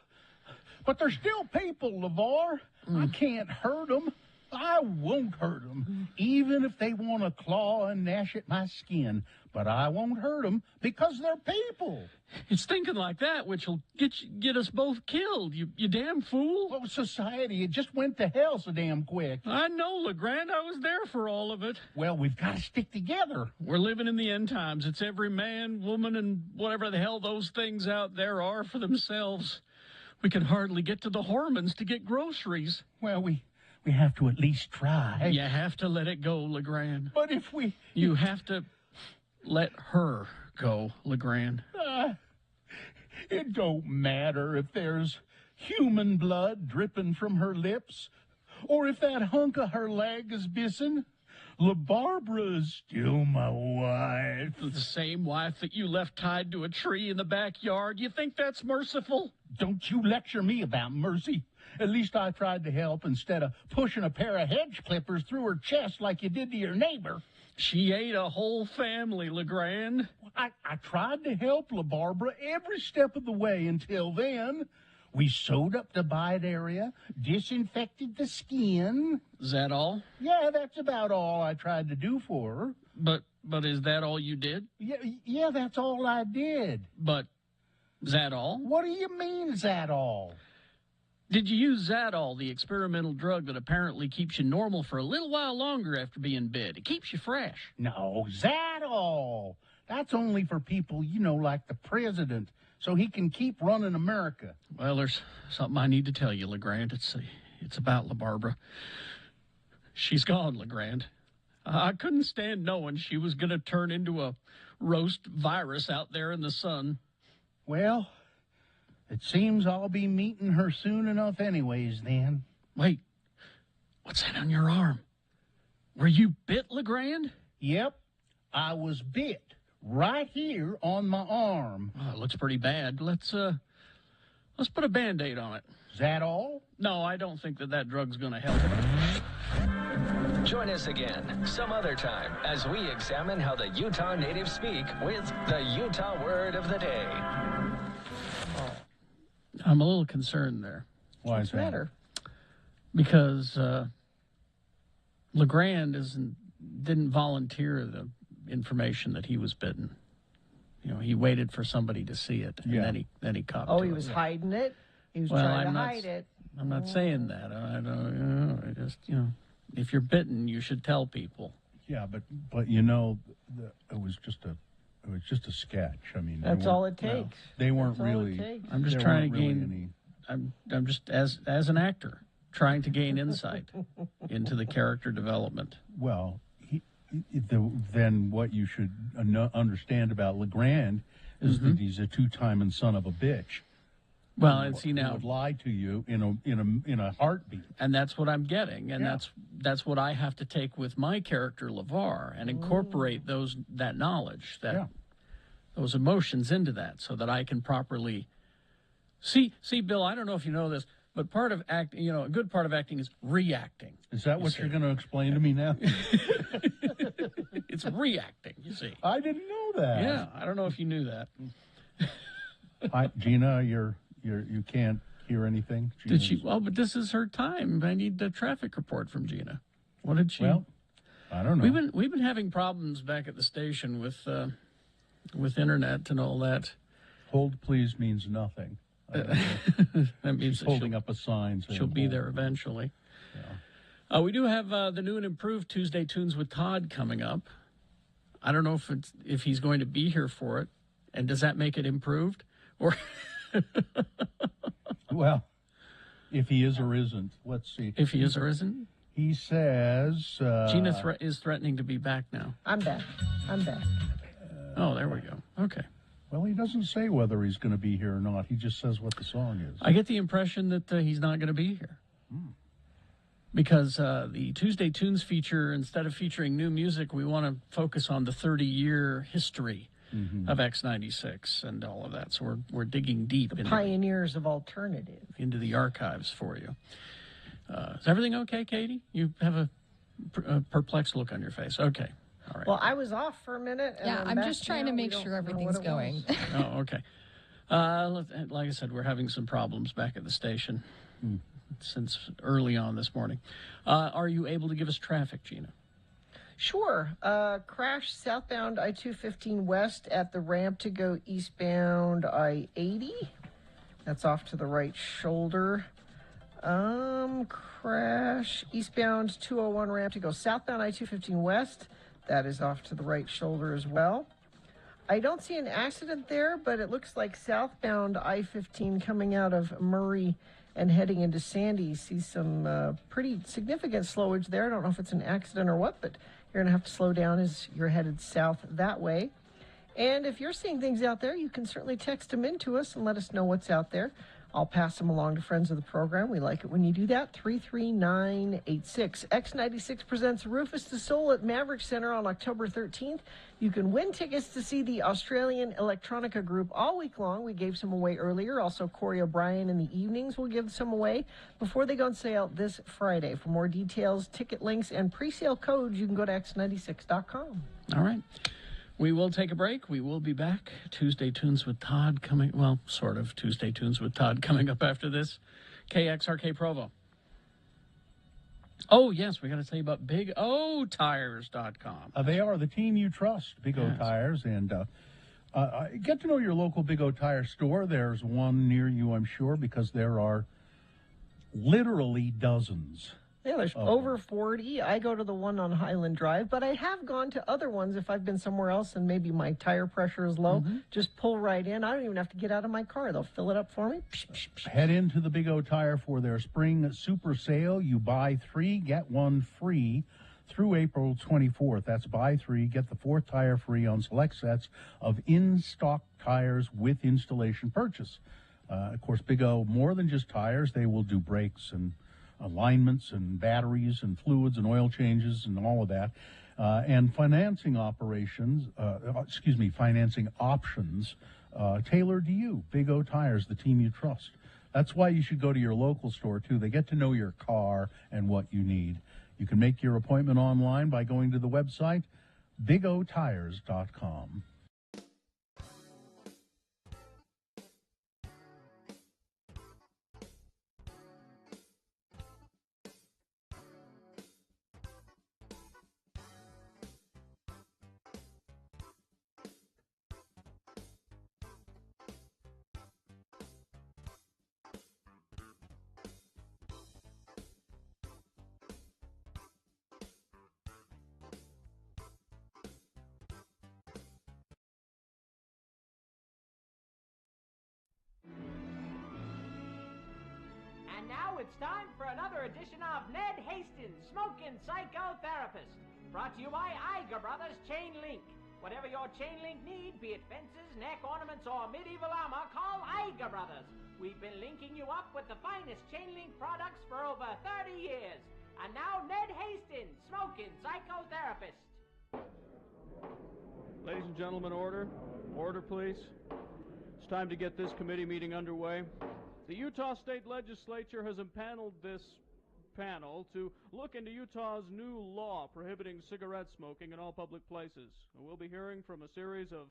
[SPEAKER 7] but they're still people, LeVar. I can't hurt them. I won't hurt them, even if they want to claw and gnash at my skin. But I won't hurt them because they're people.
[SPEAKER 3] It's thinking like that which will get us both killed, you damn fool.
[SPEAKER 7] Well, society, it just went to hell so damn quick.
[SPEAKER 3] I know, LeGrand. I was there for all of it.
[SPEAKER 7] Well, we've got to stick together.
[SPEAKER 3] We're living in the end times. It's every man, woman, and whatever the hell those things out there are for themselves. We can hardly get to the Hormons to get groceries.
[SPEAKER 7] Well, we have to at least try.
[SPEAKER 3] You have to let it go, LeGrand.
[SPEAKER 7] But if we...
[SPEAKER 3] You have to let her go, LeGrand.
[SPEAKER 7] It don't matter if there's human blood dripping from her lips, or if that hunk of her leg is missing. LaBarbara is still my wife.
[SPEAKER 3] The same wife that you left tied to a tree in the backyard. You think that's merciful?
[SPEAKER 7] Don't you lecture me about mercy. At least I tried to help instead of pushing a pair of hedge clippers through her chest like you did to your neighbor.
[SPEAKER 3] She ate a whole family, LeGrand.
[SPEAKER 7] I tried to help LaBarbara every step of the way until then. We sewed up the bite area, disinfected the skin.
[SPEAKER 3] Is that all?
[SPEAKER 7] Yeah, that's about all I tried to do for her.
[SPEAKER 3] But is that all you did?
[SPEAKER 7] Yeah, that's all I did.
[SPEAKER 3] But is that all?
[SPEAKER 7] What do you mean, is that all?
[SPEAKER 3] Did you use Zadal, the experimental drug that apparently keeps you normal for a little while longer after being bit? It keeps you fresh.
[SPEAKER 7] No, Zadal. That's only for people, like the president, so he can keep running America.
[SPEAKER 3] Well, there's something I need to tell you, LeGrand. It's about LaBarbara. She's gone, LeGrand. I couldn't stand knowing she was going to turn into a roast virus out there in the sun.
[SPEAKER 7] Well, it seems I'll be meeting her soon enough anyways, then.
[SPEAKER 3] Wait, what's that on your arm? Were you bit, LeGrand?
[SPEAKER 7] Yep, I was bit right here on my arm.
[SPEAKER 3] Oh, it looks pretty bad. Let's put a Band-Aid on it.
[SPEAKER 7] Is that all?
[SPEAKER 3] No, I don't think that drug's going to help.
[SPEAKER 6] Join us again some other time as we examine how the Utah natives speak with the Utah word of the day.
[SPEAKER 3] I'm a little concerned there.
[SPEAKER 7] Why is that?
[SPEAKER 1] Matter?
[SPEAKER 3] Because LeGrand didn't volunteer the information that he was bitten. he waited for somebody to see it, and then he copped.
[SPEAKER 1] Oh,
[SPEAKER 3] to
[SPEAKER 1] he
[SPEAKER 3] it.
[SPEAKER 1] was hiding it. He was
[SPEAKER 3] Well,
[SPEAKER 1] trying to hide it.
[SPEAKER 3] I'm not saying that. I don't. I just if you're bitten, you should tell people.
[SPEAKER 7] Yeah, but it was just a sketch. I mean,
[SPEAKER 1] That's all it takes.
[SPEAKER 7] They weren't
[SPEAKER 1] That's all it
[SPEAKER 7] really.
[SPEAKER 1] takes.
[SPEAKER 3] I'm just trying to gain. I'm just as an actor trying to gain insight into the character development.
[SPEAKER 7] Well, then what you should understand about Legrand is that he's a two-timing son of a bitch.
[SPEAKER 3] Well, and see now,
[SPEAKER 7] would lie to you in a heartbeat,
[SPEAKER 3] and that's what I'm getting, and that's what I have to take with my character LeVar and incorporate that knowledge, those emotions into that, so that I can properly see. Bill, I don't know if you know this, but part of acting, a good part of acting is reacting.
[SPEAKER 7] Is that what you're going to explain to me now?
[SPEAKER 3] It's reacting. You see,
[SPEAKER 7] I didn't know that.
[SPEAKER 3] Yeah, I don't know if you knew that.
[SPEAKER 7] Hi, Gina, you can't hear anything.
[SPEAKER 3] Did she? Well, but this is her time. I need the traffic report from Gina. What did she?
[SPEAKER 7] Well, I don't know.
[SPEAKER 3] We've been having problems back at the station with internet and all that.
[SPEAKER 7] Hold please means nothing.
[SPEAKER 3] That means
[SPEAKER 7] she's holding up a sign.
[SPEAKER 3] She'll be there eventually. Yeah. We do have the new and improved Tuesday Tunes with Todd coming up. I don't know if he's going to be here for it, and does that make it improved? Or
[SPEAKER 7] well, if he is or isn't, let's see.
[SPEAKER 3] If he is or isn't,
[SPEAKER 7] he says
[SPEAKER 3] Gina is threatening to be back now.
[SPEAKER 1] I'm back.
[SPEAKER 3] Oh, there we go. Okay.
[SPEAKER 7] Well, he doesn't say whether he's going to be here or not. He just says what the song is.
[SPEAKER 3] I get the impression that he's not going to be here. Because the Tuesday Tunes feature, instead of featuring new music, we want to focus on the 30-year history of X96 and all of that. So we're digging deep into
[SPEAKER 1] pioneers of alternative
[SPEAKER 3] into the archives for you. Is everything okay, Katie? You have a perplexed look on your face. Okay. All right.
[SPEAKER 1] Well, I was off for a minute. And
[SPEAKER 13] yeah, I'm just trying to make sure everything's going.
[SPEAKER 3] Oh, okay. Like I said, we're having some problems back at the station since early on this morning. Are you able to give us traffic, Gina?
[SPEAKER 1] Sure. Crash southbound I-215 west at the ramp to go eastbound I-80. That's off to the right shoulder. Crash eastbound 201 ramp to go southbound I-215 west. That is off to the right shoulder as well. I don't see an accident there, but it looks like southbound I-15 coming out of Murray and heading into Sandy. See some pretty significant slowage there. I don't know if it's an accident or what, but you're going to have to slow down as you're headed south that way. And if you're seeing things out there, you can certainly text them in to us and let us know what's out there. I'll pass them along to friends of the program. We like it when you do that. 33986. X96 presents Rufus Du Sol at Maverick Center on October 13th. You can win tickets to see the Australian Electronica Group all week long. We gave some away earlier. Also, Corey O'Brien in the evenings will give some away before they go on sale this Friday. For more details, ticket links, and pre-sale codes, you can go to x96.com.
[SPEAKER 3] All right. We will take a break. We will be back. Tuesday Tunes with Todd coming, well, sort of Tuesday Tunes with Todd coming up after this. KXRK Provo. Oh, yes, we got to tell you about BigOTires.com.
[SPEAKER 7] They are the team you trust, Big O Tires. And get to know your local Big O Tire store. There's one near you, I'm sure, because there are literally dozens.
[SPEAKER 1] Yeah, there's over 40. I go to the one on Highland Drive, but I have gone to other ones if I've been somewhere else and maybe my tire pressure is low. Just pull right in. I don't even have to get out of my car. They'll fill it up for me.
[SPEAKER 7] Head into the Big O Tire for their spring super sale. You buy 3, get 1 free through April 24th. That's buy 3, get the 4th tire free on select sets of in-stock tires with installation purchase. Of course, Big O, more than just tires, they will do brakes and alignments and batteries and fluids and oil changes and all of that. And financing options tailored to you. Big O Tires, the team you trust. That's why you should go to your local store, too. They get to know your car and what you need. You can make your appointment online by going to the website, bigotires.com.
[SPEAKER 11] now it's time for another edition of Ned Hastings, Smoking Psychotherapist. Brought to you by Iger Brothers Chain Link. Whatever your chain link need, be it fences, neck ornaments, or medieval armor, call Iger Brothers. We've been linking you up with the finest chain link products for over 30 years. And now Ned Hastings, Smoking Psychotherapist.
[SPEAKER 8] Ladies and gentlemen, order. Order, please. It's time to get this committee meeting underway. The Utah State Legislature has impaneled this panel to look into Utah's new law prohibiting cigarette smoking in all public places. We'll be hearing from a series of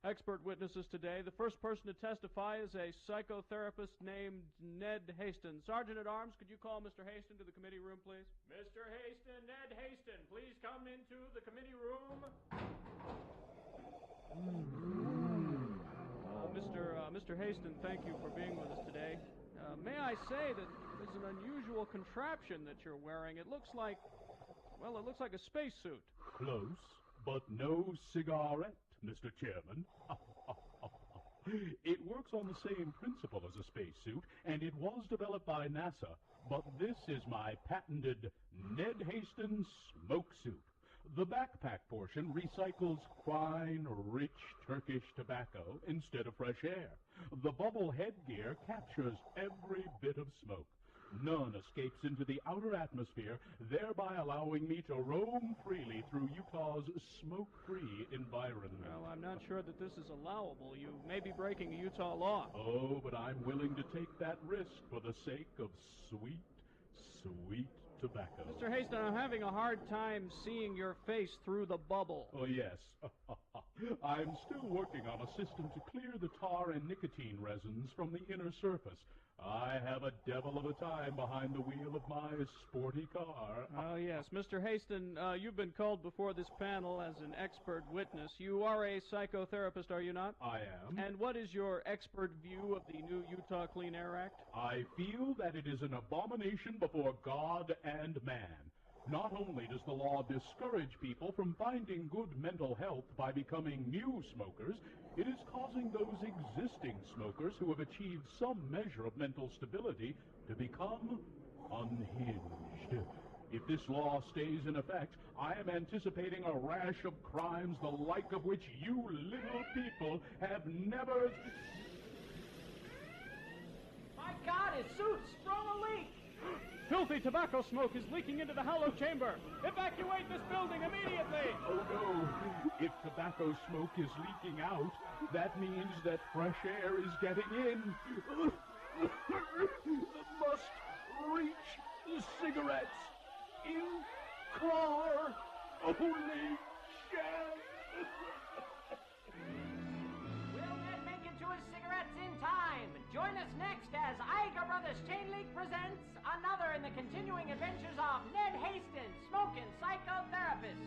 [SPEAKER 8] expert witnesses today. The first person to testify is a psychotherapist named Ned Hastings. Sergeant at Arms, could you call Mr. Hastings to the committee room, please? Mr. Hastings, Ned Hastings, please come into the committee room. Mr. Hastings, thank you for being with us today. May I say that this is an unusual contraption that you're wearing. It looks like a spacesuit.
[SPEAKER 10] Close, but no cigarette, Mr. Chairman. It works on the same principle as a spacesuit, and it was developed by NASA. But this is my patented Ned Hastings smoke suit. The backpack portion recycles fine, rich Turkish tobacco instead of fresh air. The bubble headgear captures every bit of smoke. None escapes into the outer atmosphere, thereby allowing me to roam freely through Utah's smoke-free environment.
[SPEAKER 8] Well, I'm not sure that this is allowable. You may be breaking a Utah law.
[SPEAKER 10] Oh, but I'm willing to take that risk for the sake of sweet, sweet tobacco.
[SPEAKER 8] Mr. Hastings, I'm having a hard time seeing your face through the bubble.
[SPEAKER 10] Oh, yes. I'm still working on a system to clear the tar and nicotine resins from the inner surface. I have a devil of a time behind the wheel of my sporty car.
[SPEAKER 8] Oh, yes. Mr. Hastings, you've been called before this panel as an expert witness. You are a psychotherapist, are you not?
[SPEAKER 10] I am.
[SPEAKER 8] And what is your expert view of the new Utah Clean Air Act?
[SPEAKER 10] I feel that it is an abomination before God and man. Not only does the law discourage people from finding good mental health by becoming new smokers, it is causing those existing smokers who have achieved some measure of mental stability to become unhinged. If this law stays in effect, I am anticipating a rash of crimes the like of which you little people have never...
[SPEAKER 11] My God, his suit's sprung a leak!
[SPEAKER 8] Filthy tobacco smoke is leaking into the hollow chamber. Evacuate this building immediately!
[SPEAKER 10] Oh, no. If tobacco smoke is leaking out, that means that fresh air is getting in. Must reach the cigarettes in car. Only chance.
[SPEAKER 11] Will Ned make it to his cigarettes in time? Join us next as Iger Brothers Chain Link presents another in the continuing adventures of Ned Hastings, Smoking Psychotherapist.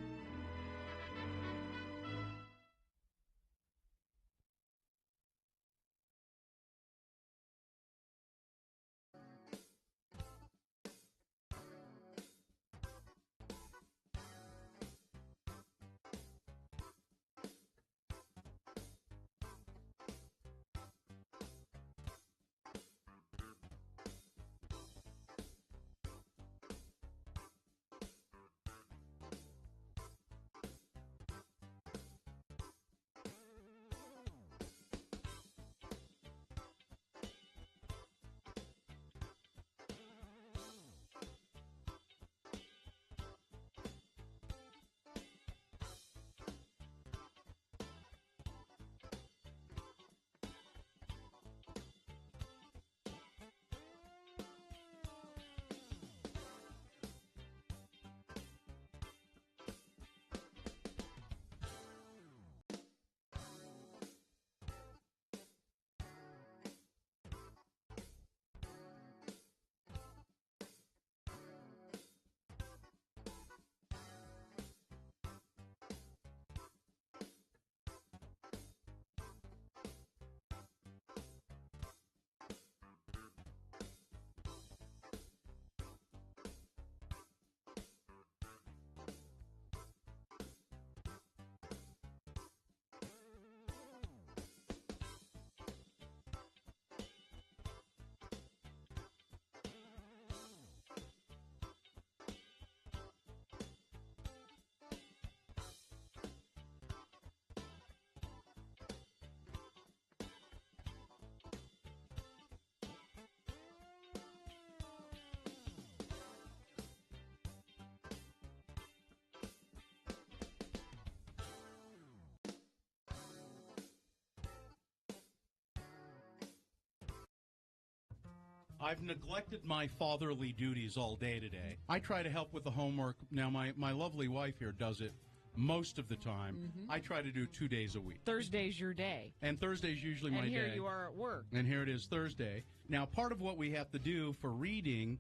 [SPEAKER 19] I've neglected my fatherly duties all day today. I try to help with the homework. Now, my lovely wife here does it most of the time. I try to do 2 days a week.
[SPEAKER 17] Thursday's your day.
[SPEAKER 19] And Thursday's usually my
[SPEAKER 17] And
[SPEAKER 19] day.
[SPEAKER 17] here you are at work.
[SPEAKER 19] And here it is Thursday. Now, part of what we have to do for reading,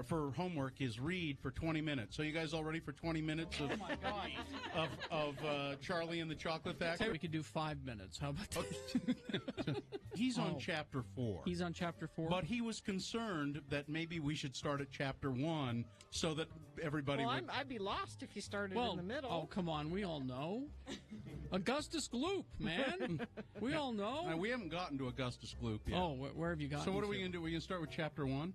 [SPEAKER 19] for homework, is read for 20 minutes. So you guys all ready for 20 minutes of, Charlie and the Chocolate Factory?
[SPEAKER 3] We could do 5 minutes. How about that?
[SPEAKER 19] He's on chapter 4.
[SPEAKER 3] He's on chapter 4?
[SPEAKER 19] But he was concerned that maybe we should start at chapter 1 so that everybody
[SPEAKER 17] Well,
[SPEAKER 19] would...
[SPEAKER 17] I'd be lost if you started
[SPEAKER 3] Well,
[SPEAKER 17] in the middle.
[SPEAKER 3] oh, come on. We all know. Augustus Gloop, man. We all know.
[SPEAKER 19] Now, we haven't gotten to Augustus Gloop yet.
[SPEAKER 3] Oh, where have you gotten
[SPEAKER 19] So what are
[SPEAKER 3] to?
[SPEAKER 19] we going to do? We going to start with chapter 1?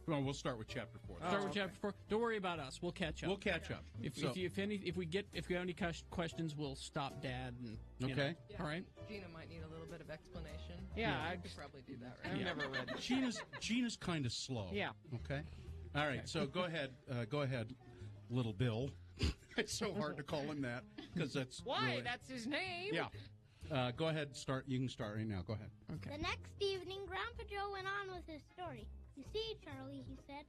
[SPEAKER 19] Well, we'll start with chapter 4.
[SPEAKER 3] Start with chapter 4. Don't worry about us. We'll catch up.
[SPEAKER 19] We'll catch up.
[SPEAKER 3] If
[SPEAKER 19] So-
[SPEAKER 3] we have any questions, we'll stop Dad. And you
[SPEAKER 19] Okay.
[SPEAKER 3] know. All right.
[SPEAKER 20] Gina might need a little bit of explanation.
[SPEAKER 17] Yeah,
[SPEAKER 20] I
[SPEAKER 17] I'd
[SPEAKER 20] could probably do that. Right?
[SPEAKER 17] I've never read it.
[SPEAKER 19] Gina's kind of slow.
[SPEAKER 17] Yeah.
[SPEAKER 19] Okay. All right. So go ahead, little Bill. It's so hard to call him that because that's
[SPEAKER 17] Why?
[SPEAKER 19] really-
[SPEAKER 17] That's his name.
[SPEAKER 19] Yeah. Go ahead. Start. You can start right now. Go ahead.
[SPEAKER 3] Okay.
[SPEAKER 21] The next evening, Grandpa Joe went on with his story. You see, Charlie, he said,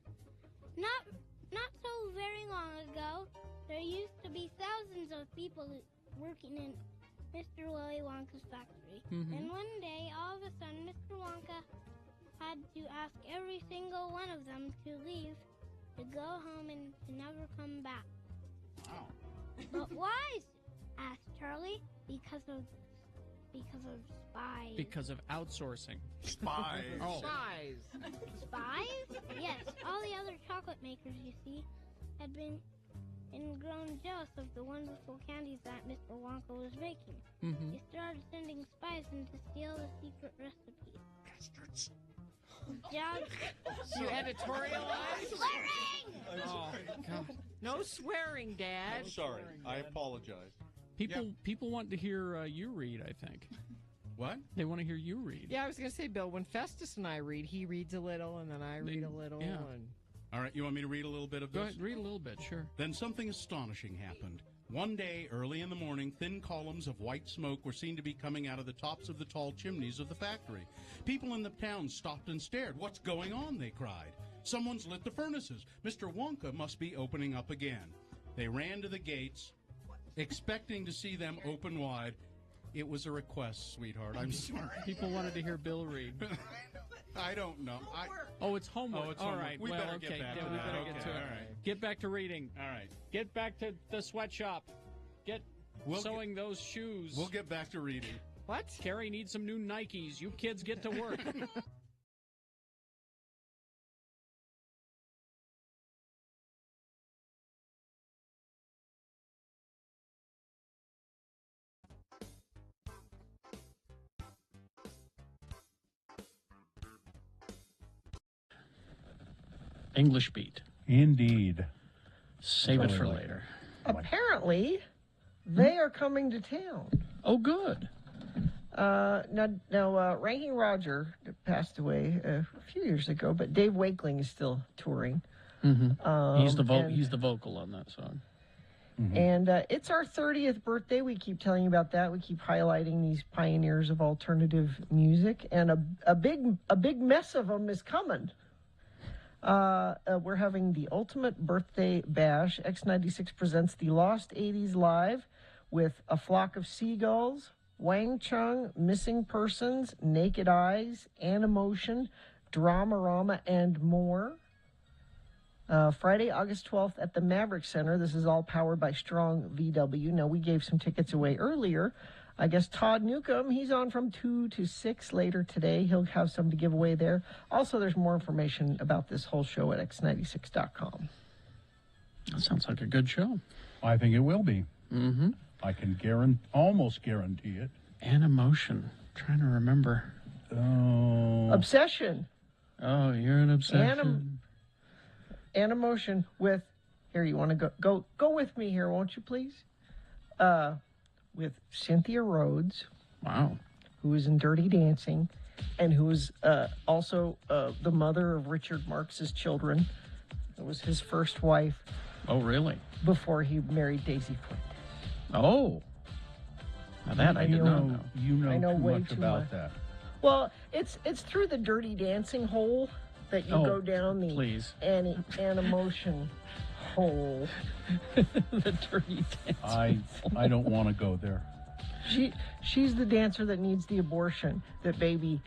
[SPEAKER 21] not so very long ago, there used to be thousands of people working in Mr. Willy Wonka's factory.
[SPEAKER 22] Mhm.
[SPEAKER 21] And one day, all of a sudden, Mr. Wonka had to ask every single one of them to leave, to go home and to never come back.
[SPEAKER 19] Wow.
[SPEAKER 21] But why? Asked Charlie. Because of spies.
[SPEAKER 3] Because of outsourcing.
[SPEAKER 19] Spies.
[SPEAKER 3] Oh.
[SPEAKER 17] Spies.
[SPEAKER 21] Spies? Yes, all the other chocolate makers, you see, had been grown jealous of the wonderful candies that Mr. Wonka was making.
[SPEAKER 3] Mhm.
[SPEAKER 21] They started sending spies in to steal the secret recipe.
[SPEAKER 19] Bastards.
[SPEAKER 17] You editorialize?
[SPEAKER 21] Swearing!
[SPEAKER 17] Oh, God. No swearing, Dad.
[SPEAKER 19] I'm sorry. I apologize.
[SPEAKER 3] People want to hear you read, I think.
[SPEAKER 19] What?
[SPEAKER 3] They want to hear you read.
[SPEAKER 17] Yeah, I was going to say, Bill, when Festus and I read, he reads a little, and then I read a little.
[SPEAKER 3] yeah.
[SPEAKER 17] And...
[SPEAKER 19] All right. You want me to read a little bit of this?
[SPEAKER 3] Go ahead, read a little bit, sure.
[SPEAKER 19] Then something astonishing happened. One day, early in the morning, thin columns of white smoke were seen to be coming out of the tops of the tall chimneys of the factory. People in the town stopped and stared. What's going on? They cried. Someone's lit the furnaces. Mr. Wonka must be opening up again. They ran to the gates, expecting to see them open wide. It was a request, sweetheart. I'm sorry.
[SPEAKER 3] People wanted to hear Bill read.
[SPEAKER 19] I don't know.
[SPEAKER 3] Oh, it's homework.
[SPEAKER 19] Oh, it's
[SPEAKER 3] all
[SPEAKER 19] homework.
[SPEAKER 3] right.
[SPEAKER 19] We
[SPEAKER 3] well,
[SPEAKER 19] better
[SPEAKER 3] okay.
[SPEAKER 19] get back
[SPEAKER 3] yeah,
[SPEAKER 19] to
[SPEAKER 3] we
[SPEAKER 19] that.
[SPEAKER 3] better
[SPEAKER 19] Okay,
[SPEAKER 3] get to it.
[SPEAKER 19] all right.
[SPEAKER 3] Get back to reading.
[SPEAKER 19] All right.
[SPEAKER 3] Get back to the sweatshop. Get sewing those shoes.
[SPEAKER 19] We'll get back to reading.
[SPEAKER 17] What?
[SPEAKER 3] Carrie needs some new Nikes. You kids get to work. English beat.
[SPEAKER 7] Indeed.
[SPEAKER 3] Save it for later.
[SPEAKER 1] Apparently, they are coming to town.
[SPEAKER 3] Oh, good.
[SPEAKER 1] Now, Ranking Roger passed away a few years ago, but Dave Wakeling is still touring.
[SPEAKER 3] Mm-hmm. He's the
[SPEAKER 1] and-
[SPEAKER 3] he's the vocal on that song.
[SPEAKER 1] And it's our 30th birthday. We keep telling you about that. We keep highlighting these pioneers of alternative music, and a big mess of them is coming. We're having the ultimate birthday bash. X96 presents the Lost 80s Live with A Flock of Seagulls, Wang Chung, Missing Persons, Naked Eyes, Animotion, Dramarama, and more. Friday, August 12th at the Maverick Center. This is all powered by Strong VW. Now, we gave some tickets away earlier. I guess Todd Newcomb, he's on from 2 to 6 later today. He'll have some to give away there. Also, there's more information about this whole show at x96.com.
[SPEAKER 3] That sounds like a good show.
[SPEAKER 7] I think it will be.
[SPEAKER 3] Mm-hmm.
[SPEAKER 7] I can almost guarantee it.
[SPEAKER 3] Animotion. Trying to remember.
[SPEAKER 7] Oh.
[SPEAKER 1] Obsession.
[SPEAKER 3] Oh, you're an obsession.
[SPEAKER 1] Animotion with, here, you want to go with me here, won't you please? With Cynthia Rhodes.
[SPEAKER 3] Wow.
[SPEAKER 1] Who is in Dirty Dancing, and who is also the mother of Richard Marx's children. It was his first wife.
[SPEAKER 3] Oh, really?
[SPEAKER 1] Before he married Daisy Fuentes.
[SPEAKER 3] Oh. Now that I did not know.
[SPEAKER 7] You know
[SPEAKER 1] I know
[SPEAKER 7] too
[SPEAKER 1] way
[SPEAKER 7] much
[SPEAKER 1] too
[SPEAKER 7] about
[SPEAKER 1] much.
[SPEAKER 7] that.
[SPEAKER 1] Well, it's through the Dirty Dancing hole that you
[SPEAKER 3] Oh,
[SPEAKER 1] go down the
[SPEAKER 3] please.
[SPEAKER 1] Emotion hole.
[SPEAKER 3] The dirty dancing.
[SPEAKER 7] I don't want to go there.
[SPEAKER 1] She's the dancer that needs the abortion that baby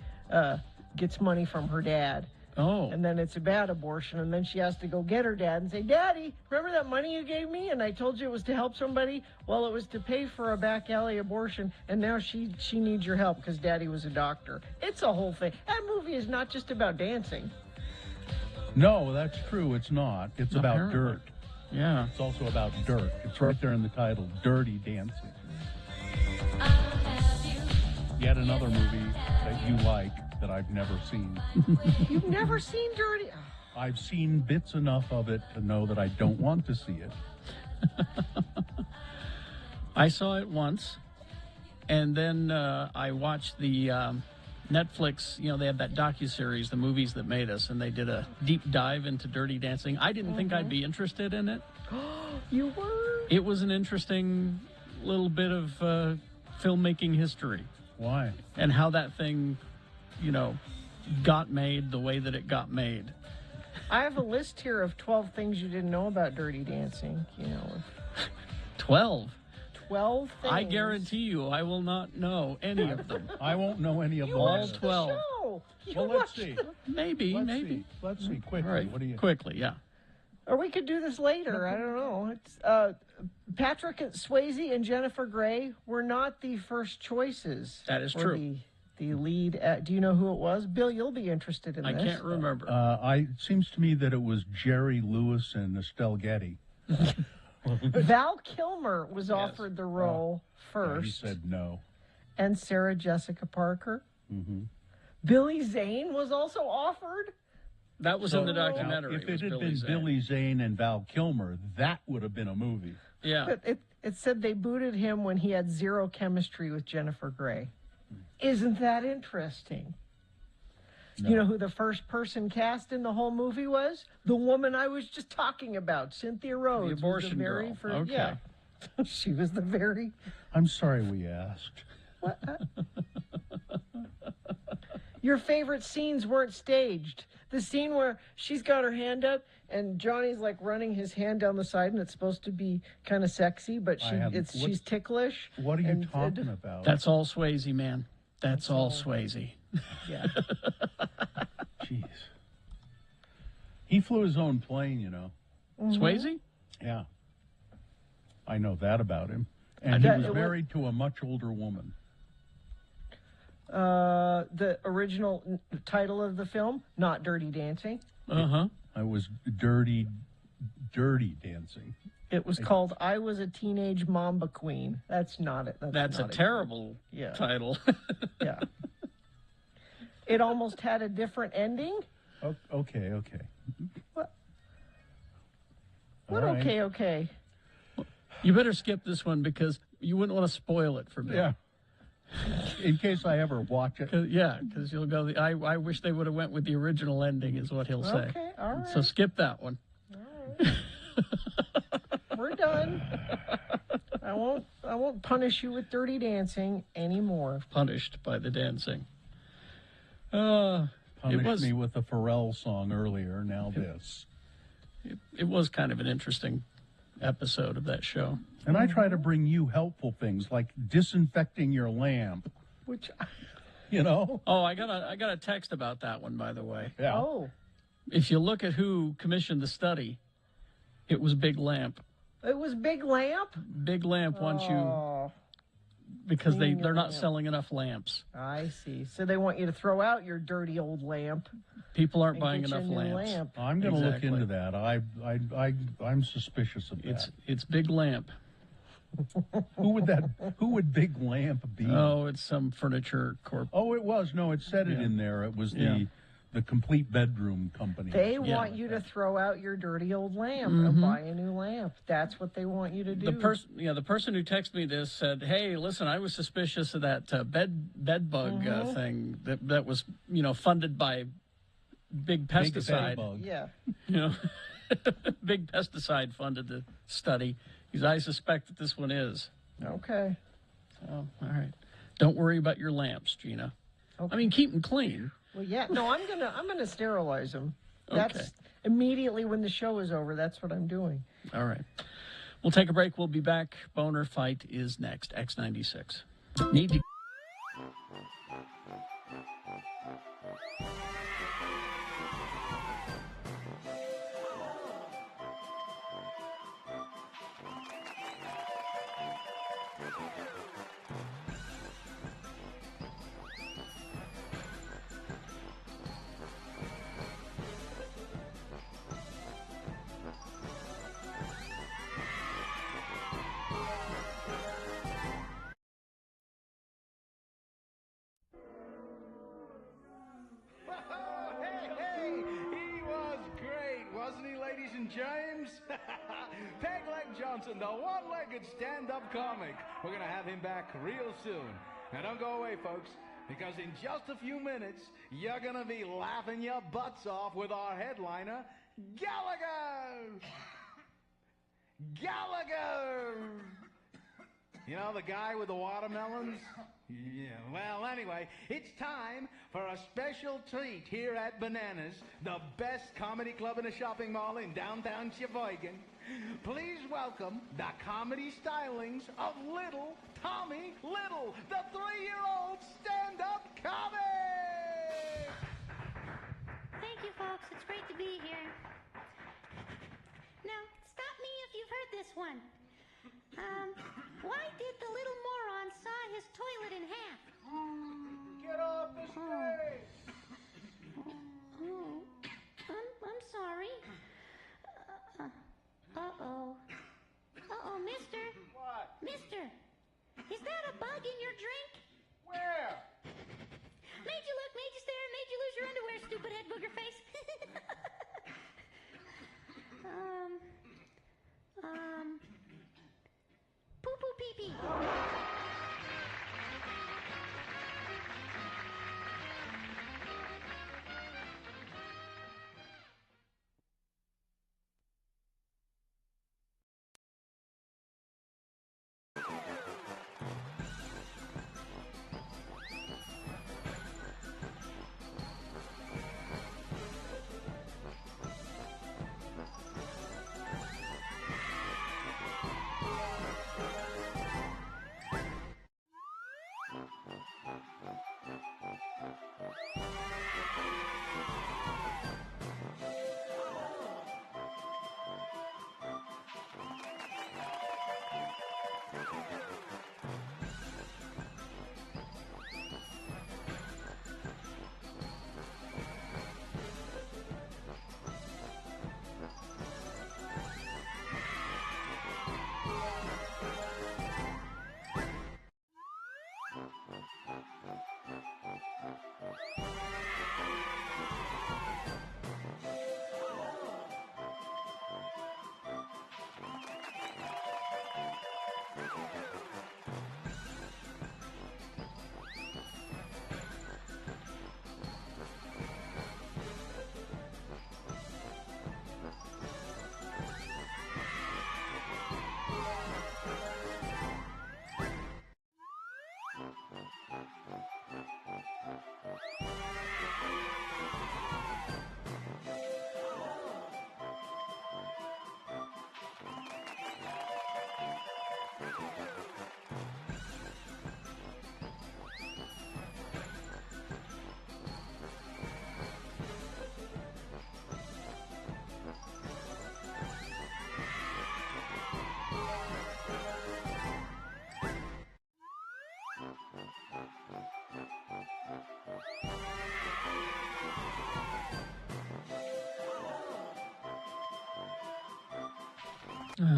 [SPEAKER 1] gets money from her dad.
[SPEAKER 3] Oh.
[SPEAKER 1] And then it's a bad abortion, and then she has to go get her dad and say, Daddy, remember that money you gave me? And I told you it was to help somebody? Well, it was to pay for a back alley abortion, and now she needs your help because Daddy was a doctor. It's a whole thing. That movie is not just about dancing.
[SPEAKER 7] No, that's true. It's not. It's about
[SPEAKER 3] Apparently.
[SPEAKER 7] dirt.
[SPEAKER 3] Yeah.
[SPEAKER 7] It's also about dirt. It's right there in the title, Dirty Dancing. Yet another movie that you like that I've never seen.
[SPEAKER 1] You've never seen Dirty?
[SPEAKER 7] I've seen bits enough of it to know that I don't want to see it.
[SPEAKER 3] I saw it once, and then I watched the Netflix, they have that docuseries, The Movies That Made Us, and they did a deep dive into Dirty Dancing. I didn't think I'd be interested in it.
[SPEAKER 1] You were?
[SPEAKER 3] It was an interesting little bit of filmmaking history.
[SPEAKER 7] Why?
[SPEAKER 3] And how that thing, got made the way that it got made.
[SPEAKER 1] I have a list here of 12 things you didn't know about Dirty Dancing.
[SPEAKER 3] 12?
[SPEAKER 1] 12 things.
[SPEAKER 3] I guarantee you I will not know any of them.
[SPEAKER 7] I won't know any of them.
[SPEAKER 3] All 12.
[SPEAKER 7] Well, let's see.
[SPEAKER 3] Maybe.
[SPEAKER 7] Let's see. Quickly.
[SPEAKER 3] All right.
[SPEAKER 7] What do you?
[SPEAKER 3] Quickly, yeah.
[SPEAKER 1] Or we could do this later. I don't know. It's, Patrick Swayze and Jennifer Grey were not the first choices.
[SPEAKER 3] That is
[SPEAKER 1] for
[SPEAKER 3] true.
[SPEAKER 1] The lead. Do you know who it was? Bill, you'll be interested in
[SPEAKER 3] I
[SPEAKER 1] this.
[SPEAKER 3] can't remember.
[SPEAKER 7] It seems to me that it was Jerry Lewis and Estelle Getty.
[SPEAKER 1] Val Kilmer was offered the role first.
[SPEAKER 7] He said no.
[SPEAKER 1] And Sarah Jessica Parker.
[SPEAKER 7] Mm-hmm.
[SPEAKER 1] Billy Zane was also offered.
[SPEAKER 3] That was in the documentary.
[SPEAKER 7] If it had
[SPEAKER 3] Billy
[SPEAKER 7] been
[SPEAKER 3] Zane.
[SPEAKER 7] Billy Zane and Val Kilmer, that would have been a movie.
[SPEAKER 3] Yeah.
[SPEAKER 1] But it said they booted him when he had zero chemistry with Jennifer Grey. Isn't that interesting?
[SPEAKER 7] No.
[SPEAKER 1] You know who the first person cast in the whole movie was? The woman I was just talking about, Cynthia Rhodes.
[SPEAKER 3] The abortion
[SPEAKER 1] was
[SPEAKER 3] girl. Okay.
[SPEAKER 1] Yeah. She was the very...
[SPEAKER 7] I'm sorry we asked.
[SPEAKER 1] What? Your favorite scenes weren't staged. The scene where she's got her hand up and Johnny's like running his hand down the side and it's supposed to be kind of sexy, but she's ticklish.
[SPEAKER 7] What are you talking about?
[SPEAKER 3] That's all Swayze, man. That's all Swayze.
[SPEAKER 1] Yeah.
[SPEAKER 7] Jeez. He flew his own plane, you know.
[SPEAKER 1] Mm-hmm.
[SPEAKER 3] Swayze?
[SPEAKER 7] Yeah. I know that about him. And he was married to a much older woman.
[SPEAKER 1] The original title of the film, not Dirty Dancing.
[SPEAKER 3] Uh-huh.
[SPEAKER 7] It was Dirty Dancing.
[SPEAKER 1] It was called I Was a Teenage Mamba Queen. That's not it.
[SPEAKER 3] That's
[SPEAKER 1] not
[SPEAKER 3] a terrible title.
[SPEAKER 1] Yeah. It almost had a different ending.
[SPEAKER 7] Okay.
[SPEAKER 1] What?
[SPEAKER 7] All right.
[SPEAKER 1] Okay.
[SPEAKER 3] You better skip this one because you wouldn't want to spoil it for me.
[SPEAKER 7] Yeah. In case I ever watch it.
[SPEAKER 3] Because you'll go, I wish they would have went with the original ending is what he'll say.
[SPEAKER 1] Okay, all right.
[SPEAKER 3] So skip that one.
[SPEAKER 1] We're done. I won't punish you with Dirty Dancing anymore.
[SPEAKER 3] Punished by the dancing.
[SPEAKER 7] Punished me with the Pharrell song earlier, now this.
[SPEAKER 3] It was kind of an interesting episode of that show.
[SPEAKER 7] And I try to bring you helpful things like disinfecting your lamp.
[SPEAKER 1] Which,
[SPEAKER 7] you know?
[SPEAKER 3] Oh, I got a text about that one, by the way.
[SPEAKER 7] Yeah.
[SPEAKER 1] Oh.
[SPEAKER 3] If you look at who commissioned the study, it was Big Lamp.
[SPEAKER 1] It was Big Lamp?
[SPEAKER 3] Big Lamp wants you because they're not selling enough lamps.
[SPEAKER 1] I see. So they want you to throw out your dirty old lamp.
[SPEAKER 3] People aren't
[SPEAKER 1] and
[SPEAKER 3] buying
[SPEAKER 1] get you
[SPEAKER 3] enough
[SPEAKER 1] a new
[SPEAKER 3] lamps.
[SPEAKER 1] lamp.
[SPEAKER 7] I'm going to look into that. I'm suspicious of that.
[SPEAKER 3] It's Big Lamp.
[SPEAKER 7] Who would Big Lamp be?
[SPEAKER 3] Oh, it's some furniture corp.
[SPEAKER 7] Oh, it was. No, it said it in there. It was the complete bedroom company.
[SPEAKER 1] They want you to throw out your dirty old lamp and buy a new lamp. That's what they want you to do.
[SPEAKER 3] The person who texted me this said, "Hey, listen, I was suspicious of that bed bug thing that was funded by Big Pesticide."
[SPEAKER 7] Big bug.
[SPEAKER 1] Yeah.
[SPEAKER 3] Big Pesticide funded the study. Because I suspect that this one is.
[SPEAKER 1] Okay.
[SPEAKER 3] Oh, all right. Don't worry about your lamps, Gina.
[SPEAKER 1] Okay.
[SPEAKER 3] I mean, keep them clean.
[SPEAKER 1] Well, yeah. No, I'm gonna sterilize them.
[SPEAKER 3] Okay.
[SPEAKER 1] That's immediately when the show is over. That's what I'm doing.
[SPEAKER 3] All right. We'll take a break. We'll be back. Boner Fight is next. X96. Need to.
[SPEAKER 9] He was great, wasn't he, ladies and James? Pegleg Johnson, the one-legged stand-up comic. We're going to have him back real soon. Now, don't go away, folks, because in just a few minutes, you're going to be laughing your butts off with our headliner, Gallagher! Gallagher! You know, the guy with the watermelons? Yeah, well, anyway, it's time for a special treat here at Bananas, the best comedy club in a shopping mall in downtown Sheboygan. Please welcome the comedy stylings of Little Tommy Little, the 3-year-old stand-up comic!
[SPEAKER 4] Thank you, folks. It's great to be here. Now, stop me if you've heard this one. Why did the little moron saw his toilet in half?
[SPEAKER 9] Get off the stage!
[SPEAKER 4] I'm sorry. Uh-oh. Uh-oh, mister.
[SPEAKER 9] What?
[SPEAKER 4] Mister, is that a bug in your drink?
[SPEAKER 9] Where?
[SPEAKER 4] Made you look, made you stare, made you lose your underwear, stupid head booger face. Poo-poo pee-pee.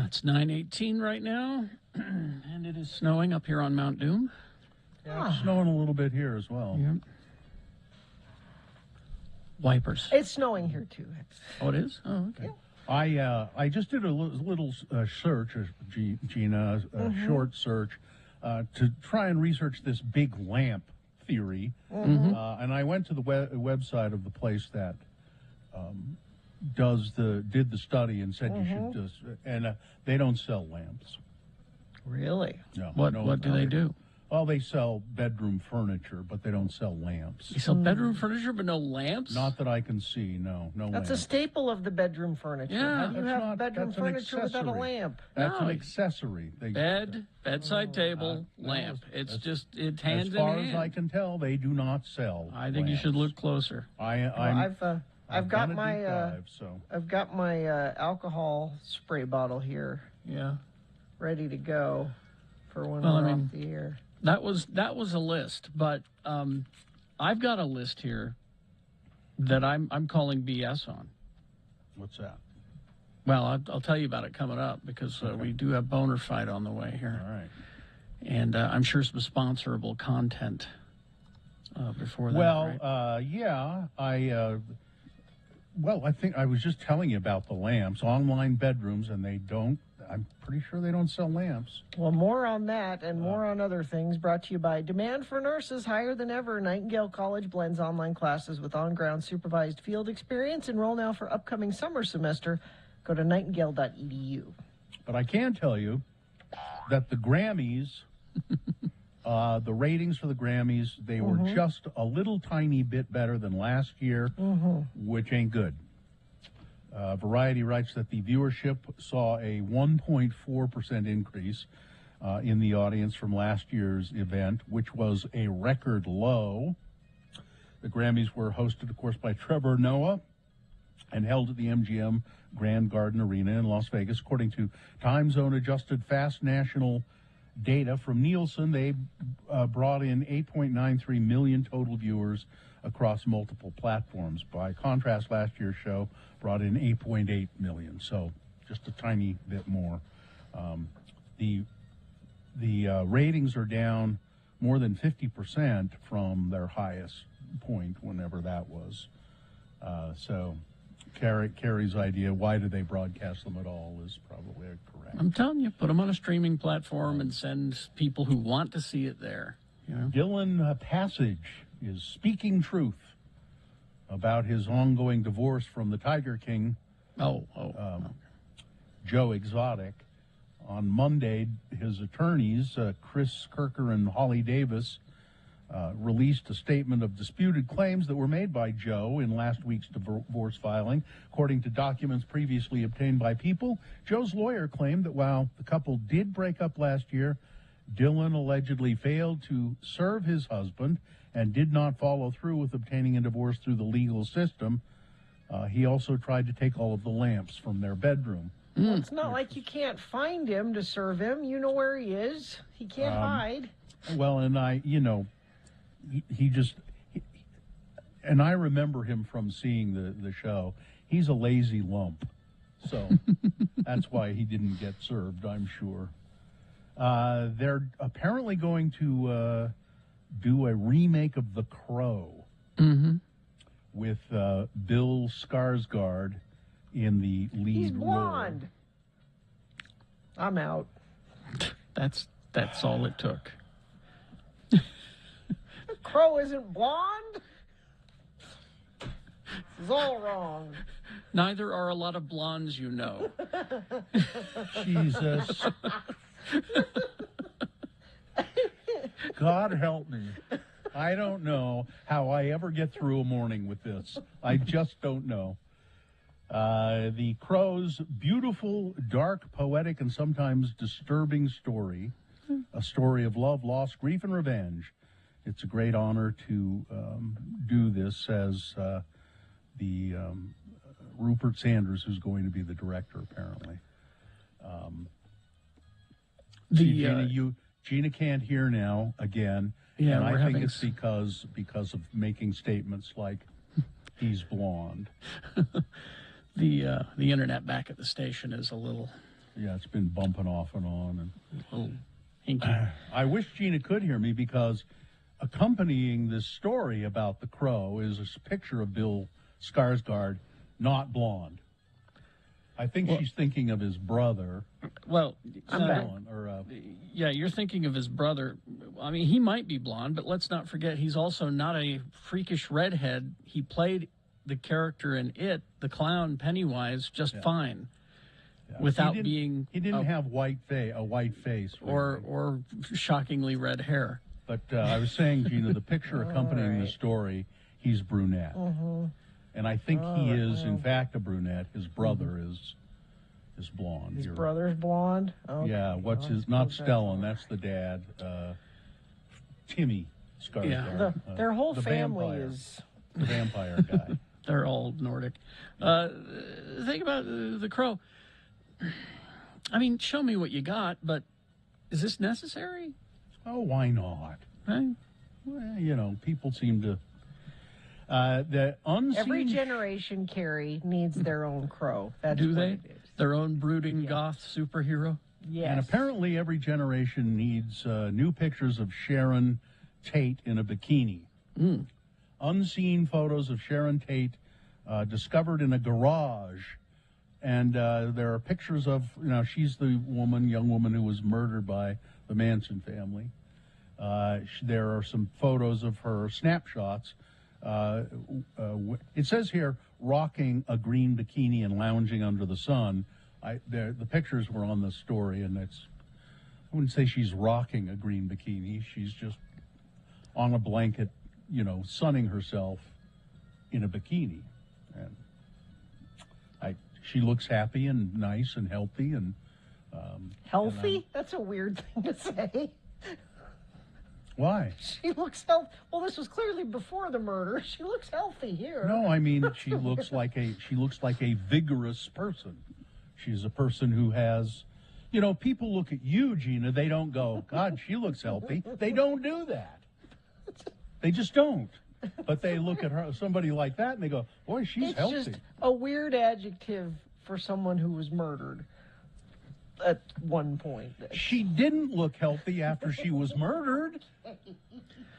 [SPEAKER 3] It's 9:18 right now, and it is snowing up here on Mount Doom.
[SPEAKER 7] Yeah, it's snowing a little bit here as well.
[SPEAKER 3] Yep. Wipers.
[SPEAKER 1] It's snowing here too.
[SPEAKER 3] Oh, it is? Oh, okay.
[SPEAKER 7] I just did a little search, Gina, short search, to try and research this big lamp theory, and I went to the website of the place that did the study and said you should just, and they don't sell lamps.
[SPEAKER 1] Really?
[SPEAKER 7] No.
[SPEAKER 3] What do they do?
[SPEAKER 7] Well, they sell bedroom furniture, but they don't sell lamps.
[SPEAKER 3] You sell bedroom furniture, but no lamps?
[SPEAKER 7] Not that I can see. No
[SPEAKER 1] That's
[SPEAKER 7] lamps.
[SPEAKER 1] a staple of the bedroom furniture.
[SPEAKER 3] Yeah.
[SPEAKER 1] How do you
[SPEAKER 7] That's
[SPEAKER 1] have
[SPEAKER 7] not-
[SPEAKER 1] bedroom
[SPEAKER 7] that's an
[SPEAKER 1] furniture without a
[SPEAKER 7] accessory.
[SPEAKER 1] lamp?
[SPEAKER 7] That's
[SPEAKER 3] No.
[SPEAKER 7] an accessory.
[SPEAKER 3] Bedside table, lamp. It's just it hands
[SPEAKER 7] As far
[SPEAKER 3] in
[SPEAKER 7] as
[SPEAKER 3] hand.
[SPEAKER 7] I can tell, they do not sell.
[SPEAKER 3] I think you should look closer.
[SPEAKER 1] I've got
[SPEAKER 7] done a
[SPEAKER 1] my
[SPEAKER 7] deep dive, so.
[SPEAKER 1] I've got my alcohol spray bottle here.
[SPEAKER 3] Yeah.
[SPEAKER 1] Ready to go for when
[SPEAKER 3] Well,
[SPEAKER 1] we're
[SPEAKER 3] I mean,
[SPEAKER 1] off the air.
[SPEAKER 3] That was a list, but I've got a list here that I'm calling BS on.
[SPEAKER 7] What's that?
[SPEAKER 3] Well, I'll tell you about it coming up because we do have Boner Fight on the way here.
[SPEAKER 7] All right.
[SPEAKER 3] And I'm sure some sponsorable content before that.
[SPEAKER 7] Well,
[SPEAKER 3] right?
[SPEAKER 7] yeah, I think I was just telling you about the lamps, online bedrooms, and I'm pretty sure they don't sell lamps.
[SPEAKER 1] Well, more on that and more on other things brought to you by demand for nurses higher than ever. Nightingale College blends online classes with on-ground supervised field experience. Enroll now for upcoming summer semester. Go to nightingale.edu.
[SPEAKER 7] But I can tell you that the Grammys, the ratings for the Grammys, they were just a little tiny bit better than last year, which ain't good. Variety writes that the viewership saw a 1.4% increase in the audience from last year's event, which was a record low. The Grammys were hosted, of course, by Trevor Noah and held at the MGM Grand Garden Arena in Las Vegas. According to time zone adjusted fast national data from Nielsen, they brought in 8.93 million total viewers across multiple platforms. By contrast, last year's show brought in 8.8 million, so just a tiny bit more. The ratings are down more than 50% from their highest point, whenever that was. So Carrie's idea, why do they broadcast them at all, is probably correct.
[SPEAKER 3] I'm telling you, put them on a streaming platform and send people who want to see it there. You know?
[SPEAKER 7] Dylan Passage is speaking truth about his ongoing divorce from the Tiger King, Joe Exotic. On Monday, his attorneys, Chris Kirker and Holly Davis, released a statement of disputed claims that were made by Joe in last week's divorce filing. According to documents previously obtained by People, Joe's lawyer claimed that while the couple did break up last year, Dylan allegedly failed to serve his husband and did not follow through with obtaining a divorce through the legal system. He also tried to take all of the lamps from their bedroom.
[SPEAKER 1] Well, it's not like you can't find him to serve him. You know where he is. He can't hide.
[SPEAKER 7] Well, and and I remember him from seeing the show. He's a lazy lump, so that's why he didn't get served, I'm sure. They're apparently going to do a remake of The Crow with Bill Skarsgård in the lead
[SPEAKER 1] He's blonde. I'm out.
[SPEAKER 3] That's all it took.
[SPEAKER 1] Crow isn't blonde? This is all wrong.
[SPEAKER 3] Neither are a lot of blondes, you know.
[SPEAKER 7] Jesus. God help me. I don't know how I ever get through a morning with this. I just don't know. The Crow's beautiful, dark, poetic, and sometimes disturbing story, a story of love, loss, grief, and revenge. It's a great honor to do this, says the Rupert Sanders, who's going to be the director, apparently. Gina can't hear now again,
[SPEAKER 3] Yeah,
[SPEAKER 7] and
[SPEAKER 3] we're
[SPEAKER 7] I think
[SPEAKER 3] having
[SPEAKER 7] it's because of making statements like he's blonde.
[SPEAKER 3] The internet back at the station is a little.
[SPEAKER 7] Yeah, it's been bumping off and on,
[SPEAKER 3] a little hinky.
[SPEAKER 7] I wish Gina could hear me, because accompanying this story about the Crow is a picture of Bill Skarsgård, not blonde. I think she's thinking of his brother.
[SPEAKER 3] Well,
[SPEAKER 7] yeah,
[SPEAKER 3] you're thinking of his brother. I mean, he might be blonde, but let's not forget he's also not a freakish redhead. He played the character in It, the clown Pennywise, just fine. without
[SPEAKER 7] he didn't have a white face
[SPEAKER 3] or shockingly red hair.
[SPEAKER 7] But I was saying, Gina, the picture accompanying the story, he's brunette, and I think he is in fact a brunette. His brother is blonde.
[SPEAKER 1] His brother's blonde. Okay.
[SPEAKER 7] Yeah, what's his? Not Stellan. That's the dad. Timmy Skarsgård.
[SPEAKER 1] Yeah, their whole
[SPEAKER 7] the
[SPEAKER 1] family
[SPEAKER 7] vampire,
[SPEAKER 1] is
[SPEAKER 7] the vampire guy.
[SPEAKER 3] They're all Nordic. Think about the Crow. I mean, show me what you got, but is this necessary?
[SPEAKER 7] Oh, why not?
[SPEAKER 3] Right?
[SPEAKER 7] Well, people seem to. The unseen.
[SPEAKER 1] Every generation, Carrie, needs their own Crow. That's
[SPEAKER 3] Do
[SPEAKER 1] what
[SPEAKER 3] they?
[SPEAKER 1] it is.
[SPEAKER 3] Their own brooding goth superhero?
[SPEAKER 1] Yes.
[SPEAKER 7] And apparently every generation needs new pictures of Sharon Tate in a bikini. Unseen photos of Sharon Tate discovered in a garage. And there are pictures of, she's the young woman who was murdered by the Manson family. There are some photos of her snapshots. It says here, rocking a green bikini and lounging under the sun. The pictures were on the story, and I wouldn't say she's rocking a green bikini. She's just on a blanket, sunning herself in a bikini. And she looks happy and nice and healthy. And
[SPEAKER 1] healthy? That's a weird thing to say.
[SPEAKER 7] Why?
[SPEAKER 1] She looks healthy. Well, this was clearly before the murder. She looks healthy here.
[SPEAKER 7] No, I mean she looks like a vigorous person. She's a person who has, people look at you, Gina. They don't go, God, she looks healthy. They don't do that. They just don't. But they look at her, somebody like that, and they go, boy, she's healthy.
[SPEAKER 1] It's just a weird adjective for someone who was murdered at one point.
[SPEAKER 7] She didn't look healthy after she was murdered,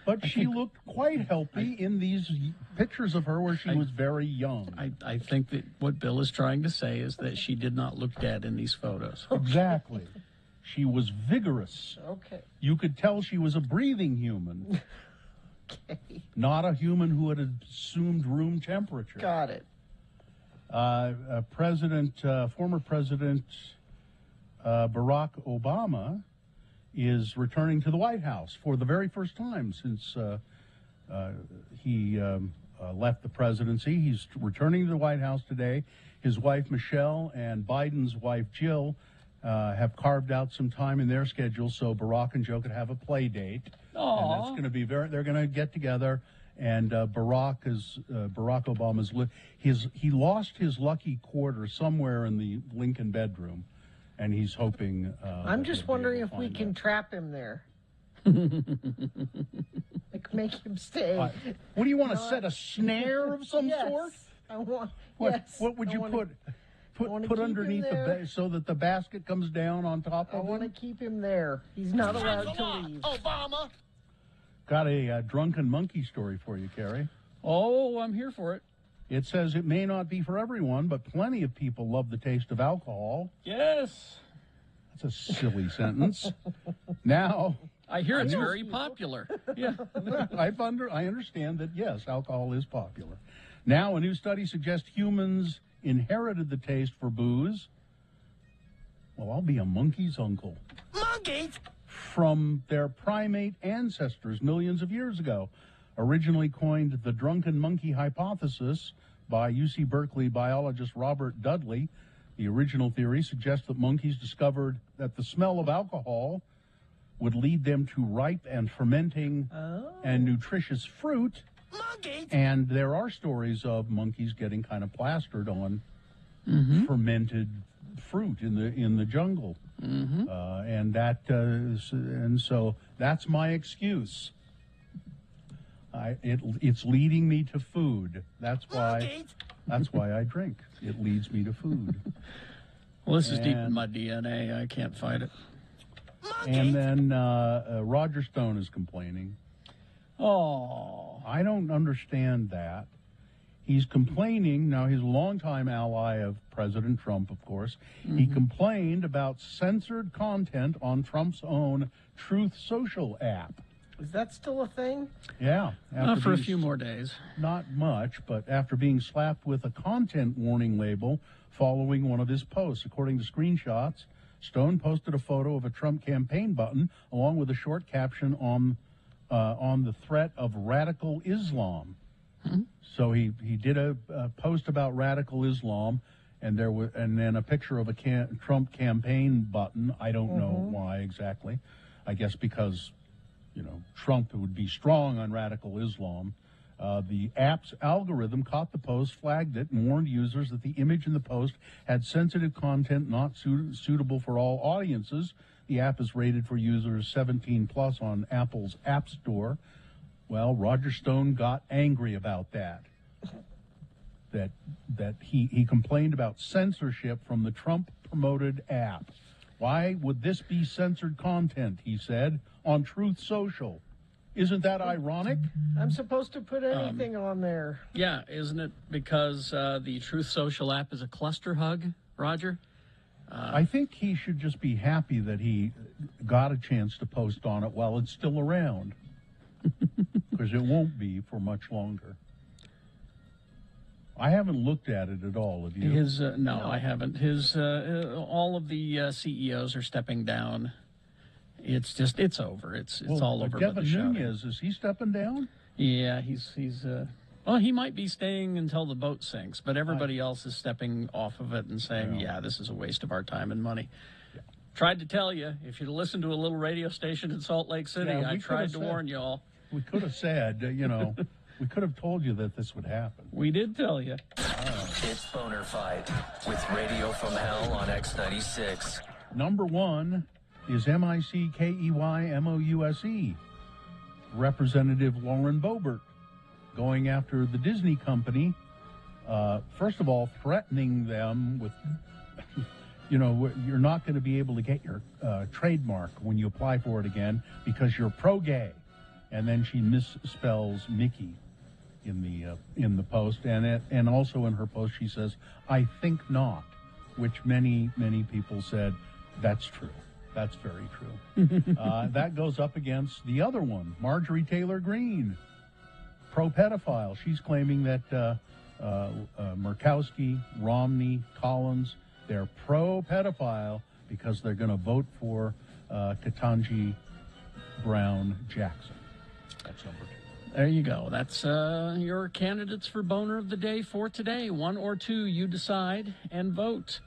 [SPEAKER 7] but she looked quite healthy in these pictures of her where she was very young.
[SPEAKER 3] I think that what Bill is trying to say is that she did not look dead in these photos.
[SPEAKER 7] Exactly. She was vigorous.
[SPEAKER 1] Okay.
[SPEAKER 7] You could tell she was a breathing human.
[SPEAKER 1] Okay.
[SPEAKER 7] Not a human who had assumed room temperature.
[SPEAKER 1] Got it.
[SPEAKER 7] Former President Barack Obama is returning to the White House for the very first time since he left the presidency. He's returning to the White House today. His wife Michelle and Biden's wife Jill have carved out some time in their schedule so Barack and Joe could have a play date.
[SPEAKER 3] Aww.
[SPEAKER 7] And that's going to be they're going to get together. And Barack Obama's he lost his lucky quarter somewhere in the Lincoln bedroom, and he's hoping.
[SPEAKER 1] I'm just wondering if we can trap him there. Like make him stay.
[SPEAKER 7] What do you want to set a snare of some sort?
[SPEAKER 1] I want.
[SPEAKER 7] What would you put underneath so that the basket comes down on top of him?
[SPEAKER 1] I want to keep him there. He's not allowed to leave.
[SPEAKER 14] Obama.
[SPEAKER 7] Got a drunken monkey story for you, Carrie.
[SPEAKER 3] Oh, I'm here for it.
[SPEAKER 7] It says it may not be for everyone, but plenty of people love the taste of alcohol.
[SPEAKER 3] Yes.
[SPEAKER 7] That's a silly sentence. Now,
[SPEAKER 3] I hear it's very popular. Yeah.
[SPEAKER 7] I understand that, yes, alcohol is popular. Now, a new study suggests humans inherited the taste for booze. Well, I'll be a monkey's uncle.
[SPEAKER 14] Monkeys?
[SPEAKER 7] From their primate ancestors millions of years ago. Originally coined the drunken monkey hypothesis by UC Berkeley biologist Robert Dudley, the original theory suggests that monkeys discovered that the smell of alcohol would lead them to ripe and fermenting and nutritious fruit.
[SPEAKER 14] Monkeys?
[SPEAKER 7] And there are stories of monkeys getting kind of plastered on fermented fruit in the jungle. And so that's my excuse. It's leading me to food. That's why I drink. It leads me to food.
[SPEAKER 3] Well, this is deep in my DNA. I can't fight it.
[SPEAKER 7] And then Roger Stone is complaining.
[SPEAKER 3] Oh,
[SPEAKER 7] I don't understand that. He's complaining, now he's a longtime ally of President Trump, of course. He complained about censored content on Trump's own Truth Social app.
[SPEAKER 1] Is that still a thing?
[SPEAKER 7] Yeah.
[SPEAKER 3] For a
[SPEAKER 7] being
[SPEAKER 3] few more days.
[SPEAKER 7] Not much, but after being slapped with a content warning label following one of his posts. According to screenshots, Stone posted a photo of a Trump campaign button along with a short caption on the threat of radical Islam. So he did a post about radical Islam, and then a picture of a Trump campaign button. I don't know why exactly. I guess because, Trump would be strong on radical Islam. The app's algorithm caught the post, flagged it, and warned users that the image in the post had sensitive content not suitable for all audiences. The app is rated for users 17 plus on Apple's App Store. Well, Roger Stone got angry about that. That he complained about censorship from the Trump-promoted app. Why would this be censored content, he said, on Truth Social? Isn't that ironic?
[SPEAKER 1] I'm supposed to put anything on there.
[SPEAKER 3] Yeah, isn't it because the Truth Social app is a cluster hug, Roger?
[SPEAKER 7] I think he should just be happy that he got a chance to post on it while it's still around. Because it won't be for much longer. I haven't looked at it at all. Have you?
[SPEAKER 3] No, I haven't. All of the CEOs are stepping down. It's over. It's all over.
[SPEAKER 7] Devin
[SPEAKER 3] but the
[SPEAKER 7] Nunes, is he stepping down?
[SPEAKER 3] Yeah, he's well, he might be staying until the boat sinks, but everybody else is stepping off of it and saying, yeah, this is a waste of our time and money. Yeah. Tried to tell you, if you'd listen to a little radio station in Salt Lake City, I tried to warn you all.
[SPEAKER 7] We could have said, we could have told you that this would happen.
[SPEAKER 3] We did tell you.
[SPEAKER 6] It's Boner Fight with Radio from Hell on X96.
[SPEAKER 7] Number one is MICKEYMOUSE. Representative Lauren Boebert going after the Disney company. First of all, threatening them with, you're not going to be able to get your trademark when you apply for it again because you're pro-gay. And then she misspells Mickey in the post, and also in her post she says, "I think not," which many people said that's true. That's very true. That goes up against the other one, Marjorie Taylor Greene, pro-pedophile. She's claiming that Murkowski, Romney, Collins, they're pro-pedophile because they're going to vote for Ketanji Brown Jackson. That's number two.
[SPEAKER 3] There you go. That's your candidates for Boner of the Day for today. One or two, you decide and vote.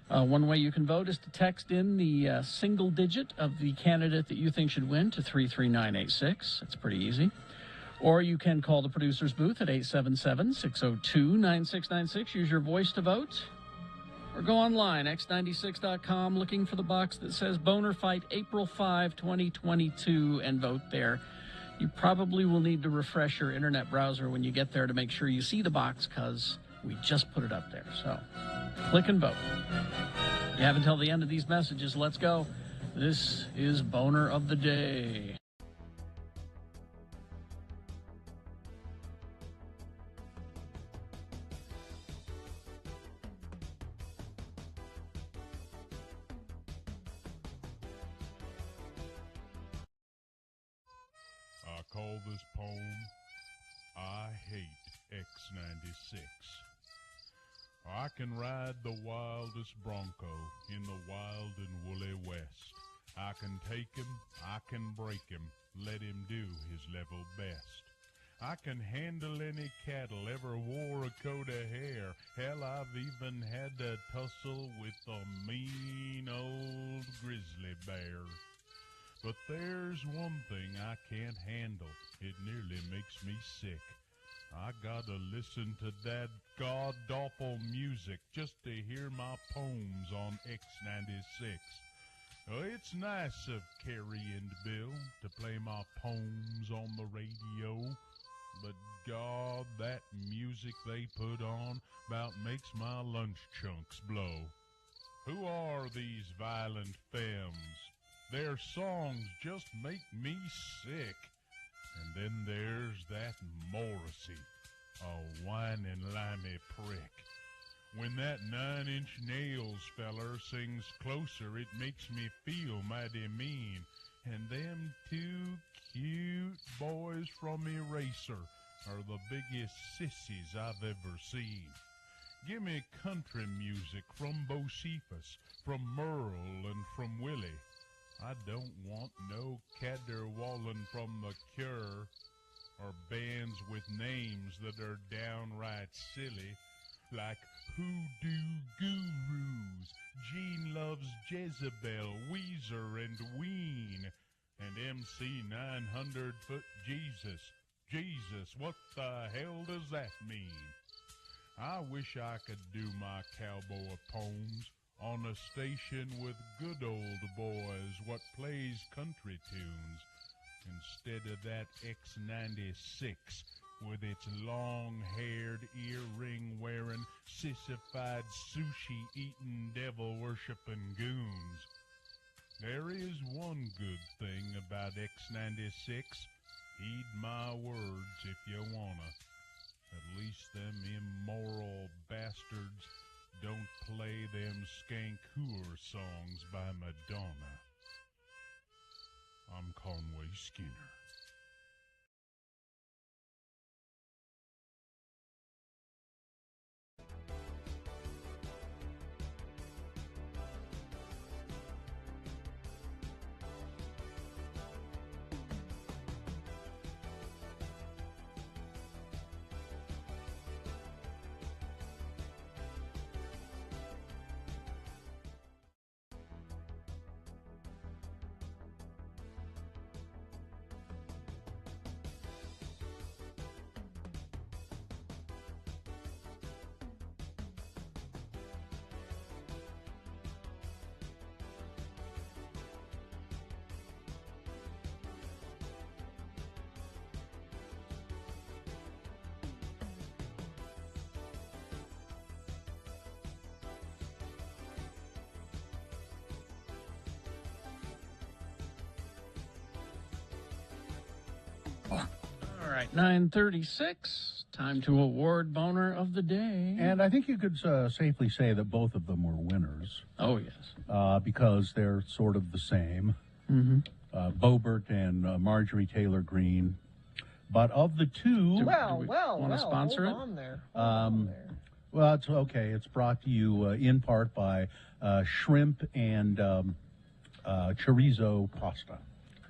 [SPEAKER 3] One way you can vote is to text in the single digit of the candidate that you think should win to 33986. That's pretty easy. Or you can call the producer's booth at 877-602-9696. Use your voice to vote. Or go online, x96.com, looking for the box that says Boner Fight April 5, 2022, and vote there. You probably will need to refresh your internet browser when you get there to make sure you see the box, because we just put it up there. So click and vote. You have until the end of these messages. Let's go. This is Boner of the Day.
[SPEAKER 10] I call this poem, I Hate X96. I can ride the wildest bronco in the wild and woolly west. I can take him, I can break him, let him do his level best. I can handle any cattle, ever wore a coat of hair. Hell, I've even had to tussle with a mean old grizzly bear. But there's one thing I can't handle, it nearly makes me sick. I gotta listen to that god-awful music just to hear my poems on X96. It's nice of Carrie and Bill to play my poems on the radio, but God, that music they put on about makes my lunch chunks blow. Who are these violent femmes? Their songs just make me sick. And then there's that Morrissey, a whining limey prick. When that 9-inch nails feller sings closer, it makes me feel mighty mean.
[SPEAKER 5] And them two cute boys from Eraser are the biggest sissies I've ever seen. Give me country music from Bocephus, from Merle, and from Willie. I don't want no caterwauling from The Cure, or bands with names that are downright silly, like Hoodoo Gurus, Gene Loves Jezebel, Weezer, and Ween, and MC 900 Foot Jesus. Jesus, what the hell does that mean? I wish I could do my cowboy poems on a station with good old boys what plays country tunes, instead of that X96 with its long-haired, earring-wearing, sissified, sushi-eating, devil-worshipping goons. There is one good thing about X96. Heed my words if you wanna. At least them immoral bastards don't play them skank hooer songs by Madonna. I'm Conway Skinner.
[SPEAKER 3] All right, 9:36. Time to award boner of the day.
[SPEAKER 7] And I think you could safely say that both of them were winners.
[SPEAKER 3] Oh, yes.
[SPEAKER 7] Because they're sort of the same.
[SPEAKER 3] Mm-hmm.
[SPEAKER 7] Bobert and Marjorie Taylor Greene. But of the two...
[SPEAKER 3] wanna sponsor
[SPEAKER 1] hold
[SPEAKER 3] it?
[SPEAKER 1] on there.
[SPEAKER 7] Well, it's okay. It's brought to you in part by shrimp and chorizo pasta.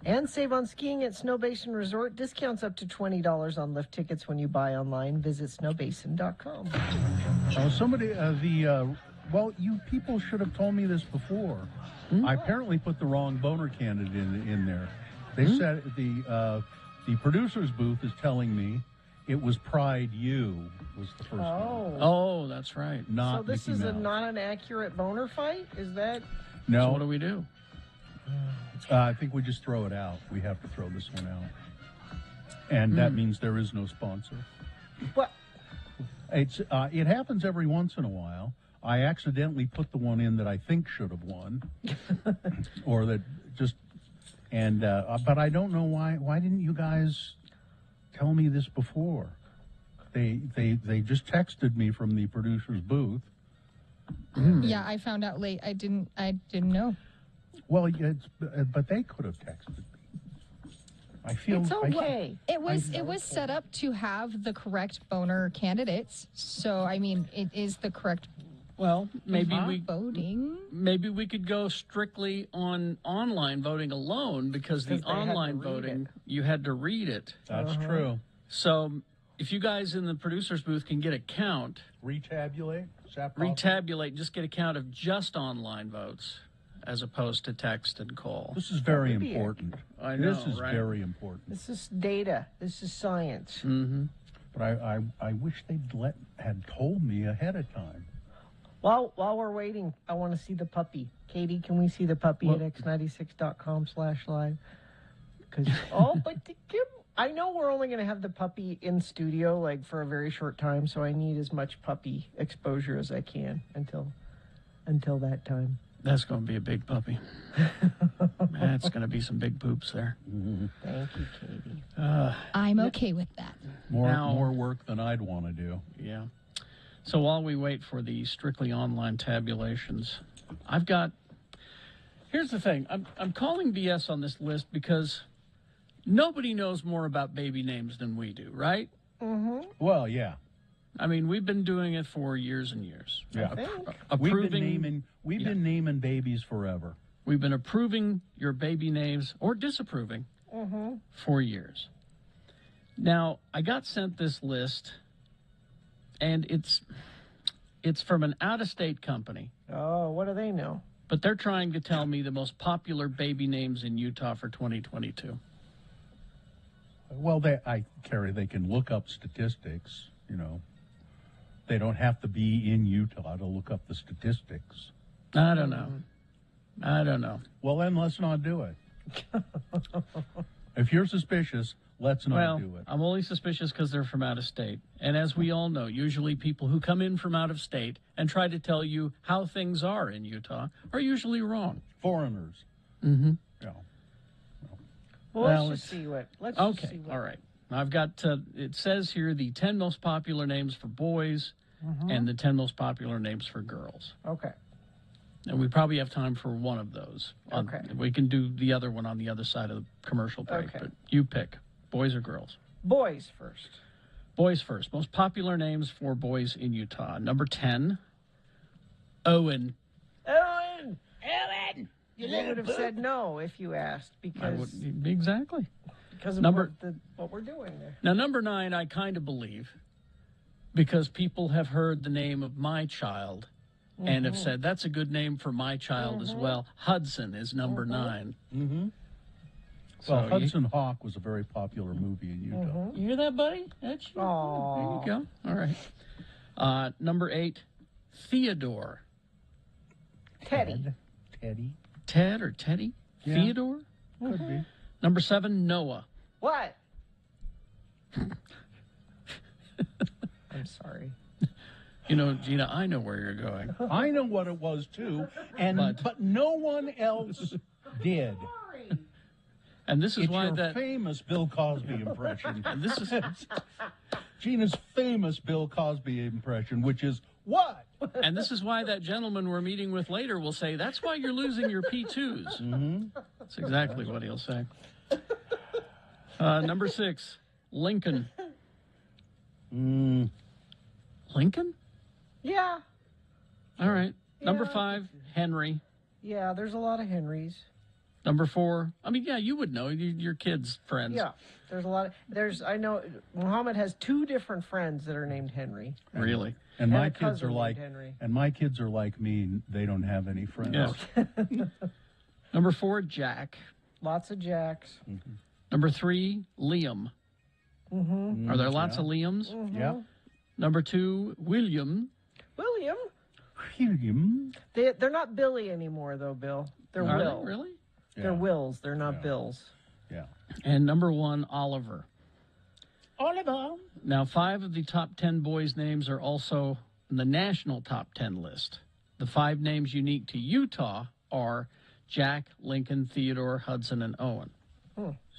[SPEAKER 1] And save on skiing at Snow Basin Resort. Discounts up to $20 on lift tickets when you buy online. Visit snowbasin.com.
[SPEAKER 7] Somebody, well, you people should have told me this before. I apparently put the wrong boner candidate in there. They said the producer's booth is telling me it was Pride U was the first one.
[SPEAKER 3] Oh, that's right.
[SPEAKER 7] Not
[SPEAKER 1] so this
[SPEAKER 7] Mickey
[SPEAKER 1] is
[SPEAKER 7] Mouse.
[SPEAKER 1] not an accurate boner fight? Is that...
[SPEAKER 7] No.
[SPEAKER 3] So what do we do?
[SPEAKER 7] I think we just throw it out. We have to throw this one out. And that means there is no sponsor.
[SPEAKER 1] What?
[SPEAKER 7] It happens every once in a while. I accidentally put the one in that I think should have won. Or that just... And but I don't know why didn't you guys tell me this before? They just texted me from the producer's booth.
[SPEAKER 13] Yeah, I found out late. I didn't know.
[SPEAKER 7] Well, but they could have texted me. I feel
[SPEAKER 1] it's okay.
[SPEAKER 13] It was set up to have the correct boner candidates. So I mean, it is the correct.
[SPEAKER 3] Well, maybe
[SPEAKER 13] voting.
[SPEAKER 3] Maybe we could go strictly on online voting alone because the online voting you had to read it.
[SPEAKER 7] That's true.
[SPEAKER 3] So if you guys in the producer's booth can get a count,
[SPEAKER 7] retabulate,
[SPEAKER 3] just get a count of just online votes as opposed to text and call.
[SPEAKER 7] This is very important.
[SPEAKER 3] I know,
[SPEAKER 7] this is
[SPEAKER 3] right?
[SPEAKER 7] very important.
[SPEAKER 1] This is data. This is science.
[SPEAKER 3] Mm-hmm.
[SPEAKER 7] But I wish they'd had told me ahead of time.
[SPEAKER 1] While we're waiting, I want to see the puppy. Katie, can we see the puppy at x96.com/live? I know we're only going to have the puppy in studio like for a very short time, so I need as much puppy exposure as I can until that time.
[SPEAKER 3] That's going to be a big puppy. That's going to be some big poops there.
[SPEAKER 1] Thank you, Katie.
[SPEAKER 13] I'm okay with that.
[SPEAKER 7] More work than I'd want to do.
[SPEAKER 3] Yeah. So while we wait for the strictly online tabulations, I've got Here's the thing. I'm calling BS on this list because nobody knows more about baby names than we do, right?
[SPEAKER 1] Mm-hmm.
[SPEAKER 7] Well, yeah.
[SPEAKER 3] I mean, we've been doing it for years and years.
[SPEAKER 7] Yeah.
[SPEAKER 3] Approving.
[SPEAKER 7] We've been naming babies forever.
[SPEAKER 3] We've been approving your baby names or disapproving for years. Now, I got sent this list, and it's from an out-of-state company.
[SPEAKER 1] Oh, what do they know?
[SPEAKER 3] But they're trying to tell me the most popular baby names in Utah for 2022.
[SPEAKER 7] Well, they can look up statistics, you know. They don't have to be in Utah to look up the statistics.
[SPEAKER 3] I don't know.
[SPEAKER 7] Well, then let's not do it. If you're suspicious, let's not do it.
[SPEAKER 3] I'm only suspicious because they're from out of state. And as we all know, usually people who come in from out of state and try to tell you how things are in Utah are usually wrong.
[SPEAKER 7] Foreigners.
[SPEAKER 3] Mm-hmm.
[SPEAKER 7] Yeah.
[SPEAKER 1] Well, let's just see what.
[SPEAKER 3] Okay, all right. I've got, it says here the 10 most popular names for boys and the 10 most popular names for girls.
[SPEAKER 1] Okay.
[SPEAKER 3] And we probably have time for one of those.
[SPEAKER 1] Okay.
[SPEAKER 3] We can do the other one on the other side of the commercial break.
[SPEAKER 1] Okay.
[SPEAKER 3] But you pick, boys or girls?
[SPEAKER 1] Boys first.
[SPEAKER 3] Boys first. Most popular names for boys in Utah. Number 10, Owen.
[SPEAKER 1] Owen! You would have said no if you asked because
[SPEAKER 3] Exactly.
[SPEAKER 1] Because of what we're doing there.
[SPEAKER 3] Now, number 9, I kind of believe, because people have heard the name of my child and have said, that's a good name for my child as well. Hudson is number 9.
[SPEAKER 7] Mm-hmm. Well, Hudson Hawk was a very popular movie in Utah.
[SPEAKER 3] You hear that, buddy? That's you.
[SPEAKER 1] Aww.
[SPEAKER 3] There you go. All right. Number 8, Theodore.
[SPEAKER 1] Teddy.
[SPEAKER 3] Ted or Teddy?
[SPEAKER 7] Yeah.
[SPEAKER 3] Theodore?
[SPEAKER 7] Could be.
[SPEAKER 3] Number 7, Noah.
[SPEAKER 1] What? I'm sorry.
[SPEAKER 3] You know, Gina, I know where you're going.
[SPEAKER 7] I know what it was too, but no one else did.
[SPEAKER 3] And this is
[SPEAKER 7] it's
[SPEAKER 3] why
[SPEAKER 7] your
[SPEAKER 3] that
[SPEAKER 7] famous Bill Cosby impression.
[SPEAKER 3] And this is
[SPEAKER 7] Gina's famous Bill Cosby impression, which is what?
[SPEAKER 3] And this is why that gentleman we're meeting with later will say, that's why you're losing your P2s.
[SPEAKER 7] Mm-hmm.
[SPEAKER 3] That's exactly what he'll say. Number 6, Lincoln. Lincoln?
[SPEAKER 1] Yeah.
[SPEAKER 3] All right. Number
[SPEAKER 1] Yeah.
[SPEAKER 3] 5, Henry.
[SPEAKER 1] Yeah, there's a lot of Henrys.
[SPEAKER 3] Number 4, I mean, yeah, you would know. Your kids' friends.
[SPEAKER 1] Yeah, there's a lot of, I know Muhammad has 2 different friends that are named Henry.
[SPEAKER 3] Really?
[SPEAKER 7] And
[SPEAKER 1] And
[SPEAKER 7] my
[SPEAKER 1] a
[SPEAKER 7] kids
[SPEAKER 1] cousin
[SPEAKER 7] are like
[SPEAKER 1] named Henry.
[SPEAKER 7] and my kids are like me, they don't have any friends.
[SPEAKER 3] Yeah. Number 4, Jack.
[SPEAKER 1] Lots of Jacks.
[SPEAKER 3] Number 3, Liam.
[SPEAKER 1] Mm-hmm.
[SPEAKER 3] Are there lots of Liams?
[SPEAKER 7] Yeah.
[SPEAKER 3] Number 2, William.
[SPEAKER 1] William. They're not Billy anymore, though, Bill. They're
[SPEAKER 3] Are they
[SPEAKER 1] Will.
[SPEAKER 3] really?
[SPEAKER 1] They're Wills. They're not Bills.
[SPEAKER 7] Yeah.
[SPEAKER 3] And number 1, Oliver.
[SPEAKER 1] Oliver.
[SPEAKER 3] Now, 5 of the top 10 boys' names are also in the national top 10 list. The 5 names unique to Utah are Jack, Lincoln, Theodore, Hudson, and Owen.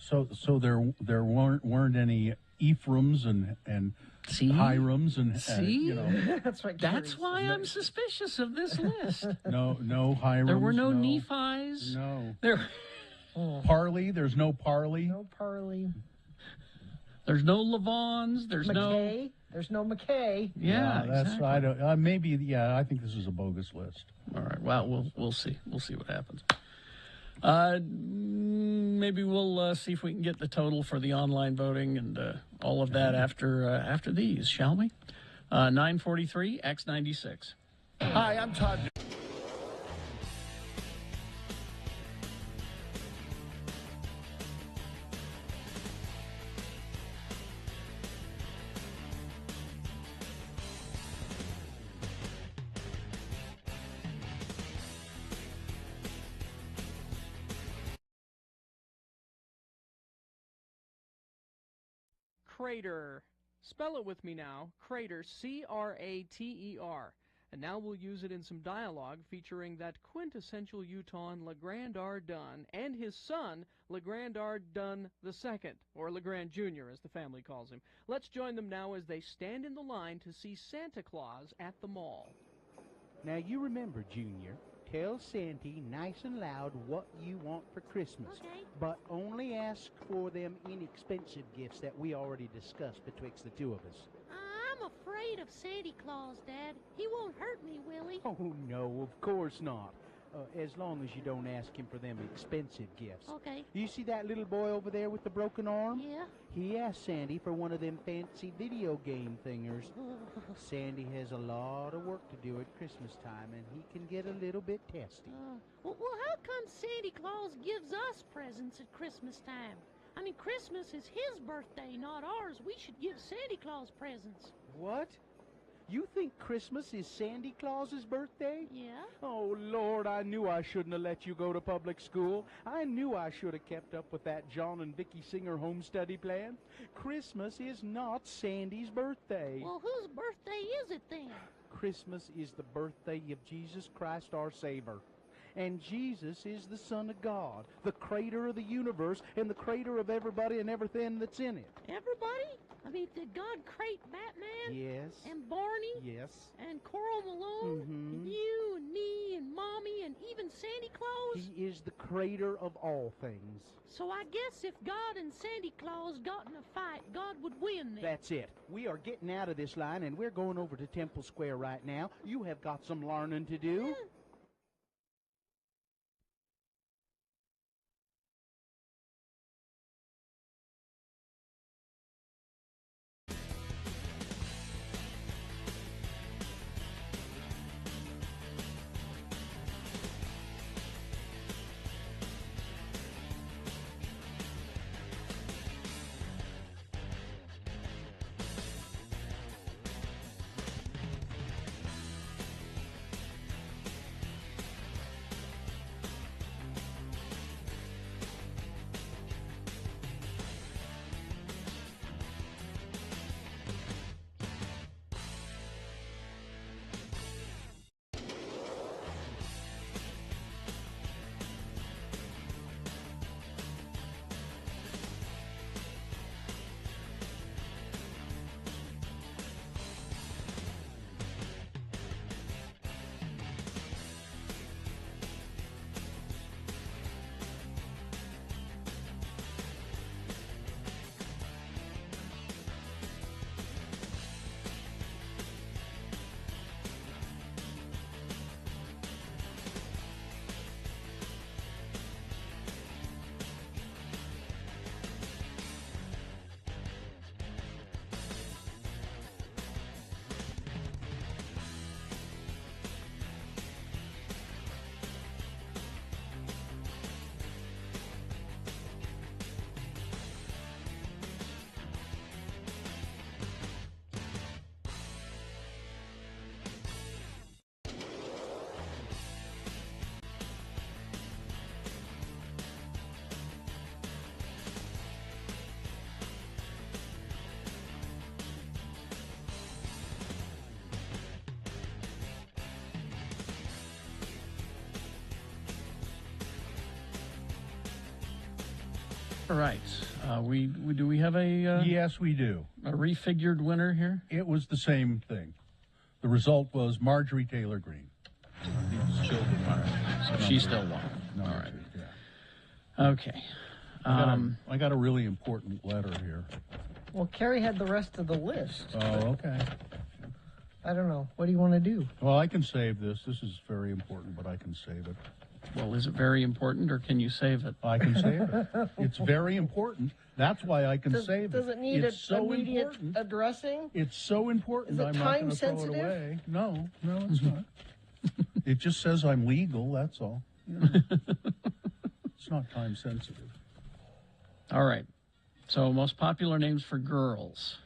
[SPEAKER 7] So there weren't any Ephraims and Hirams and
[SPEAKER 3] See?
[SPEAKER 7] you know.
[SPEAKER 1] That's
[SPEAKER 3] why I'm suspicious of this list.
[SPEAKER 7] No Hirams.
[SPEAKER 3] There were no Nephis.
[SPEAKER 7] No.
[SPEAKER 3] There.
[SPEAKER 7] Parley. There's no Parley.
[SPEAKER 1] No Parley.
[SPEAKER 3] There's no Lavons. There's
[SPEAKER 1] McKay. There's no McKay.
[SPEAKER 3] Yeah,
[SPEAKER 7] that's
[SPEAKER 3] exactly.
[SPEAKER 7] I don't. Maybe I think this is a bogus list.
[SPEAKER 3] All right. Well, we'll see. We'll see what happens. Maybe we'll see if we can get the total for the online voting and all of that after these, shall we? 943 X96.
[SPEAKER 12] Hi, I'm Todd.
[SPEAKER 8] Crater. Spell it with me now. Crater, C-R-A-T-E-R. And now we'll use it in some dialogue featuring that quintessential Utahn LeGrand R. Dunn and his son, LeGrand R. Dunn II, or LeGrand Jr., as the family calls him. Let's join them now as they stand in the line to see Santa Claus at the mall.
[SPEAKER 9] Now, you remember, Junior, tell Santy nice and loud what you want for Christmas.
[SPEAKER 4] Okay.
[SPEAKER 9] But only ask for them inexpensive gifts that we already discussed betwixt the two of us.
[SPEAKER 4] I'm afraid of Santa Claus, Dad. He won't hurt me, will he?
[SPEAKER 9] Oh, no, of course not. As long as you don't ask him for them expensive gifts.
[SPEAKER 4] Okay.
[SPEAKER 9] You see that little boy over there with the broken arm?
[SPEAKER 4] Yeah.
[SPEAKER 9] He asked Sandy for one of them fancy video game thingers. Sandy has a lot of work to do at Christmas time, and he can get a little bit testy.
[SPEAKER 4] Well, how come Santa Claus gives us presents at Christmas time? I mean, Christmas is his birthday, not ours. We should give Santa Claus presents.
[SPEAKER 9] What? You think Christmas is Sandy Claus's birthday?
[SPEAKER 4] Yeah.
[SPEAKER 9] Oh, Lord, I knew I shouldn't have let you go to public school. I knew I should have kept up with that John and Vicky Singer home study plan. Christmas is not Sandy's birthday.
[SPEAKER 4] Well, whose birthday is it then?
[SPEAKER 9] Christmas is the birthday of Jesus Christ our Savior. And Jesus is the Son of God, the creator of the universe, and the creator of everybody and everything that's in it.
[SPEAKER 4] Everybody? I mean, did God create Batman?
[SPEAKER 9] Yes.
[SPEAKER 4] And Barney?
[SPEAKER 9] Yes.
[SPEAKER 4] And Coral Malone? And you and me and Mommy and even Santa Claus?
[SPEAKER 9] He is the creator of all things.
[SPEAKER 4] So I guess if God and Santa Claus got in a fight, God would win then.
[SPEAKER 9] That's it. We are getting out of this line, and we're going over to Temple Square right now. You have got some learning to do.
[SPEAKER 3] All right. Do we have a
[SPEAKER 7] Yes, we do.
[SPEAKER 3] a refigured winner here?
[SPEAKER 7] It was the same thing. The result was Marjorie Taylor Greene. These children.
[SPEAKER 3] All right. So she still won.
[SPEAKER 7] No,
[SPEAKER 3] All right.
[SPEAKER 7] yeah.
[SPEAKER 3] Okay.
[SPEAKER 7] I got a really important letter here.
[SPEAKER 1] Well, Carrie had the rest of the list.
[SPEAKER 7] Oh, okay.
[SPEAKER 1] I don't know. What do you want to do?
[SPEAKER 7] Well, I can save this. This is very important, but I can save it.
[SPEAKER 3] Well, is it very important, or can you save it?
[SPEAKER 7] I can save it. It's very important. That's why I can save it.
[SPEAKER 1] Does it need
[SPEAKER 7] It's so
[SPEAKER 1] immediate
[SPEAKER 7] important.
[SPEAKER 1] addressing?
[SPEAKER 7] It's so important.
[SPEAKER 1] Is it
[SPEAKER 7] I'm not
[SPEAKER 1] time
[SPEAKER 7] going to throw it
[SPEAKER 1] sensitive?
[SPEAKER 7] away. No, it's not. It just says I'm legal. That's all. It's not time sensitive.
[SPEAKER 3] All right. So, most popular names for girls.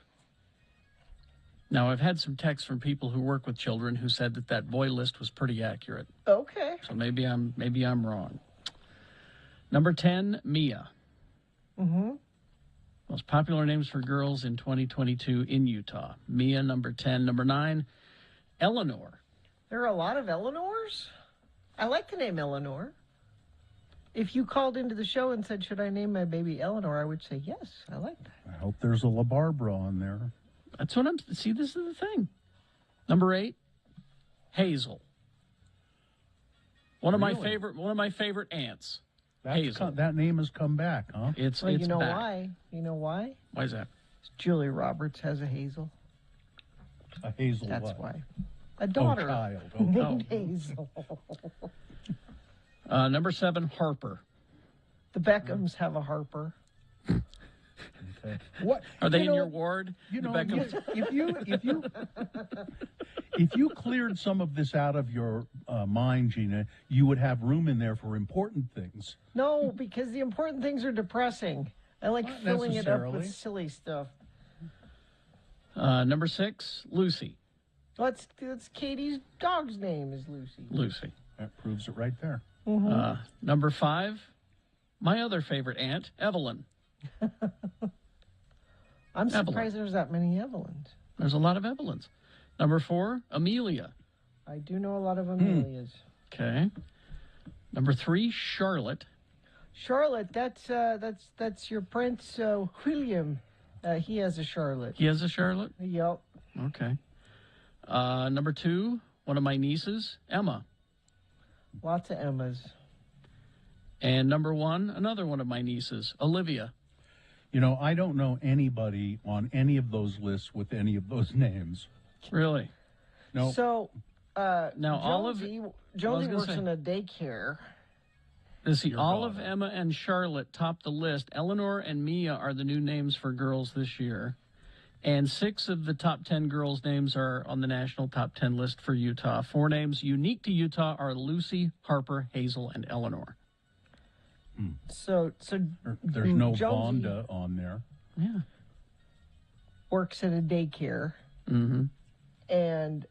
[SPEAKER 3] Now, I've had some texts from people who work with children who said that boy list was pretty accurate.
[SPEAKER 1] Okay.
[SPEAKER 3] So maybe I'm wrong. Number 10, Mia.
[SPEAKER 1] Mm-hmm.
[SPEAKER 3] Most popular names for girls in 2022 in Utah. Mia, number 10. Number 9, Eleanor.
[SPEAKER 1] There are a lot of Eleanors. I like the name Eleanor. If you called into the show and said, should I name my baby Eleanor, I would say, yes, I like that.
[SPEAKER 7] I hope there's a La Barbara on there.
[SPEAKER 3] That's what see, this is the thing. Number 8, Hazel. One of my
[SPEAKER 7] Really?
[SPEAKER 3] favorite aunts.
[SPEAKER 7] That's
[SPEAKER 3] Hazel.
[SPEAKER 7] that name has come back, huh?
[SPEAKER 3] It's
[SPEAKER 1] Well, you know
[SPEAKER 3] back.
[SPEAKER 1] why? You know why?
[SPEAKER 3] Why is that?
[SPEAKER 1] Julia Roberts has a Hazel.
[SPEAKER 7] A Hazel
[SPEAKER 1] That's
[SPEAKER 7] what?
[SPEAKER 1] why. A daughter
[SPEAKER 7] child.
[SPEAKER 1] named Hazel.
[SPEAKER 3] Number 7, Harper.
[SPEAKER 1] The Beckhams have a Harper.
[SPEAKER 7] Okay. What
[SPEAKER 3] Are they
[SPEAKER 7] you
[SPEAKER 3] in
[SPEAKER 7] know,
[SPEAKER 3] your ward?
[SPEAKER 7] You
[SPEAKER 3] the
[SPEAKER 7] know,
[SPEAKER 3] Beckhams?
[SPEAKER 7] if you cleared some of this out of your mind, Gina, you would have room in there for important things.
[SPEAKER 1] No, because the important things are depressing. I like
[SPEAKER 7] Not
[SPEAKER 1] filling it up
[SPEAKER 7] necessarily.
[SPEAKER 1] with silly stuff.
[SPEAKER 3] Number 6, Lucy.
[SPEAKER 1] That's Katie's dog's name is Lucy.
[SPEAKER 3] Lucy.
[SPEAKER 7] That proves it right there.
[SPEAKER 1] Mhm.
[SPEAKER 3] Number 5, my other favorite aunt, Evelyn.
[SPEAKER 1] I'm
[SPEAKER 3] Evelyn.
[SPEAKER 1] surprised there's that many Evelyns.
[SPEAKER 3] There's a lot of Evelyns. Number 4, Amelia.
[SPEAKER 1] I do know a lot of Amelias.
[SPEAKER 3] Okay. Number 3, Charlotte.
[SPEAKER 1] Charlotte, that's your Prince William. He has a Charlotte.
[SPEAKER 3] He has a Charlotte?
[SPEAKER 1] Yep.
[SPEAKER 3] Okay. Number 2, one of my nieces, Emma.
[SPEAKER 1] Lots of Emmas.
[SPEAKER 3] And number 1, another one of my nieces, Olivia.
[SPEAKER 7] You know, I don't know anybody on any of those lists with any of those names.
[SPEAKER 3] Really?
[SPEAKER 7] No.
[SPEAKER 1] So,
[SPEAKER 3] Now,
[SPEAKER 1] Jonesy
[SPEAKER 3] gonna
[SPEAKER 1] works
[SPEAKER 3] say.
[SPEAKER 1] in a daycare.
[SPEAKER 3] Let's see,
[SPEAKER 7] Your
[SPEAKER 3] Olive,
[SPEAKER 7] daughter.
[SPEAKER 3] Emma, and Charlotte top the list. Eleanor and Mia are the new names for girls this year. And 6 of the top 10 girls' names are on the national top 10 list for Utah. 4 names unique to Utah are Lucy, Harper, Hazel, and Eleanor.
[SPEAKER 1] So
[SPEAKER 7] There's no
[SPEAKER 1] Jonesy
[SPEAKER 7] Vonda on there.
[SPEAKER 3] Yeah.
[SPEAKER 1] works at a daycare,
[SPEAKER 3] Mm-hmm.
[SPEAKER 1] and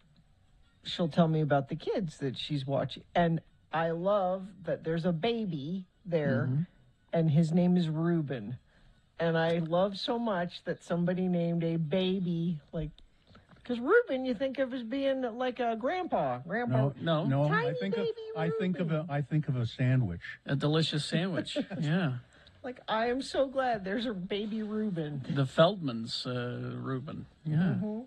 [SPEAKER 1] she'll tell me about the kids that she's watching. And I love that there's a baby there,
[SPEAKER 3] Mm-hmm.
[SPEAKER 1] and his name is Reuben. And I love so much that somebody named a baby, like, because Reuben you think of as being like a grandpa.
[SPEAKER 3] No.
[SPEAKER 1] Tiny
[SPEAKER 7] I think
[SPEAKER 1] baby
[SPEAKER 7] I think of a sandwich.
[SPEAKER 3] A delicious sandwich. Yeah.
[SPEAKER 1] Like, I am so glad there's a baby Reuben.
[SPEAKER 3] The Feldman's Reuben. Yeah.
[SPEAKER 1] Mhm.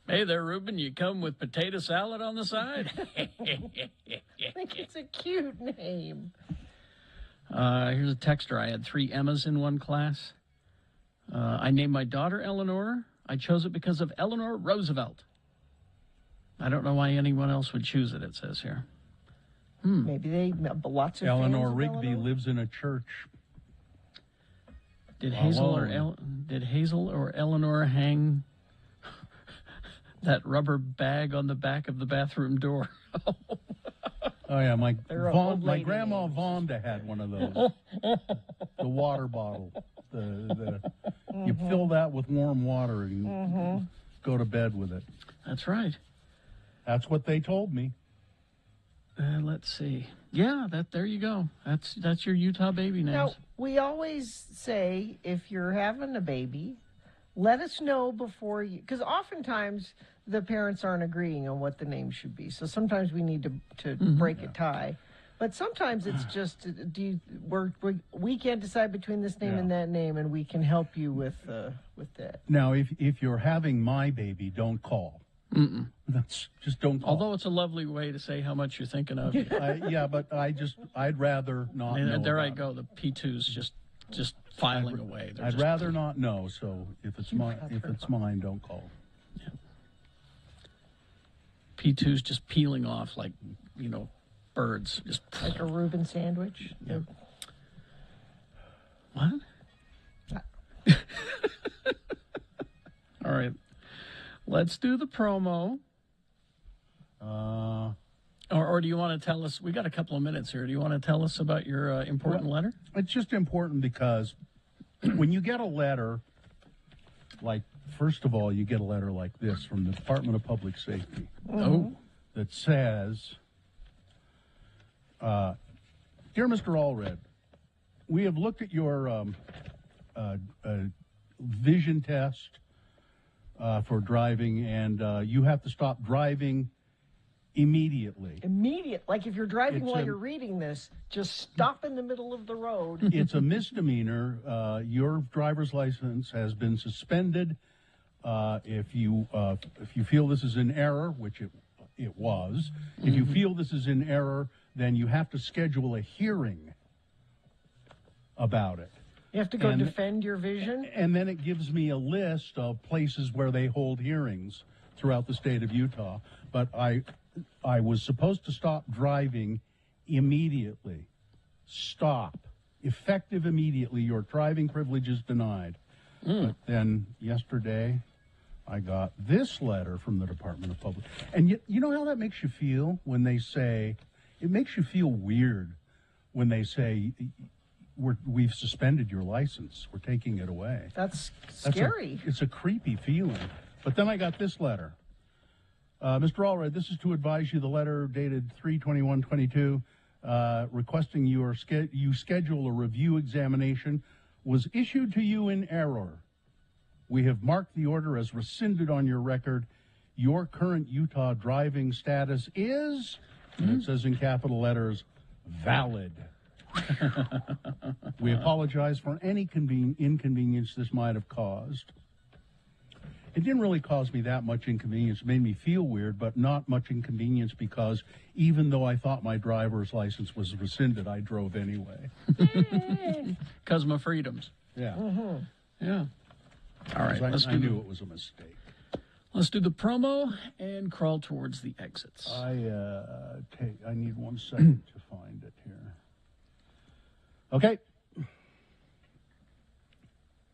[SPEAKER 3] Hey there, Reuben. You come with potato salad on the side?
[SPEAKER 1] I think it's a cute name.
[SPEAKER 3] Here's a texter. I had 3 Emmas in one class. I named my daughter Eleanor. I chose it because of Eleanor Roosevelt. I don't know why anyone else would choose it, it says here.
[SPEAKER 1] Maybe they lots of
[SPEAKER 7] Eleanor
[SPEAKER 1] fans of
[SPEAKER 7] Rigby
[SPEAKER 1] Eleanor?
[SPEAKER 7] lives in a church.
[SPEAKER 3] Did Hazel or Eleanor hang that rubber bag on the back of the bathroom door?
[SPEAKER 7] Oh yeah, my
[SPEAKER 1] They're old
[SPEAKER 7] my
[SPEAKER 1] lady
[SPEAKER 7] grandma
[SPEAKER 1] names.
[SPEAKER 7] Vonda had one of those. The water bottle. You fill that with warm water and go to bed with it.
[SPEAKER 3] That's right.
[SPEAKER 7] That's what they told me.
[SPEAKER 3] Let's see. Yeah, there you go. That's your Utah baby names.
[SPEAKER 1] Now, we always say if you're having a baby, let us know before you, because oftentimes the parents aren't agreeing on what the name should be. So sometimes we need to break a tie. But sometimes it's just we can't decide between this name and that name, and we can help you with that.
[SPEAKER 7] Now, if you're having my baby, don't call.
[SPEAKER 3] Mm-mm.
[SPEAKER 7] That's just don't call.
[SPEAKER 3] Although it's a lovely way to say how much you're thinking of.
[SPEAKER 7] Yeah, but I'd rather not know.
[SPEAKER 3] There I
[SPEAKER 7] about
[SPEAKER 3] go. The P2's just filing away. They're
[SPEAKER 7] I'd
[SPEAKER 3] just-
[SPEAKER 7] rather not know. So if it's mine, don't call.
[SPEAKER 3] P2's just peeling off like, birds. Just
[SPEAKER 1] Like a Reuben sandwich.
[SPEAKER 3] Yeah. What? All right. Let's do the promo. Or do you want to tell us? We got a couple of minutes here. Do you want to tell us about your important letter?
[SPEAKER 7] It's just important because when you get a letter, like, first of all, you get a letter like this from the Department of Public Safety.
[SPEAKER 3] Oh.
[SPEAKER 7] That says, Dear Mr. Allred, we have looked at your vision test for driving, and you have to stop driving immediately.
[SPEAKER 1] Like if you're driving
[SPEAKER 7] It's
[SPEAKER 1] while
[SPEAKER 7] a-
[SPEAKER 1] you're reading this, just stop in the middle of the road.
[SPEAKER 7] It's a misdemeanor. Your driver's license has been suspended. If you feel this is an error, which it it was. If you feel this is in error, then you have to schedule a hearing about it.
[SPEAKER 1] You have to go defend your vision?
[SPEAKER 7] And then it gives me a list of places where they hold hearings throughout the state of Utah. But I was supposed to stop driving immediately. Stop. Effective immediately. Your driving privilege is denied. But then yesterday, I got this letter from the Department of Public. And you know how that makes you feel when they say, it makes you feel weird when they say, we've suspended your license. We're taking it away.
[SPEAKER 1] That's scary.
[SPEAKER 7] It's a creepy feeling. But then I got this letter. Mr. Allred, this is to advise you the letter dated 3/21/22, requesting you schedule a review examination was issued to you in error. We have marked the order as rescinded on your record. Your current Utah driving status is, and it says in capital letters, valid. We apologize for any inconvenience this might have caused. It didn't really cause me that much inconvenience. It made me feel weird, but not much inconvenience because even though I thought my driver's license was rescinded, I drove anyway.
[SPEAKER 3] Because of my freedoms.
[SPEAKER 7] Yeah.
[SPEAKER 3] Yeah. All right.
[SPEAKER 7] I knew it was a mistake.
[SPEAKER 3] Let's do the promo and crawl towards the exits.
[SPEAKER 7] I need 1 second to find it here. Okay.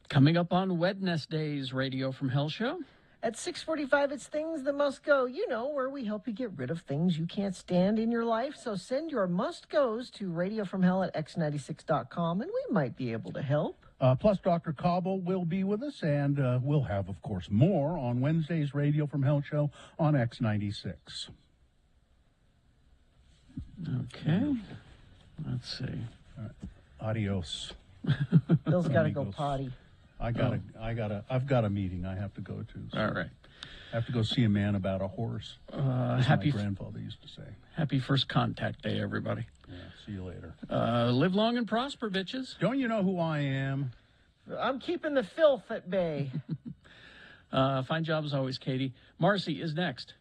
[SPEAKER 3] Coming up on Wednesday's Radio from Hell show.
[SPEAKER 1] At 6:45, it's Things That Must Go. You know, where we help you get rid of things you can't stand in your life. So send your must-goes to radiofromhell@x96.com, and we might be able to help.
[SPEAKER 7] Plus, Dr. Cobble will be with us, and we'll have, of course, more on Wednesday's Radio from Hell show on X96.
[SPEAKER 3] Okay. Let's see.
[SPEAKER 7] All right. Adios.
[SPEAKER 1] Bill's got to go potty.
[SPEAKER 7] I've got a meeting I have to go to. So
[SPEAKER 3] all right.
[SPEAKER 7] I have to go see a man about a horse. As
[SPEAKER 3] Happy
[SPEAKER 7] my grandfather used to say.
[SPEAKER 3] Happy First Contact Day, everybody.
[SPEAKER 7] Yeah, see you later.
[SPEAKER 3] Live long and prosper, bitches.
[SPEAKER 7] Don't you know who I am?
[SPEAKER 1] I'm keeping the filth at bay.
[SPEAKER 3] Fine job as always, Katie. Marcy is next.